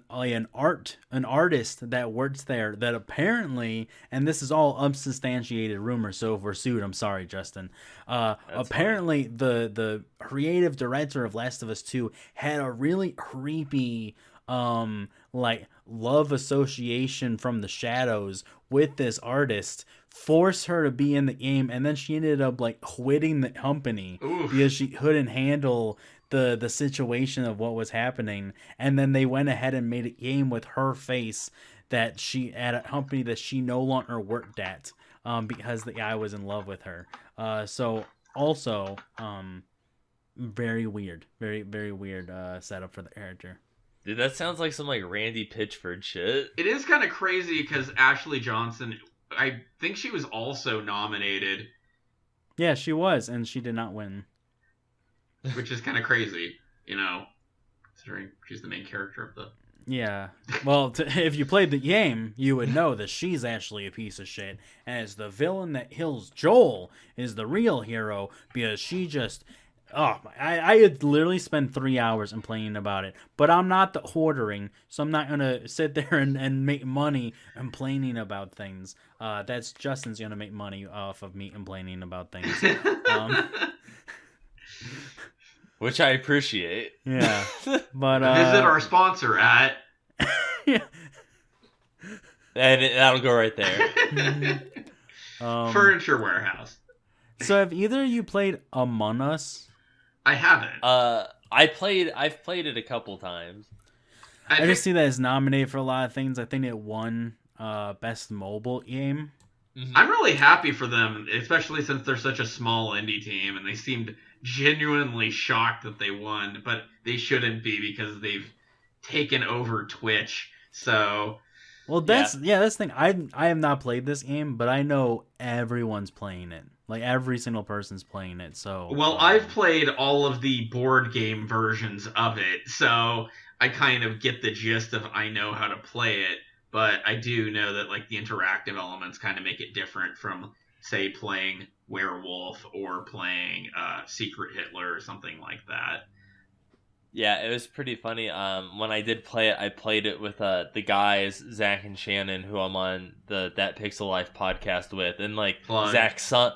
S1: artist that works there that apparently, and this is all unsubstantiated rumor, so if we're sued, I'm sorry, Justin. Apparently the creative director of Last of Us 2 had a really creepy like love association from the shadows with this artist, forced her to be in the game, and then she ended up like quitting the company because she couldn't handle the situation of what was happening. And then they went ahead and made a game with her face that she at a company that she no longer worked at because the guy was in love with her. So also very weird, very very weird setup for the character.
S2: Dude, that sounds like some like Randy Pitchford shit.
S3: It is kind of crazy because Ashley Johnson, I think she was also nominated.
S1: Yeah, she was, and she did not win.
S3: Which is kind of crazy, considering she's the main character of the...
S1: Yeah. Well, if you played the game, you would know that she's actually a piece of shit. As the villain that kills Joel is the real hero because she just... Oh, I had literally spent 3 hours complaining about it. But I'm not the hoarding, so I'm not going to sit there and make money complaining about things. That's Justin's going to make money off of me complaining about things.
S2: Which I appreciate.
S1: Yeah. But
S3: visit our sponsor at...
S1: yeah.
S2: And that'll go right there.
S3: Furniture Warehouse.
S1: So have either of you played Among Us?
S3: I haven't.
S2: I've played it a couple times.
S1: I just see that it's nominated for a lot of things. I think it won best mobile game.
S2: Mm-hmm.
S3: I'm really happy for them, especially since they're such a small indie team, and they seemed genuinely shocked that they won, but they shouldn't be because they've taken over Twitch. So,
S1: well, that's the thing. I have not played this game, but I know everyone's playing it. Like every single person's playing it. So,
S3: well, I've played all of the board game versions of it, so I kind of get the gist of I know how to play it. But I do know that like the interactive elements kind of make it different from, say, playing Werewolf or playing Secret Hitler or something like that.
S2: Yeah, it was pretty funny. When I did play it, I played it with the guys, Zach and Shannon, who I'm on the That Pixel Life podcast with, and like
S3: Plug.
S2: Zach's son,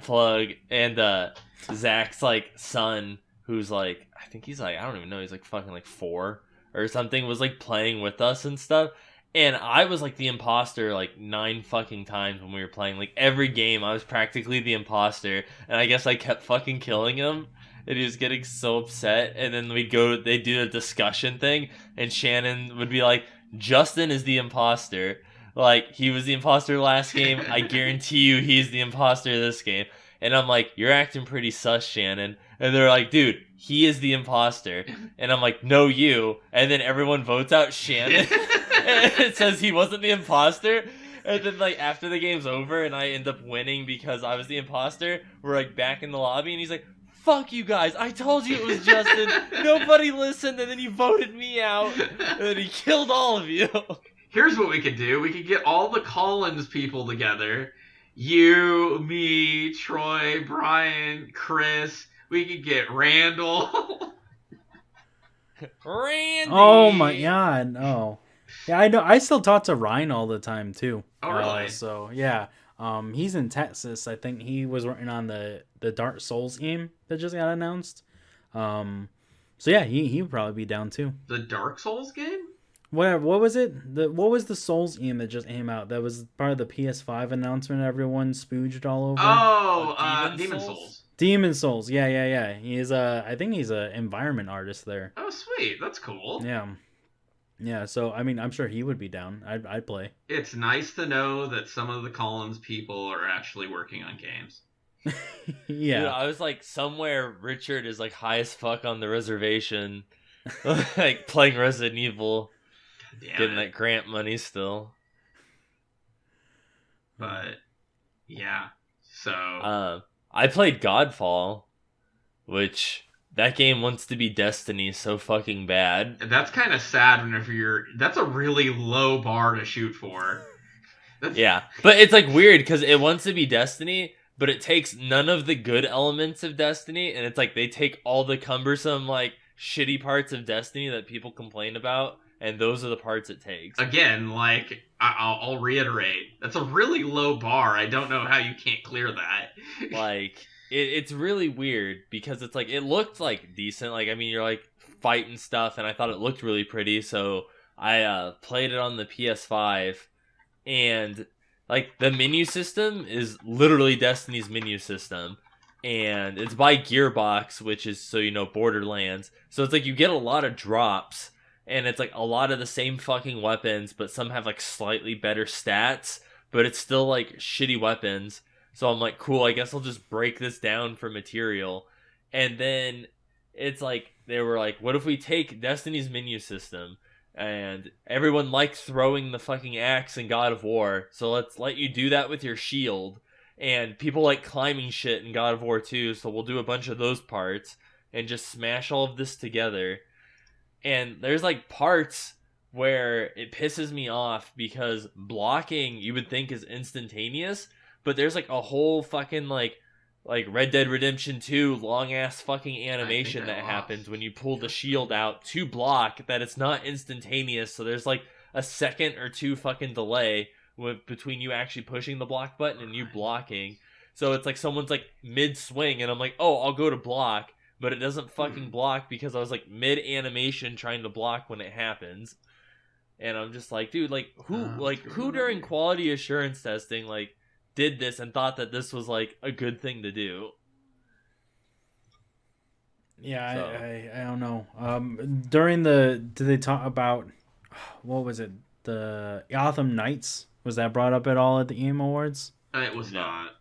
S2: plug, and Zach's like son, who's like I think he's like I don't even know, he's like fucking like 4 or something, was like playing with us and stuff. And I was like the imposter like 9 fucking times when we were playing. Like every game I was practically the imposter. And I guess I kept fucking killing him. And he was getting so upset. And then they do a discussion thing. And Shannon would be like, Justin is the imposter. Like, he was the imposter last game. I guarantee you he's the imposter this game. And I'm like, you're acting pretty sus, Shannon. And they're like, dude, he is the imposter. And I'm like, no, you. And then everyone votes out Shannon. And it says he wasn't the imposter. And then, like, after the game's over and I end up winning because I was the imposter, we're, like, back in the lobby. And he's like, fuck you guys. I told you it was Justin. Nobody listened. And then you voted me out. And then he killed all of you.
S3: Here's what we could do. We could get all the Collins people together. You, me, Troy, Brian, Chris. We could get Randall.
S2: Randy.
S1: Oh my god. Oh. Yeah, I know. I still talk to Ryan all the time too.
S3: Oh, really?
S1: So yeah. He's in Texas. I think he was working on the Dark Souls game that just got announced. So yeah, he would probably be down too.
S3: The Dark Souls game?
S1: What was it? What was the Souls game that just came out? That was part of the PS5 announcement everyone spooged all over.
S3: Oh,
S2: Demon
S3: Demon
S2: Souls?
S3: Souls.
S1: Demon Souls. Yeah. He's I think he's a environment artist there.
S3: Oh, sweet. That's cool.
S1: Yeah. Yeah, so I mean, I'm sure he would be down. I'd play.
S3: It's nice to know that some of the Collins people are actually working on games.
S1: Yeah.
S2: Dude, I was like, somewhere Richard is like high as fuck on the reservation, like playing Resident Evil,
S3: Damn
S2: getting
S3: it.
S2: that grant money still.
S3: But yeah, so
S2: I played Godfall, which that game wants to be Destiny so fucking bad.
S3: that's kind of sad whenever that's a really low bar to shoot for.
S2: Yeah, but it's like weird because it wants to be Destiny, but it takes none of the good elements of Destiny, and it's like they take all the cumbersome, like, shitty parts of Destiny that people complain about, and those are the parts it takes.
S3: Again, like, I'll reiterate, that's a really low bar. I don't know how you can't clear that.
S2: Like, it's really weird because it's like, it looked like decent. Like, I mean, you're like fighting stuff, and I thought it looked really pretty, so I played it on the PS5, and like the menu system is literally Destiny's menu system, and it's by Gearbox, which is, so you know, Borderlands. So it's like you get a lot of drops, and it's like a lot of the same fucking weapons, but some have like slightly better stats, but it's still like shitty weapons. So I'm like, cool, I guess I'll just break this down for material. And then it's like, they were like, what if we take Destiny's menu system, and everyone likes throwing the fucking axe in God of War, so let's let you do that with your shield. And people like climbing shit in God of War 2, so we'll do a bunch of those parts and just smash all of this together. And there's like parts where it pisses me off because blocking you would think is instantaneous, but there's like a whole fucking like Red Dead Redemption 2 long ass fucking animation that happens when you pull the shield out to block, that it's not instantaneous, so there's like a second or two fucking delay between you actually pushing the block button and you blocking. So it's like someone's like mid swing and I'm like, oh, I'll go to block, but it doesn't fucking block because I was like mid animation trying to block when it happens. And I'm just like, dude, like who during quality assurance testing like did this and thought that this was like a good thing to do?
S1: Yeah,
S2: So.
S1: I don't know. Did they talk about, what was it? The Gotham Knights? Was that brought up at all at the Game Awards?
S3: It was not.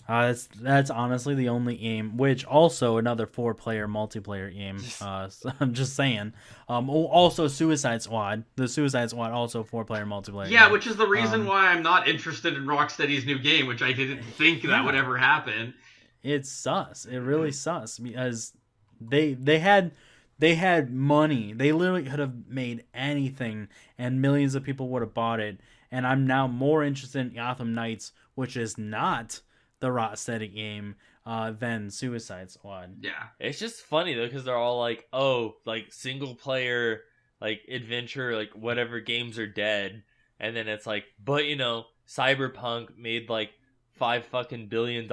S1: That's honestly the only game, which also another 4-player multiplayer game. So I'm just saying. Also Suicide Squad. The Suicide Squad also 4-player multiplayer.
S3: Yeah,
S1: game.
S3: which is the reason why I'm not interested in Rocksteady's new game, which I didn't think that would ever happen.
S1: It's sus. It really sus because they had money. They literally could have made anything, and millions of people would have bought it. And I'm now more interested in Gotham Knights, which is not the Rocksteady game, than Suicide Squad.
S3: Yeah.
S2: It's just funny though, because they're all like, oh, like single player, like adventure, like whatever games are dead. And then it's like, but you know, Cyberpunk made like $5 billion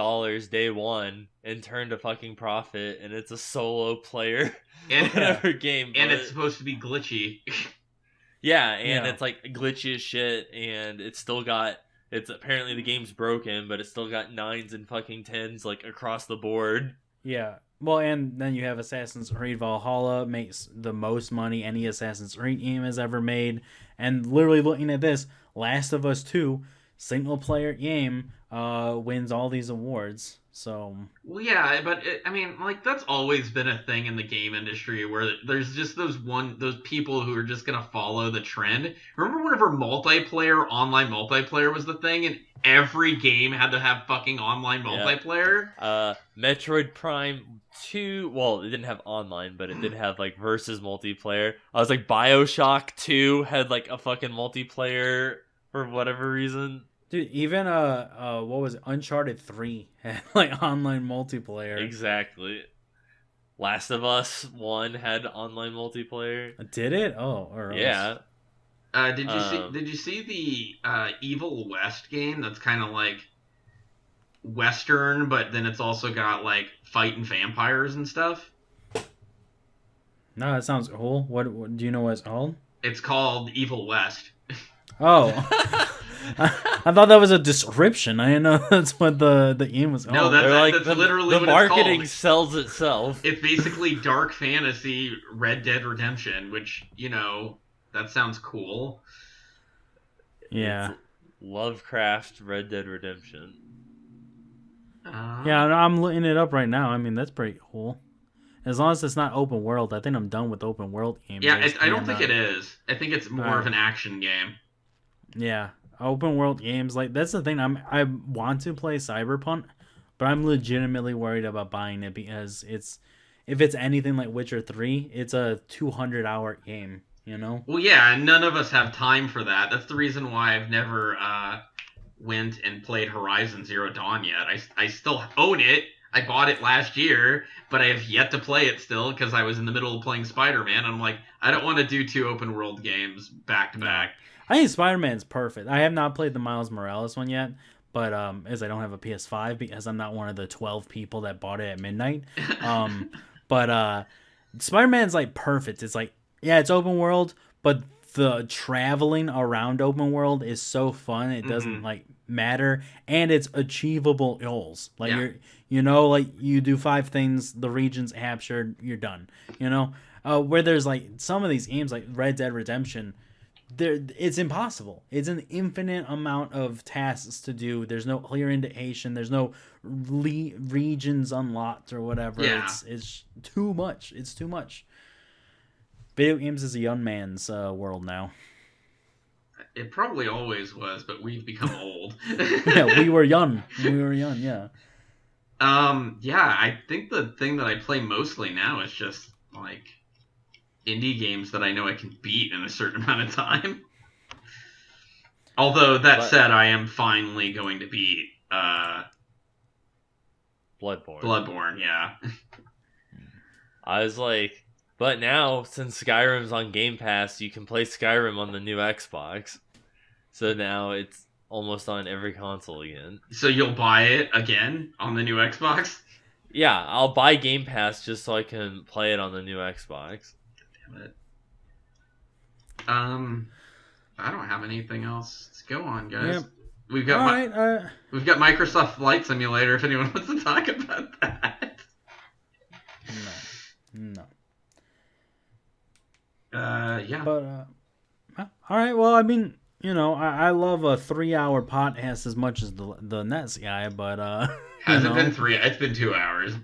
S2: day one and turned a fucking profit, and it's a solo player
S3: And,
S2: whatever game.
S3: and
S2: but
S3: it's supposed to be glitchy.
S2: yeah, and
S1: Yeah.
S2: it's like glitchy as shit, and it's still got, it's apparently the game's broken, but it's still got 9s and fucking 10s like across the board.
S1: Yeah. Well, and then you have Assassin's Creed Valhalla, makes the most money any Assassin's Creed game has ever made. And literally looking at this, Last of Us 2, single player game, wins all these awards. So
S3: Well, yeah, but I mean, like, that's always been a thing in the game industry where there's just those people who are just gonna follow the trend. Remember whenever online multiplayer was the thing, and every game had to have fucking online multiplayer?
S2: Metroid Prime 2, well, it didn't have online, but it did have like versus multiplayer. I was like, BioShock 2 had like a fucking multiplayer for whatever reason.
S1: dude, even what was it? Uncharted 3 had like online multiplayer.
S2: Exactly. Last of Us 1 had online multiplayer.
S1: Did it? Oh, or
S2: Yeah.
S3: Did you see the Evil West game that's kind of like Western, but then it's also got like fighting vampires and stuff?
S1: No, that sounds cool. What do you know what it's called?
S3: It's called Evil West.
S1: Oh, I thought that was a description. I didn't know that's what the game was.
S3: No,
S1: Oh,
S3: that's literally
S2: the
S3: what
S2: marketing
S3: it's
S2: sells itself.
S3: It's basically dark fantasy Red Dead Redemption, which, that sounds cool.
S1: yeah.
S2: It's Lovecraft Red Dead Redemption.
S1: Yeah, I'm looking it up right now. I mean, that's pretty cool. As long as it's not open world, I think I'm done with open world games.
S3: Yeah, I don't think it is. I think it's more of an action game.
S1: Yeah, open world games, like, that's the thing. I want to play Cyberpunk, but I'm legitimately worried about buying it because if it's anything like Witcher 3, it's a 200-hour game.
S3: Well, yeah, and none of us have time for that. That's the reason why I've never went and played Horizon Zero Dawn yet. I still own it. I bought it last year, but I have yet to play it still because I was in the middle of playing Spider-Man. And I'm like, I don't want to do 2 open world games back to back.
S1: I think Spider-Man's perfect. I have not played the Miles Morales one yet, but as I don't have a PS5 because I'm not one of the 12 people that bought it at midnight. But Spider-Man's like perfect. It's like, yeah, it's open world, but the traveling around open world is so fun. It doesn't like matter, and it's achievable goals. Like like you do 5 things, the region's captured, you're done. Where there's like some of these games like Red Dead Redemption, it's impossible. It's an infinite amount of tasks to do. There's no clear indication. There's no regions unlocked or whatever.
S3: Yeah.
S1: It's too much. It's too much. Video games is a young man's world now.
S3: It probably always was, but we've become old.
S1: Yeah, we were young. Yeah.
S3: Yeah, I think the thing that I play mostly now is just like indie games that I know I can beat in a certain amount of time. Although that said, I am finally going to beat Bloodborne, yeah.
S2: I was like, but now, since Skyrim's on Game Pass, you can play Skyrim on the new Xbox. So now it's almost on every console again.
S3: So you'll buy it again on the new Xbox?
S2: Yeah, I'll buy Game Pass just so I can play it on the new Xbox.
S3: Damn it. I don't have anything else to go on, guys.
S1: Yep.
S3: We've got we've got Microsoft Flight Simulator if anyone wants to talk about that.
S1: No.
S3: Yeah.
S1: But all right. Well, I mean, I love a 3-hour podcast as much as the Nets guy, but
S3: hasn't been 3. It's been 2 hours.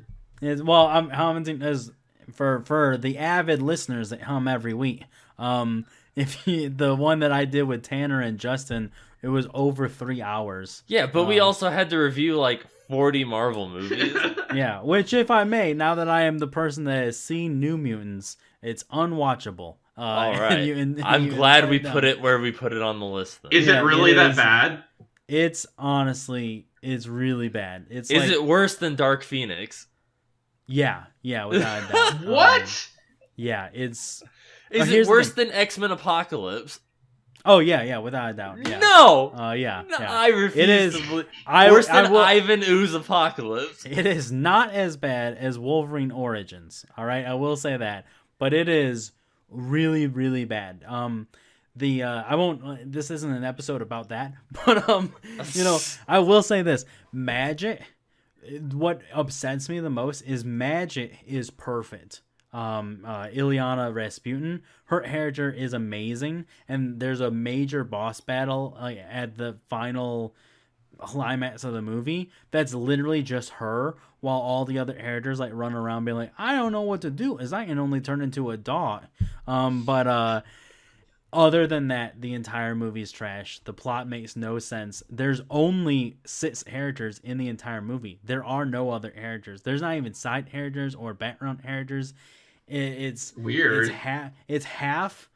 S1: I'm commenting as for the avid listeners that hum every week. The one that I did with Tanner and Justin, it was over 3 hours.
S2: Yeah, but we also had to review like 40 Marvel movies.
S1: Yeah, which, if I may, now that I am the person that has seen New Mutants, it's unwatchable.
S2: All right. I'm glad we put it where we put it on the list, then.
S3: Is it really that bad?
S1: It's really bad.
S2: Is it worse than Dark Phoenix?
S1: Yeah, without a doubt.
S3: What?
S1: Yeah, it's...
S2: Is it worse than X-Men Apocalypse?
S1: Oh, yeah, without a doubt. Yeah.
S2: No!
S1: Yeah.
S2: I refuse
S1: it is,
S2: to believe.
S1: I
S2: worse than Ivan Ooze Apocalypse.
S1: It is not as bad as Wolverine Origins, all right? I will say that. But it is really, really bad. I won't... This isn't an episode about that. But, I will say this. Magic... What upsets me the most is Magic is perfect. Ilyana Rasputin, her character is amazing, and there's a major boss battle at the final climax of the movie that's literally just her, while all the other characters run around being like, I don't know what to do, as I can only turn into a dog. But other than that, the entire movie's trash. The plot makes no sense. There's only 6 characters in the entire movie. There are no other characters. There's not even side characters or background characters. It's
S3: weird.
S1: It's half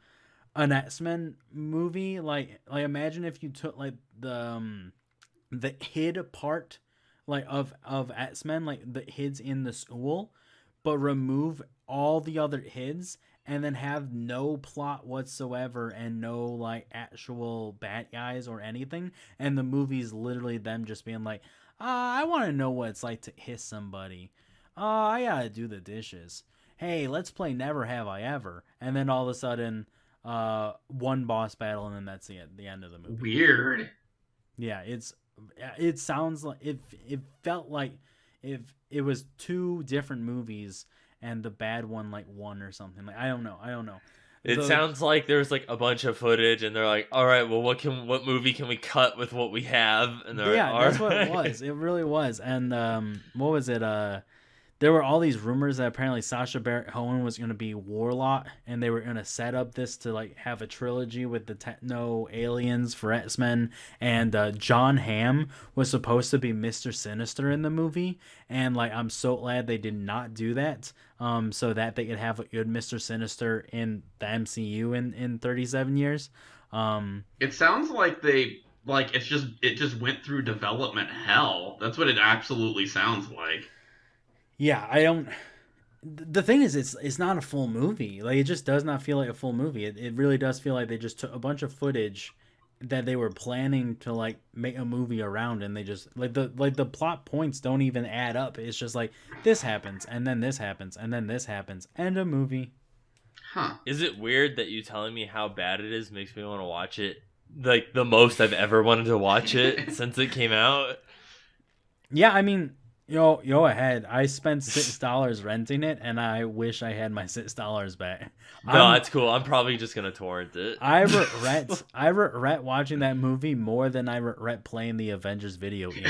S1: an X-Men movie. Like imagine if you took the hid part of X-Men, the hids in the school, but remove all the other hids and then have no plot whatsoever and no actual bad guys or anything, and the movie's literally them just being like, I want to know what it's like to hiss somebody. I gotta do the dishes. Hey, let's play Never Have I Ever. And then all of a sudden, one boss battle, and then that's the end of the movie.
S3: Weird.
S1: Yeah, it sounds like it felt like if it was two different movies and the bad one like won or something. Like I don't know.
S2: It sounds like there's like a bunch of footage, and they're like, "All right, well, what movie can we cut with what we have?" And they're
S1: yeah,
S2: like,
S1: that's what it was. It really was. And what was it? There were all these rumors that apparently Sacha Baron Cohen was going to be Warlock, and they were going to set up this to like have a trilogy with the techno aliens for X-Men, and John Hamm was supposed to be Mr. Sinister in the movie, and like I'm so glad they did not do that, so that they could have a good Mr. Sinister in the MCU in 37 years.
S3: It sounds like it just went through development hell. That's what it absolutely sounds like.
S1: Yeah, I don't. The thing is, it's not a full movie. Like it just does not feel like a full movie. It really does feel like they just took a bunch of footage that they were planning to like make a movie around, and they just like the plot points don't even add up. It's just like this happens, and then this happens, and then this happens, and a movie.
S3: Huh?
S2: Is it weird that you telling me how bad it is makes me want to watch it? Like the most I've ever wanted to watch it since it came out.
S1: Yeah, I mean. Yo ahead. I spent $6 renting it, and I wish I had my $6 back.
S2: No, that's cool. I'm probably just gonna torrent it.
S1: I regret watching that movie more than I regret playing the Avengers video game.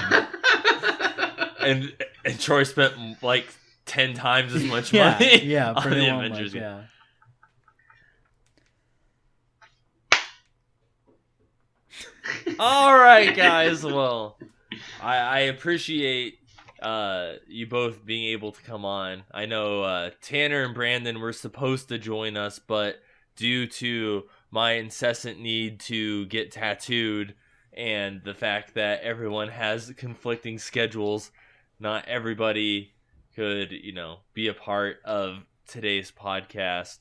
S2: and Troy spent like 10 times as much money.
S1: Yeah,
S2: on
S1: pretty
S2: the
S1: much,
S2: Avengers game.
S1: yeah.
S2: All right, guys. Well, I appreciate you both being able to come on. I know Tanner and Brandon were supposed to join us, but due to my incessant need to get tattooed and the fact that everyone has conflicting schedules, not everybody could, be a part of today's podcast.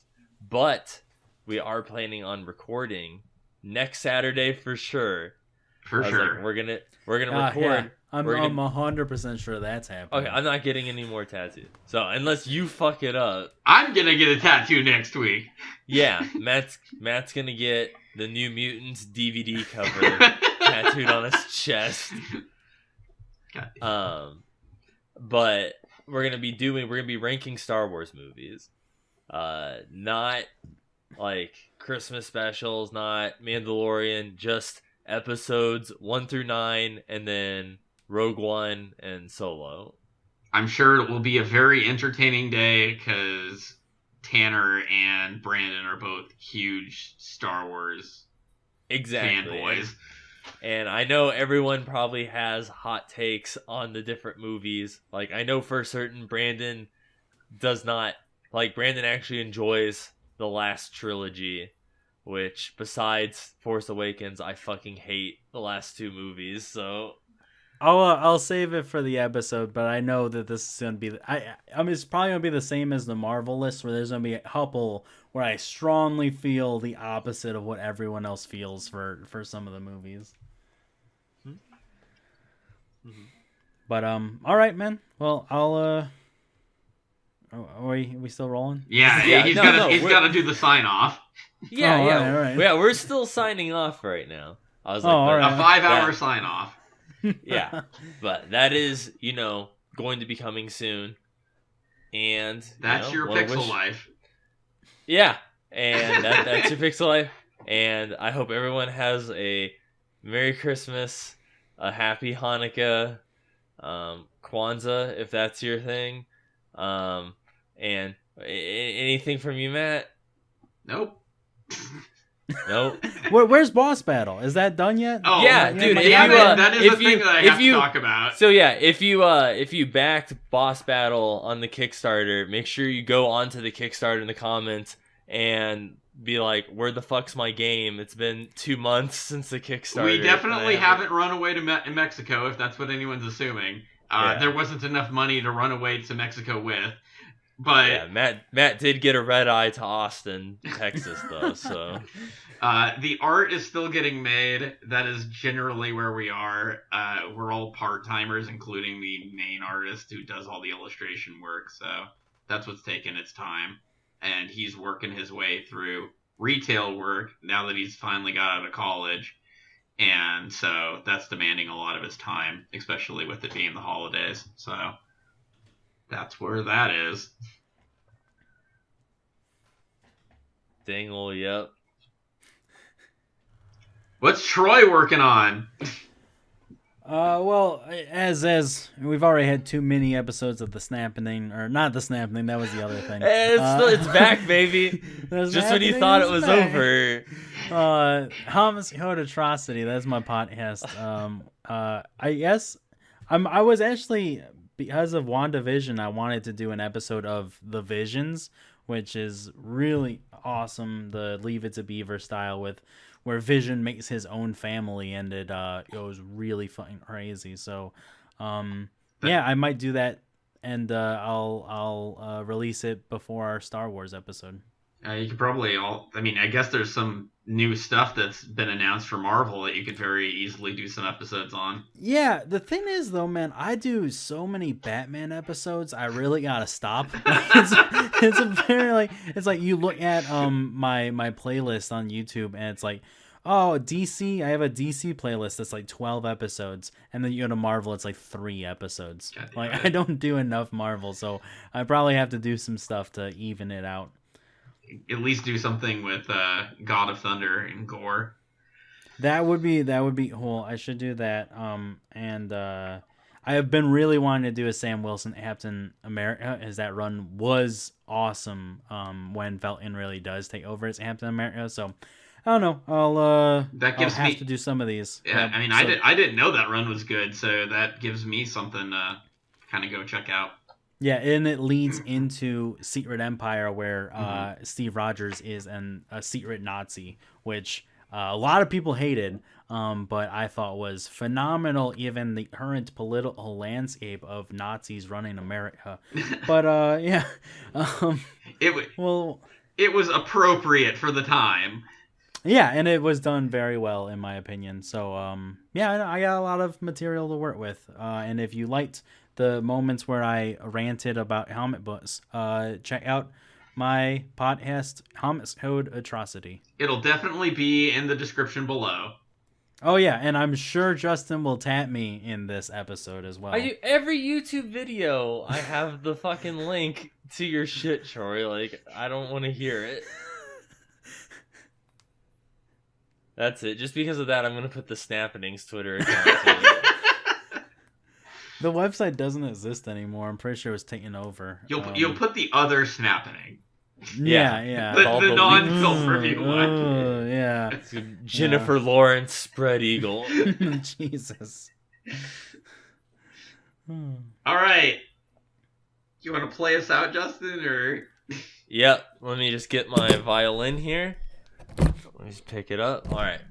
S2: But we are planning on recording next Saturday for sure.
S3: For sure.
S2: Like, we're gonna record.
S1: Yeah. I'm 100% sure that's happening.
S2: Okay, I'm not getting any more tattoos. So unless you fuck it up,
S3: I'm gonna get a tattoo next week.
S2: Yeah, Matt's gonna get the New Mutants DVD cover tattooed on his chest. But we're gonna be ranking Star Wars movies. Not like Christmas specials, not Mandalorian, just episodes 1 through 9, and then Rogue One and Solo.
S3: I'm sure it will be a very entertaining day because Tanner and Brandon are both huge Star Wars fanboys.
S2: And I know everyone probably has hot takes on the different movies. Like, I know for certain Brandon does not... Like, Brandon actually enjoys the last trilogy, which, besides Force Awakens, I fucking hate the last two movies, so...
S1: I'll save it for the episode, but I know that this is gonna be. I mean, it's probably gonna be the same as the Marvel list, where there's gonna be a couple where I strongly feel the opposite of what everyone else feels for some of the movies. Mm-hmm. But all right, man. Well, I'll are we still rolling?
S3: Yeah, he's got to do the sign off.
S2: Yeah,
S1: all
S2: yeah,
S1: right.
S2: Yeah. We're still signing off right now. I was
S1: all right.
S3: A 5-hour sign off.
S2: Yeah, but that is, going to be coming soon. And
S3: that's your pixel life.
S2: Yeah, and that's your pixel life. And I hope everyone has a Merry Christmas, a Happy Hanukkah, Kwanzaa, if that's your thing. And anything from you, Matt?
S3: Nope.
S2: Nope.
S1: Where's Boss Battle? Is that done yet?
S2: Oh yeah, dude.
S3: That is the thing that I have to talk about.
S2: So yeah, if you backed Boss Battle on the Kickstarter, make sure you go onto the Kickstarter in the comments and be like, "Where the fuck's my game? It's been 2 months since the Kickstarter."
S3: We definitely haven't run away to Mexico, if that's what anyone's assuming. There wasn't enough money to run away to Mexico with. But
S2: yeah, Matt did get a red eye to Austin, Texas, though. So
S3: the art is still getting made. That is generally where we are. We're all part-timers, including the main artist who does all the illustration work. So that's what's taking its time, and he's working his way through retail work now that he's finally got out of college. And so that's demanding a lot of his time, especially with it being the holidays. So that's where that is.
S2: Dingle, yep.
S3: What's Troy working on?
S1: Well, as we've already had too many episodes of the snapping, or not the snapping, that was the other thing.
S2: It's back, baby. Just when you thought it was over.
S1: Heymanzzzz Atrocity, that's my podcast. I guess I was actually, because of WandaVision, I wanted to do an episode of The Visions, which is really awesome, the Leave It to Beaver style where Vision makes his own family, and it goes really fucking crazy. So, yeah, I might do that, and I'll release it before our Star Wars episode.
S3: You could probably I guess there's some new stuff that's been announced for Marvel that you could very easily do some episodes on.
S1: Yeah, the thing is, though, man, I do so many Batman episodes, I really gotta stop. It's like you look at my playlist on YouTube, and it's like, oh, DC, I have a DC playlist that's like 12 episodes, and then you go to Marvel, it's like 3 episodes. Like, I don't do enough Marvel, so I probably have to do some stuff to even it out.
S3: At least do something with God of Thunder and Gore.
S1: That would be cool. I should do that. And I have been really wanting to do a Sam Wilson Captain America, as that run was awesome. When Felton really does take over as Captain America, so I don't know. I'll have to do some of these.
S3: Yeah, I mean, I didn't know that run was good, so that gives me something to kind of go check out.
S1: Yeah, and it leads into Secret Empire, where Steve Rogers is a secret Nazi, which a lot of people hated, but I thought was phenomenal, given the current political landscape of Nazis running America. But yeah,
S3: it was appropriate for the time.
S1: Yeah, and it was done very well, in my opinion. So yeah, I got a lot of material to work with, and if you liked the moments where I ranted about helmet books, check out my podcast, Heymanzzzz Atrocity.
S3: It'll definitely be in the description below.
S1: Oh yeah, and I'm sure Justin will tap me in this episode as well.
S2: Every YouTube video, I have the fucking link to your shit, Troy. Like, I don't want to hear it. That's it. Just because of that, I'm going to put the Snappinings Twitter account.
S1: The website doesn't exist anymore. I'm pretty sure it was taken over.
S3: You'll put the other Snappening.
S1: Yeah.
S3: The non-film review one.
S1: Yeah.
S2: Jennifer Lawrence spread eagle.
S1: Jesus.
S3: All right. You want to play us out, Justin, or?
S2: Yep. Let me just get my violin here. Let me just pick it up. All right.